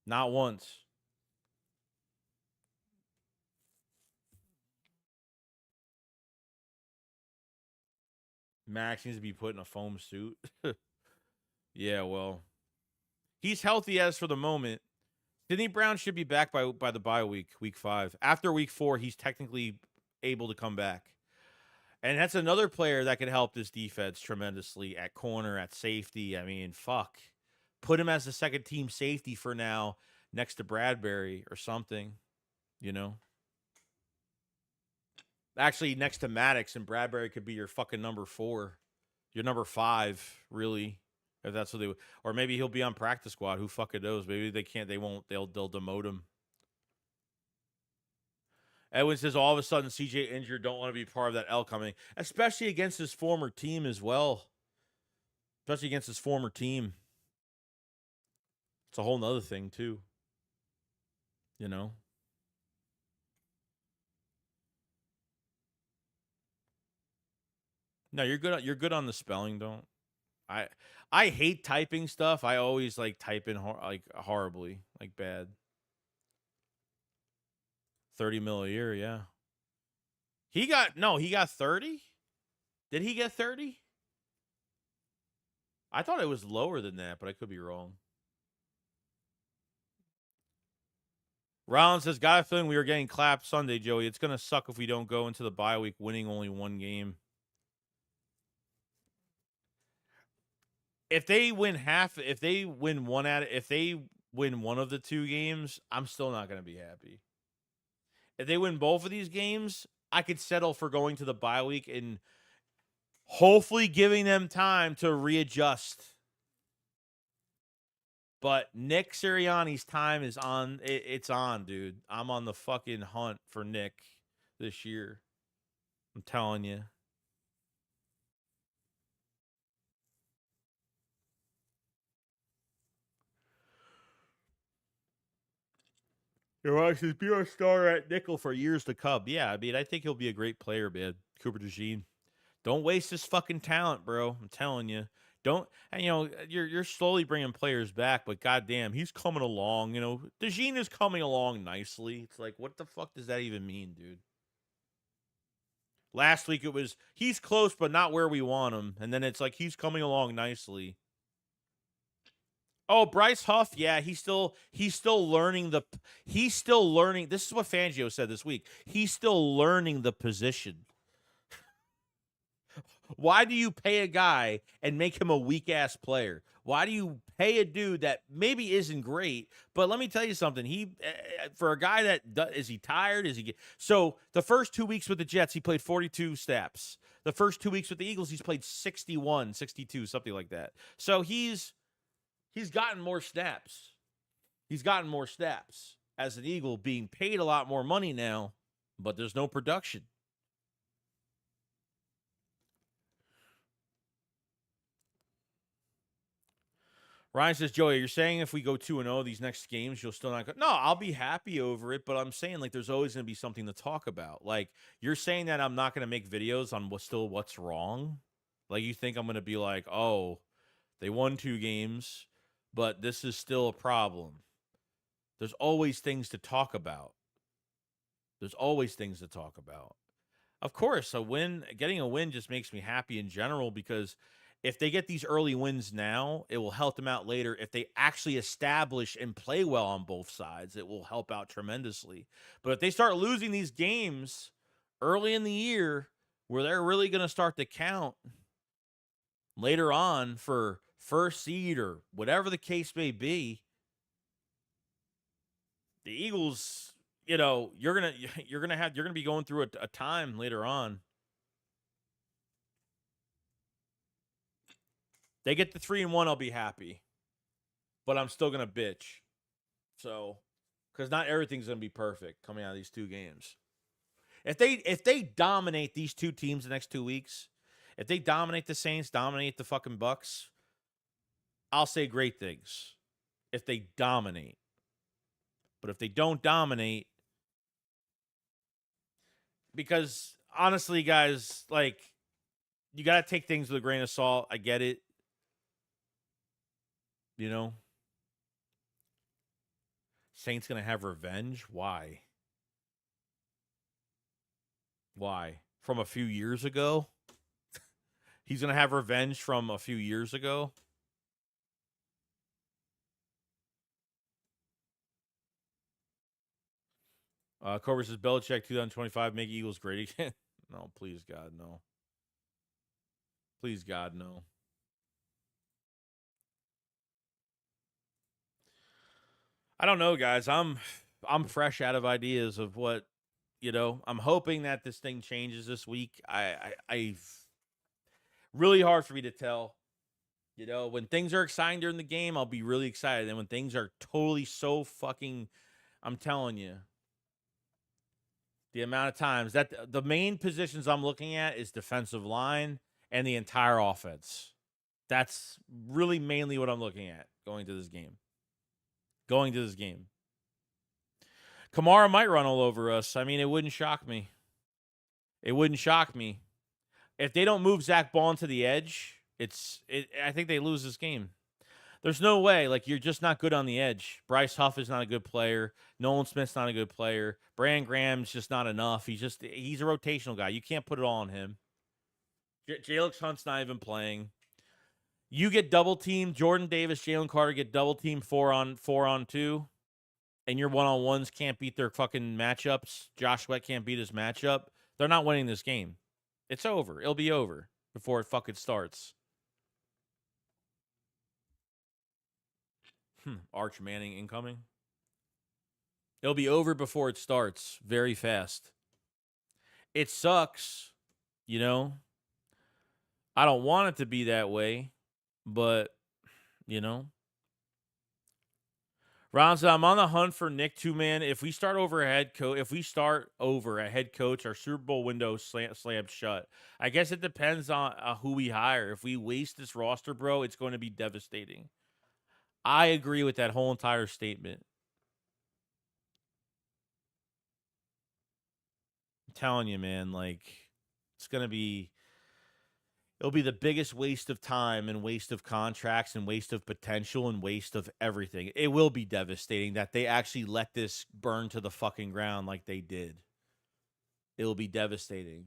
S1: Not once. Max needs to be put in a foam suit. Yeah, well, he's healthy as for the moment. Sidney Brown should be back by the bye week 5. After week 4, he's technically able to come back. And that's another player that could help this defense tremendously at corner, at safety. I mean, fuck. Put him as the second team safety for now next to Bradbury or something, you know? Actually, next to Maddox, and Bradbury could be your fucking number 4. Your number 5, really. If that's what they would. Or maybe he'll be on practice squad. Who fucking knows? Maybe they can't. They won't. They'll demote him. Edwin says all of a sudden CJ injured. Don't want to be part of that L coming. Especially against his former team as well. Especially against his former team. It's a whole nother thing, too. You know? No, you're good. You're good on the spelling. Don't. I hate typing stuff. I always like type in like horribly, like bad. 30 mil a year, yeah. He got 30? Did he get 30? I thought it was lower than that, but I could be wrong. Rollins says, got a feeling we were getting clapped Sunday, Joey. It's going to suck if we don't go into the bye week winning only one game. If they win if they win one of the 2 games, I'm still not going to be happy. If they win both of these games, I could settle for going to the bye week and hopefully giving them time to readjust. But Nick Sirianni's time is on. It's on, dude. I'm on the fucking hunt for Nick this year. I'm telling you. He's be a star at nickel for years to come. Yeah, I mean, I think he'll be a great player, man. Cooper DeJean. Don't waste his fucking talent, bro. I'm telling you. Don't and you're slowly bringing players back, but goddamn, he's coming along. DeJean is coming along nicely. It's like, what the fuck does that even mean, dude? Last week it was he's close, but not where we want him, and then it's like he's coming along nicely. Oh, Bryce Huff, yeah, he's still learning he's still learning. This is what Fangio said this week. He's still learning the position. Why do you pay a guy and make him a weak ass player? Why do you pay a dude that maybe isn't great? But let me tell you something. He for a guy is he tired? So the first 2 weeks with the Jets, he played 42 snaps. The first 2 weeks with the Eagles, he's played 61, 62, something like that. So he's gotten more snaps. He's gotten more snaps as an Eagle, being paid a lot more money now, but there's no production. Ryan says, Joey, you're saying if we go 2-0 these next games, you'll still not go? No, I'll be happy over it, but I'm saying, like, there's always going to be something to talk about. Like, you're saying that I'm not going to make videos on what's wrong? Like, you think I'm going to be like, oh, they won 2 games, but this is still a problem. There's always things to talk about. There's always things to talk about. Of course, getting a win just makes me happy in general, because if they get these early wins now, it will help them out later. If they actually establish and play well on both sides, it will help out tremendously. But if they start losing these games early in the year, where they're really going to start to count later on for first seed or whatever the case may be, the Eagles, you're gonna be going through a time later on. They get the 3-1, I'll be happy, but I'm still gonna bitch. So, because not everything's gonna be perfect coming out of these 2 games. If they dominate these 2 teams the next 2 weeks, if they dominate the Saints, dominate the fucking Bucks, I'll say great things. If they dominate, but if they don't dominate, because honestly, guys, like, you gotta take things with a grain of salt. I get it. Saints gonna have revenge? Why? Why? From a few years ago? He's gonna have revenge from a few years ago? Cobra says Belichick 2025 make Eagles great again. No, please God, no. Please God, no. I don't know, guys. I'm fresh out of ideas of what, I'm hoping that this thing changes this week. I've really hard for me to tell. When things are exciting during the game, I'll be really excited. And when things are totally so fucking, I'm telling you, the amount of times that the main positions I'm looking at is defensive line and the entire offense. That's really mainly what I'm looking at going to this game. Kamara might run all over us. I mean, it wouldn't shock me. If they don't move Zach Ball to the edge, I think they lose this game. There's no way. Like, you're just not good on the edge. Bryce Huff is not a good player. Nolan Smith's not a good player. Brandon Graham's just not enough. He's a rotational guy. You can't put it all on him. Jalen Hunt's not even playing. You get double teamed. Jordan Davis, Jalen Carter get double teamed 4-on-2, and your 1-on-1s can't beat their fucking matchups. Josh Sweat can't beat his matchup. They're not winning this game. It's over. It'll be over before it fucking starts. Arch Manning incoming. It'll be over before it starts very fast. It sucks, I don't want it to be that way, but, Ron said, I'm on the hunt for Nick Two-Man. If we start over a head coach, our Super Bowl window slammed shut. I guess it depends on who we hire. If we waste this roster, bro, it's going to be devastating. I agree with that whole entire statement. I'm telling you, man, like, it's going to be It'll be the biggest waste of time and waste of contracts and waste of potential and waste of everything. It will be devastating that they actually let this burn to the fucking ground like they did. It'll be devastating.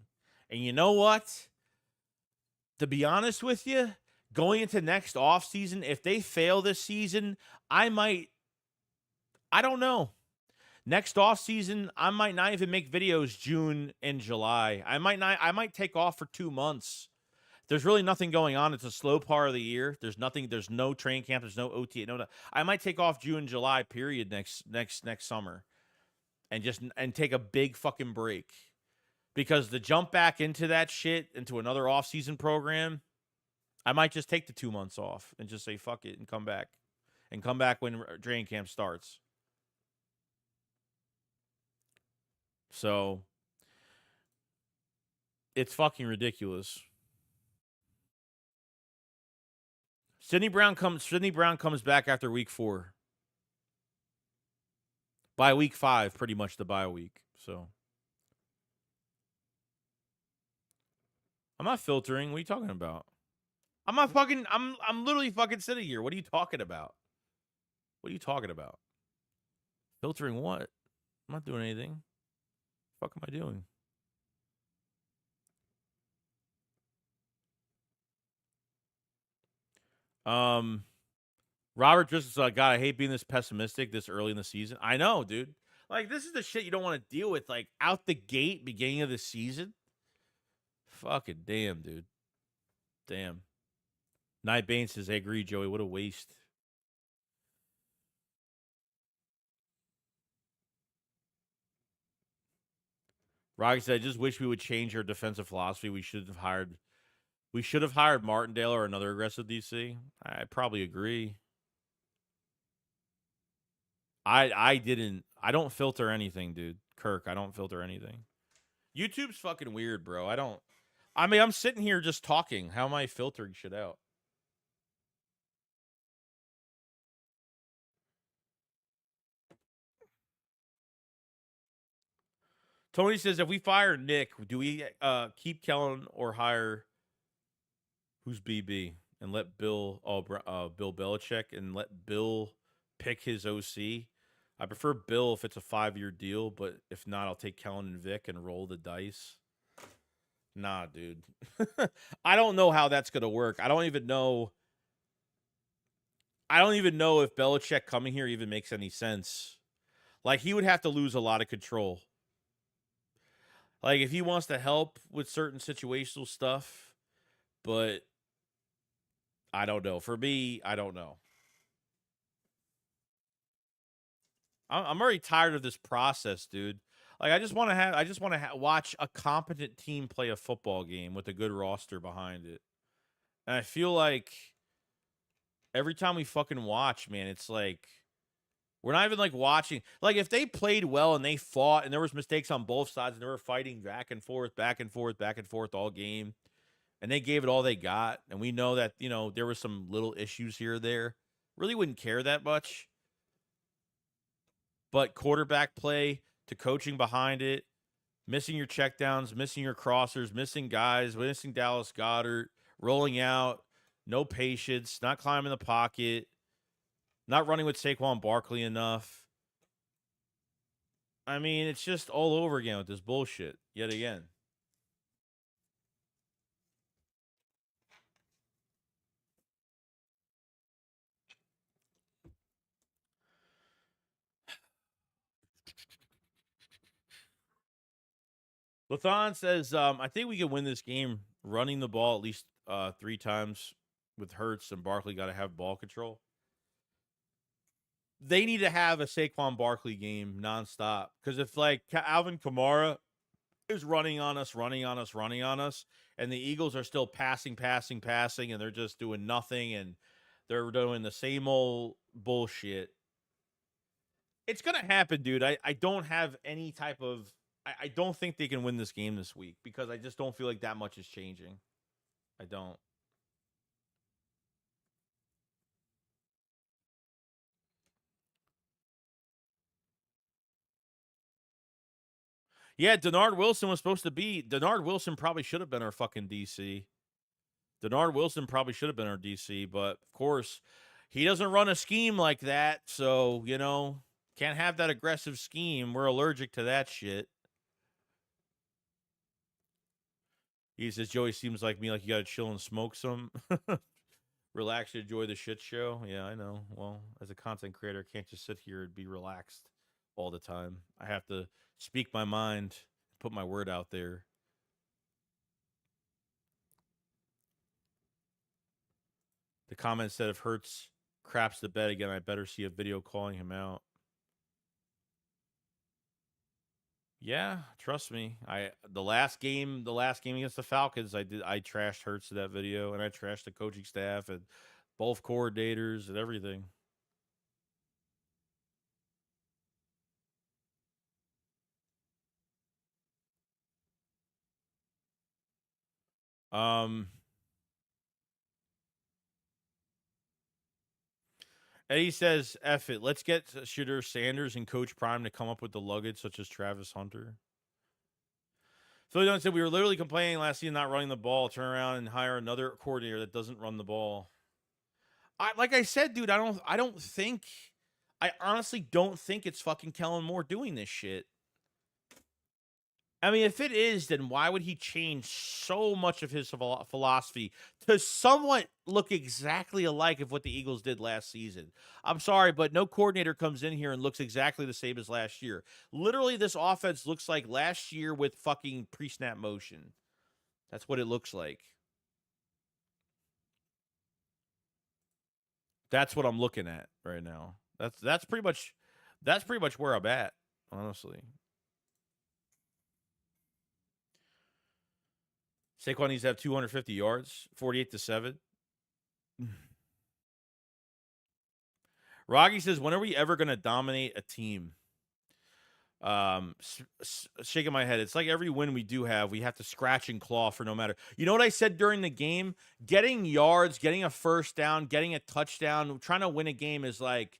S1: And you know what? To be honest with you, going into next offseason, if they fail this season, I don't know. Next offseason, I might not even make videos June and July. I might take off for 2 months. There's really nothing going on. It's a slow part of the year. There's no training camp, there's no OT. I might take off June, July period next summer and take a big fucking break. Because the jump back into that shit, into another offseason program, I might just take the 2 months off and just say fuck it and come back. And come back when training camp starts. So it's fucking ridiculous. Sidney Brown comes back after week 4. By week 5, pretty much the bye week. So I'm not filtering. What are you talking about? I'm literally fucking sitting here. What are you talking about? What are you talking about? Filtering what? I'm not doing anything. What the fuck am I doing? Robert just God, I hate being this pessimistic this early in the season. I know, dude. Like, this is the shit you don't want to deal with, like, out the gate, beginning of the season. Fucking damn, dude. Damn. Night Bane says, I agree, Joey. What a waste. Rocky said, I just wish we would change our defensive philosophy. We should have hired Martindale or another aggressive DC. I probably agree. I don't filter anything, dude. Kirk, I don't filter anything. YouTube's fucking weird, bro. I'm sitting here just talking. How am I filtering shit out? Tony says, if we fire Nick, do we keep Kellen or hire who's BB and let Bill Belichick and let Bill pick his OC? I prefer Bill if it's a 5-year deal, but if not, I'll take Kellen and Vic and roll the dice. Nah, dude. I don't know how that's gonna work. I don't even know if Belichick coming here even makes any sense. Like, he would have to lose a lot of control. Like, if he wants to help with certain situational stuff, but I don't know. For me, I don't know. I'm already tired of this process, dude. Like, I just want to watch a competent team play a football game with a good roster behind it. And I feel like every time we fucking watch, man, it's like we're not even like watching. Like, if they played well and they fought and there was mistakes on both sides and they were fighting back and forth, back and forth, back and forth all game, and they gave it all they got, and we know that, there were some little issues here or there, really wouldn't care that much. But quarterback play to coaching behind it, missing your checkdowns, missing your crossers, missing guys, missing Dallas Goedert, rolling out, no patience, not climbing the pocket, not running with Saquon Barkley enough. I mean, it's just all over again with this bullshit yet again. Lathon says, I think we can win this game running the ball at least 3 times with Hurts, and Barkley got to have ball control. They need to have a Saquon Barkley game nonstop, because if, like, Alvin Kamara is running on us, and the Eagles are still passing, and they're just doing nothing, and they're doing the same old bullshit, it's going to happen, dude. I don't have any type of... I don't think they can win this game this week, because I just don't feel like that much is changing. I don't. Yeah, Denard Wilson probably should have been our fucking DC. Denard Wilson probably should have been our DC, but of course, he doesn't run a scheme like that. So, can't have that aggressive scheme. We're allergic to that shit. He says, Joey seems like me, like you got to chill and smoke some. Relax and enjoy the shit show. Yeah, I know. Well, as a content creator, I can't just sit here and be relaxed all the time. I have to speak my mind, put my word out there. The comment said if Hurts craps the bed again, I better see a video calling him out. Yeah, trust me. The last game against the Falcons, I trashed Hurts to that video, and I trashed the coaching staff and both coordinators and everything. Eddie says, F it. Let's get Shooter Sanders and Coach Prime to come up with the luggage, such as Travis Hunter. Philly Dunn said, we were literally complaining last season not running the ball. Turn around and hire another coordinator that doesn't run the ball. Like I said, dude, I honestly don't think it's fucking Kellen Moore doing this shit. I mean, if it is, then why would he change so much of his philosophy to somewhat look exactly alike of what the Eagles did last season? I'm sorry, but no coordinator comes in here and looks exactly the same as last year. Literally, this offense looks like last year with fucking pre-snap motion. That's what it looks like. That's what I'm looking at right now. That's pretty much where I'm at, honestly. Saquon needs to have 250 yards, 48-7. Roggy says, when are we ever going to dominate a team? Shaking my head. It's like every win we do have, we have to scratch and claw for no matter. You know what I said during the game? Getting yards, getting a first down, getting a touchdown, trying to win a game is like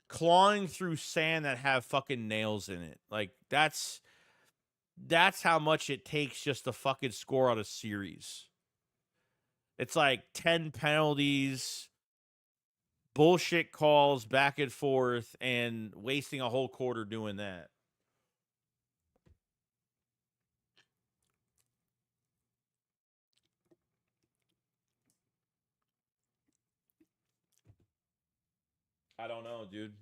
S1: clawing through sand that have fucking nails in it. Like, that's how much it takes just to fucking score on a series. It's like 10 penalties, bullshit calls back and forth, and wasting a whole quarter doing that. I don't know, dude.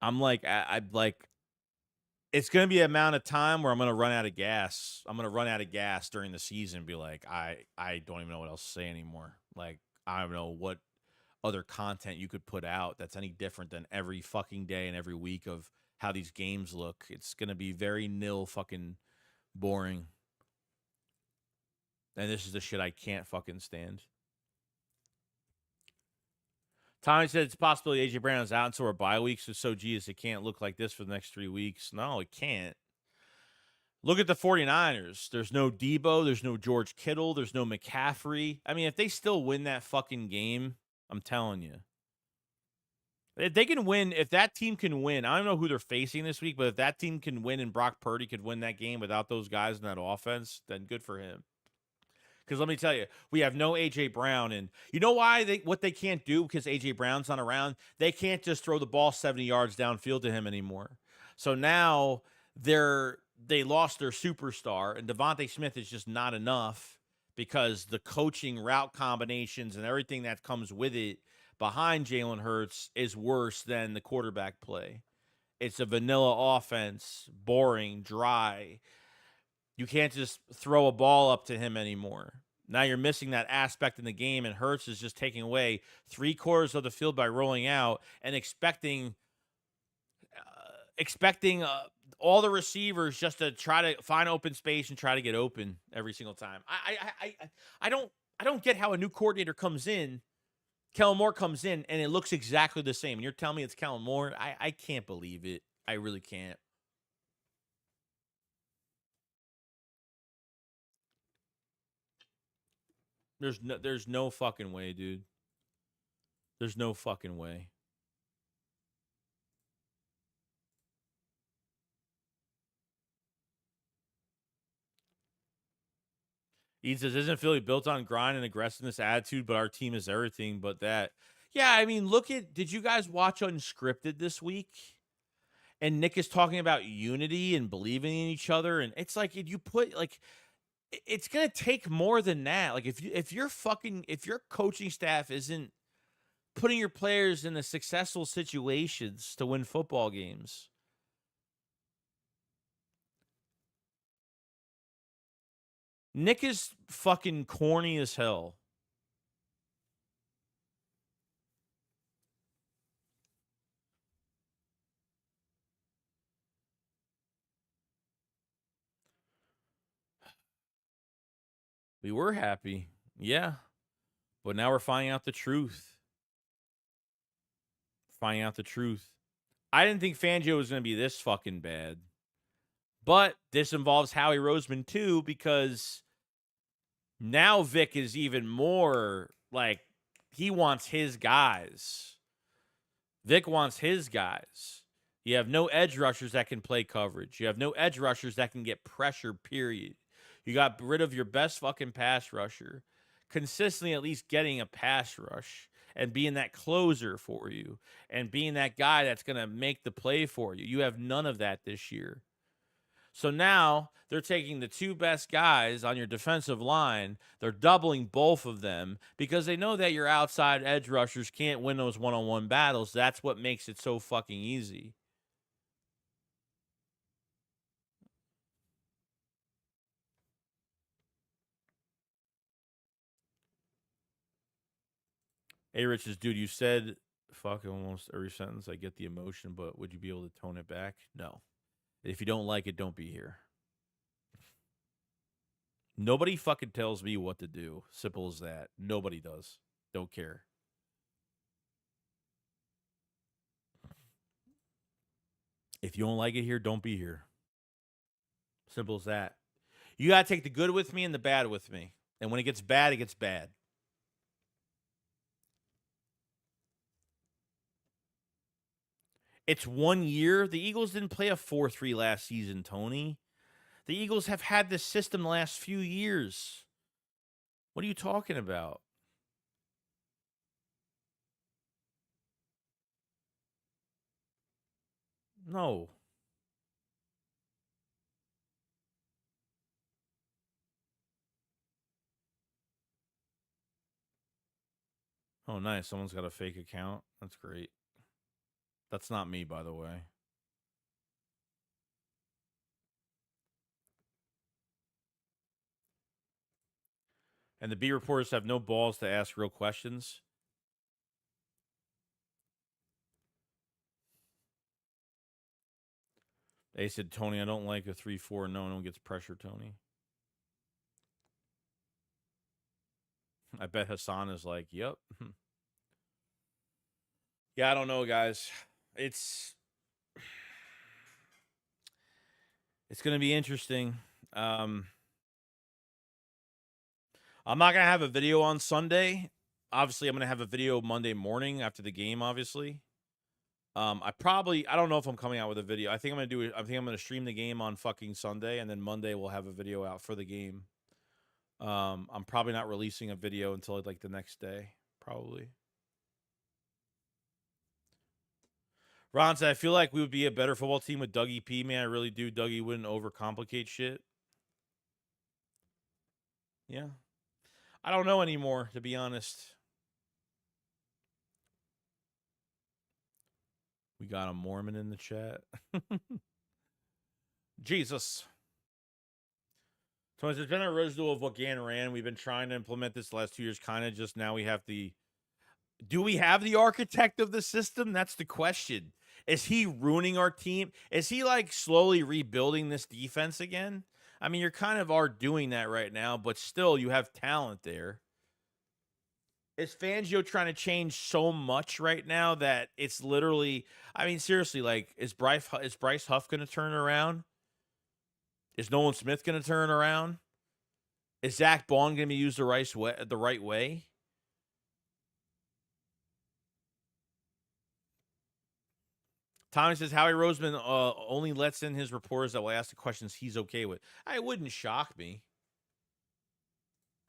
S1: I'm like, it's going to be an amount of time where I'm going to run out of gas. I'm going to run out of gas during the season and be like, I don't even know what else to say anymore. Like, I don't know what other content you could put out that's any different than every fucking day and every week of how these games look. It's going to be very nil fucking boring. And this is the shit I can't fucking stand. Tommy said it's a possibility A.J. Brown is out until our bye weeks. So, geez, it can't look like this for the next 3 weeks. No, it can't. Look at the 49ers. There's no Debo. There's no George Kittle. There's no McCaffrey. I mean, if they still win that fucking game, I'm telling you. If they can win, if that team can win, I don't know who they're facing this week, but if that team can win and Brock Purdy could win that game without those guys in that offense, then good for him. Because let me tell you, we have no A.J. Brown. And you know why what they can't do because A.J. Brown's not around? They can't just throw the ball 70 yards downfield to him anymore. So now they lost their superstar, and Devontae Smith is just not enough because the coaching, route combinations, and everything that comes with it behind Jalen Hurts is worse than the quarterback play. It's a vanilla offense, boring, dry. You can't just throw a ball up to him anymore. Now you're missing that aspect in the game, and Hurts is just taking away 3/4 of the field by rolling out and expecting all the receivers just to try to find open space and try to get open every single time. I don't get how a new coordinator comes in, Kellen Moore comes in, and it looks exactly the same. And you're telling me it's Kellen Moore? I can't believe it. I really can't. There's no fucking way, dude. There's no fucking way. He says, isn't Philly built on grind and aggressiveness attitude, but our team is everything but that? Yeah, I mean, did you guys watch Unscripted this week? And Nick is talking about unity and believing in each other. And it's like, if you put, like, it's going to take more than that. Like, if your coaching staff isn't putting your players in the successful situations to win football games. Nick is fucking corny as hell. We were happy. Yeah. But now we're finding out the truth. I didn't think Fangio was going to be this fucking bad. But this involves Howie Roseman too, because now Vic is even more like he wants his guys. Vic wants his guys. You have no edge rushers that can play coverage. You have no edge rushers that can get pressure, period. You got rid of your best fucking pass rusher, consistently at least getting a pass rush and being that closer for you and being that guy that's going to make the play for you. You have none of that this year. So now they're taking the two best guys on your defensive line. They're doubling both of them because they know that your outside edge rushers can't win those one-on-one battles. That's what makes it so fucking easy. Hey, Rich's dude, you said fuck almost every sentence. I get the emotion, but would you be able to tone it back? No. If you don't like it, don't be here. Nobody fucking tells me what to do. Simple as that. Nobody does. Don't care. If you don't like it here, don't be here. Simple as that. You got to take the good with me and the bad with me. And when it gets bad, it gets bad. It's 1 year. The Eagles didn't play a 4-3 last season, Tony. The Eagles have had this system the last few years. What are you talking about? No. Oh, nice. Someone's got a fake account. That's great. That's not me, by the way. And the B reporters have no balls to ask real questions. They said, Tony, I don't like a 3-4. No one gets pressure, Tony. I bet Hassan is like, yep. Yeah, I don't know, guys. It's going to be interesting. I'm not going to have a video on Sunday. Obviously, I'm going to have a video Monday morning after the game, obviously. I don't know if I'm coming out with a video. I think I'm going to stream the game on fucking Sunday, and then Monday we'll have a video out for the game. I'm probably not releasing a video until like the next day, probably. Ron said, I feel like we would be a better football team with Dougie P, man. I really do. Dougie wouldn't overcomplicate shit. Yeah. I don't know anymore, to be honest. We got a Mormon in the chat. Jesus. So there's been a residual of what Gann ran. We've been trying to implement this the last 2 years, kind of just now we have the... Do we have the architect of the system? That's the question. Is he ruining our team? Is he like slowly rebuilding this defense again? I mean, you're kind of are doing that right now, but still you have talent there. Is Fangio trying to change so much right now that it's literally, I mean, seriously, like, is Bryce Huff going to turn around? Is Nolan Smith going to turn around? Is Zach Bond going to be used the right way? Tommy says Howie Roseman only lets in his reporters that will ask the questions he's okay with. It wouldn't shock me.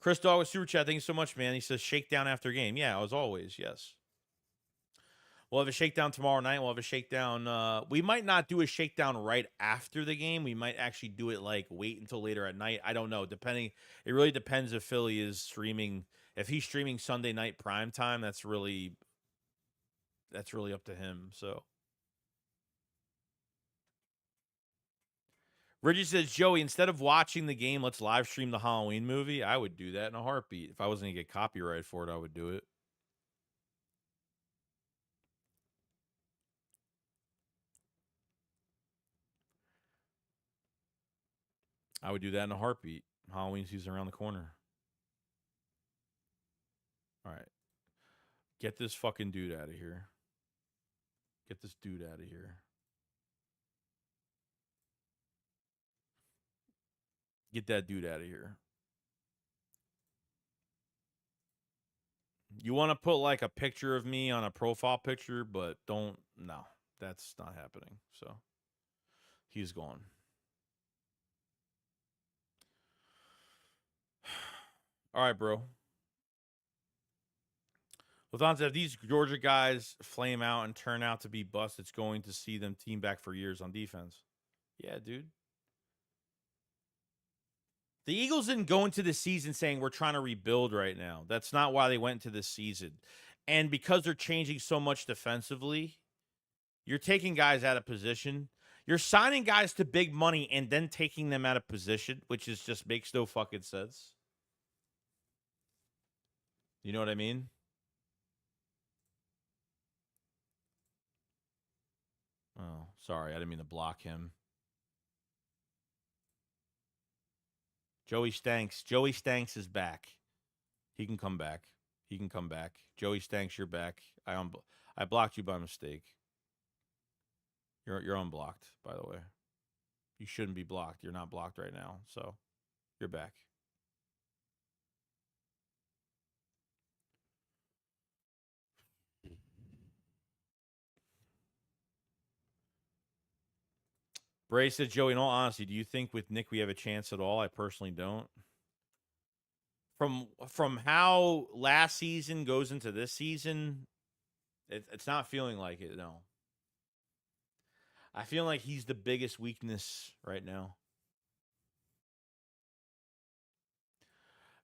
S1: Chris Dog with Super Chat. Thank you so much, man. He says shakedown after game. Yeah, as always. Yes. We'll have a shakedown tomorrow night. We'll have a shakedown. We might not do a shakedown right after the game. We might actually do it like wait until later at night. I don't know. Depending, it really depends if Philly is streaming. If he's streaming Sunday night prime time, that's really up to him. So Reggie says, Joey, instead of watching the game, let's live stream the Halloween movie. I would do that in a heartbeat. If I wasn't gonna get copyright for it, I would do it. I would do that in a heartbeat. Halloween season around the corner. All right. Get this fucking dude out of here. Get this dude out of here. Get that dude out of here. You want to put like a picture of me on a profile picture, but don't. No, that's not happening. So he's gone. All right, bro. Lathon said, if these Georgia guys flame out and turn out to be busts, it's going to see them team back for years on defense. Yeah, dude. The Eagles didn't go into the season saying we're trying to rebuild right now. That's not why they went into this season. And because they're changing so much defensively, you're taking guys out of position. You're signing guys to big money and then taking them out of position, which is just makes no fucking sense. You know what I mean? Oh, sorry. I didn't mean to block him. Joey Stanks. Joey Stanks is back. He can come back. He can come back. Joey Stanks, you're back. I blocked you by mistake. You're unblocked, by the way. You shouldn't be blocked. You're not blocked right now, so you're back. Bray said, Joey, in all honesty, do you think with Nick we have a chance at all? I personally don't. From how last season goes into this season, it's not feeling like it, no. I feel like he's the biggest weakness right now.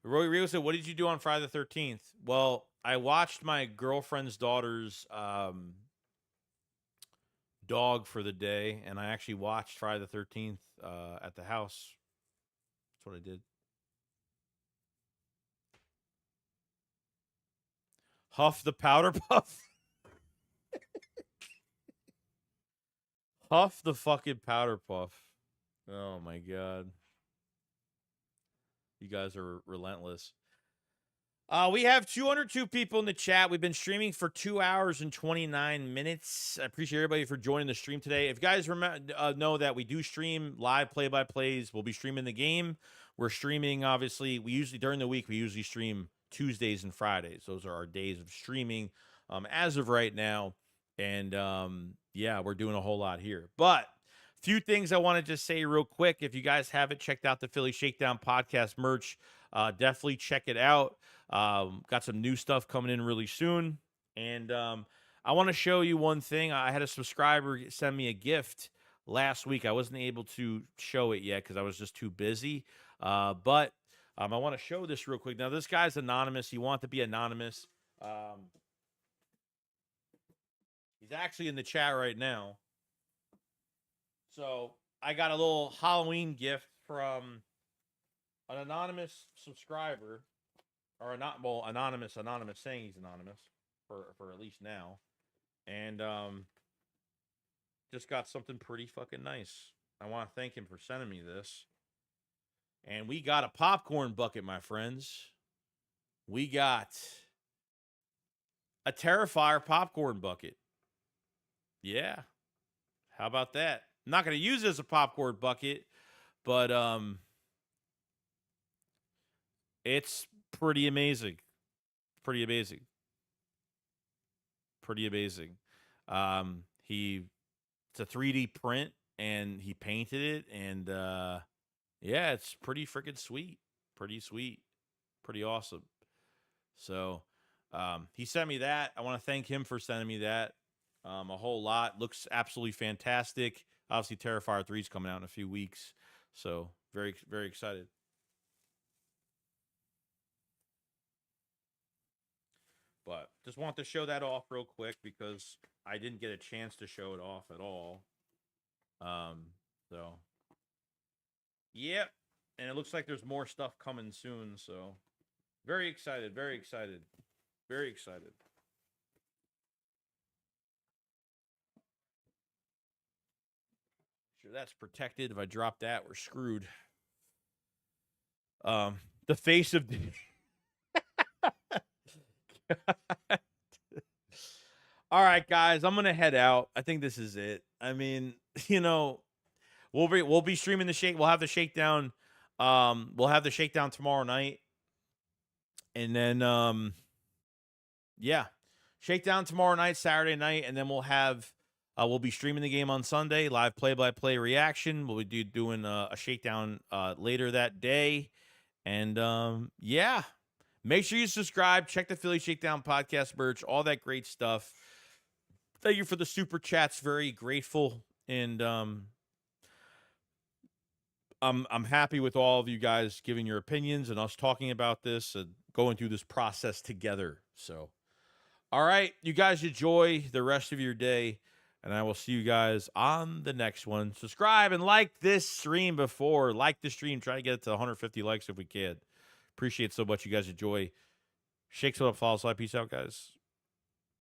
S1: Roy Rio said, what did you do on Friday the 13th? Well, I watched my girlfriend's daughter's dog for the day, and I actually watched Friday the 13th at the house. That's what I did. Huff the powder puff. Huff the fucking powder puff. Oh my god. You guys are relentless. We have 202 people in the chat. We've been streaming for 2 hours and 29 minutes. I appreciate everybody for joining the stream today. If you guys know that we do stream live play-by-plays, we'll be streaming the game. We're streaming, obviously, during the week, we usually stream Tuesdays and Fridays. Those are our days of streaming as of right now. And, yeah, we're doing a whole lot here. But few things I want to just say real quick. If you guys haven't checked out the Philly Shakedown podcast merch, definitely check it out. Got some new stuff coming in really soon. And I want to show you one thing. I had a subscriber send me a gift last week. I wasn't able to show it yet because I was just too busy. But I want to show this real quick. Now, this guy's anonymous. You want to be anonymous. He's actually in the chat right now. So I got a little Halloween gift from an anonymous subscriber, or anonymous saying he's anonymous for at least now, and just got something pretty fucking nice. I want to thank him for sending me this, and we got a popcorn bucket, my friends. We got a Terrifier popcorn bucket. Yeah, how about that? I'm not going to use it as a popcorn bucket, but it's pretty amazing. Pretty amazing. Pretty amazing. It's a 3D print and he painted it, and yeah, it's pretty freaking sweet. Pretty sweet. Pretty awesome. So he sent me that. I want to thank him for sending me that. A whole lot. Looks absolutely fantastic. Obviously, Terrifier 3 is coming out in a few weeks. So very, very excited. But just want to show that off real quick because I didn't get a chance to show it off at all. So yeah, and it looks like there's more stuff coming soon. So very excited, very excited, very excited. Sure, that's protected. If I drop that, we're screwed. The face of. All right, guys, I'm gonna head out. I think this is it. I mean, we'll be streaming the shake. We'll have the shakedown. We'll have the shakedown tomorrow night, and then yeah, shakedown tomorrow night, Saturday night, and then we'll be streaming the game on Sunday, live play-by-play reaction. We'll be doing a shakedown later that day, and yeah. Make sure you subscribe. Check the Philly Shakedown podcast merch, all that great stuff. Thank you for the super chats. Very grateful, and I'm happy with all of you guys giving your opinions and us talking about this and going through this process together. So, all right, you guys enjoy the rest of your day, and I will see you guys on the next one. Subscribe and like this stream before. Like the stream. Try to get it to 150 likes if we can. Appreciate so much. You guys enjoy. Shakes it up, follow slide. Peace out, guys.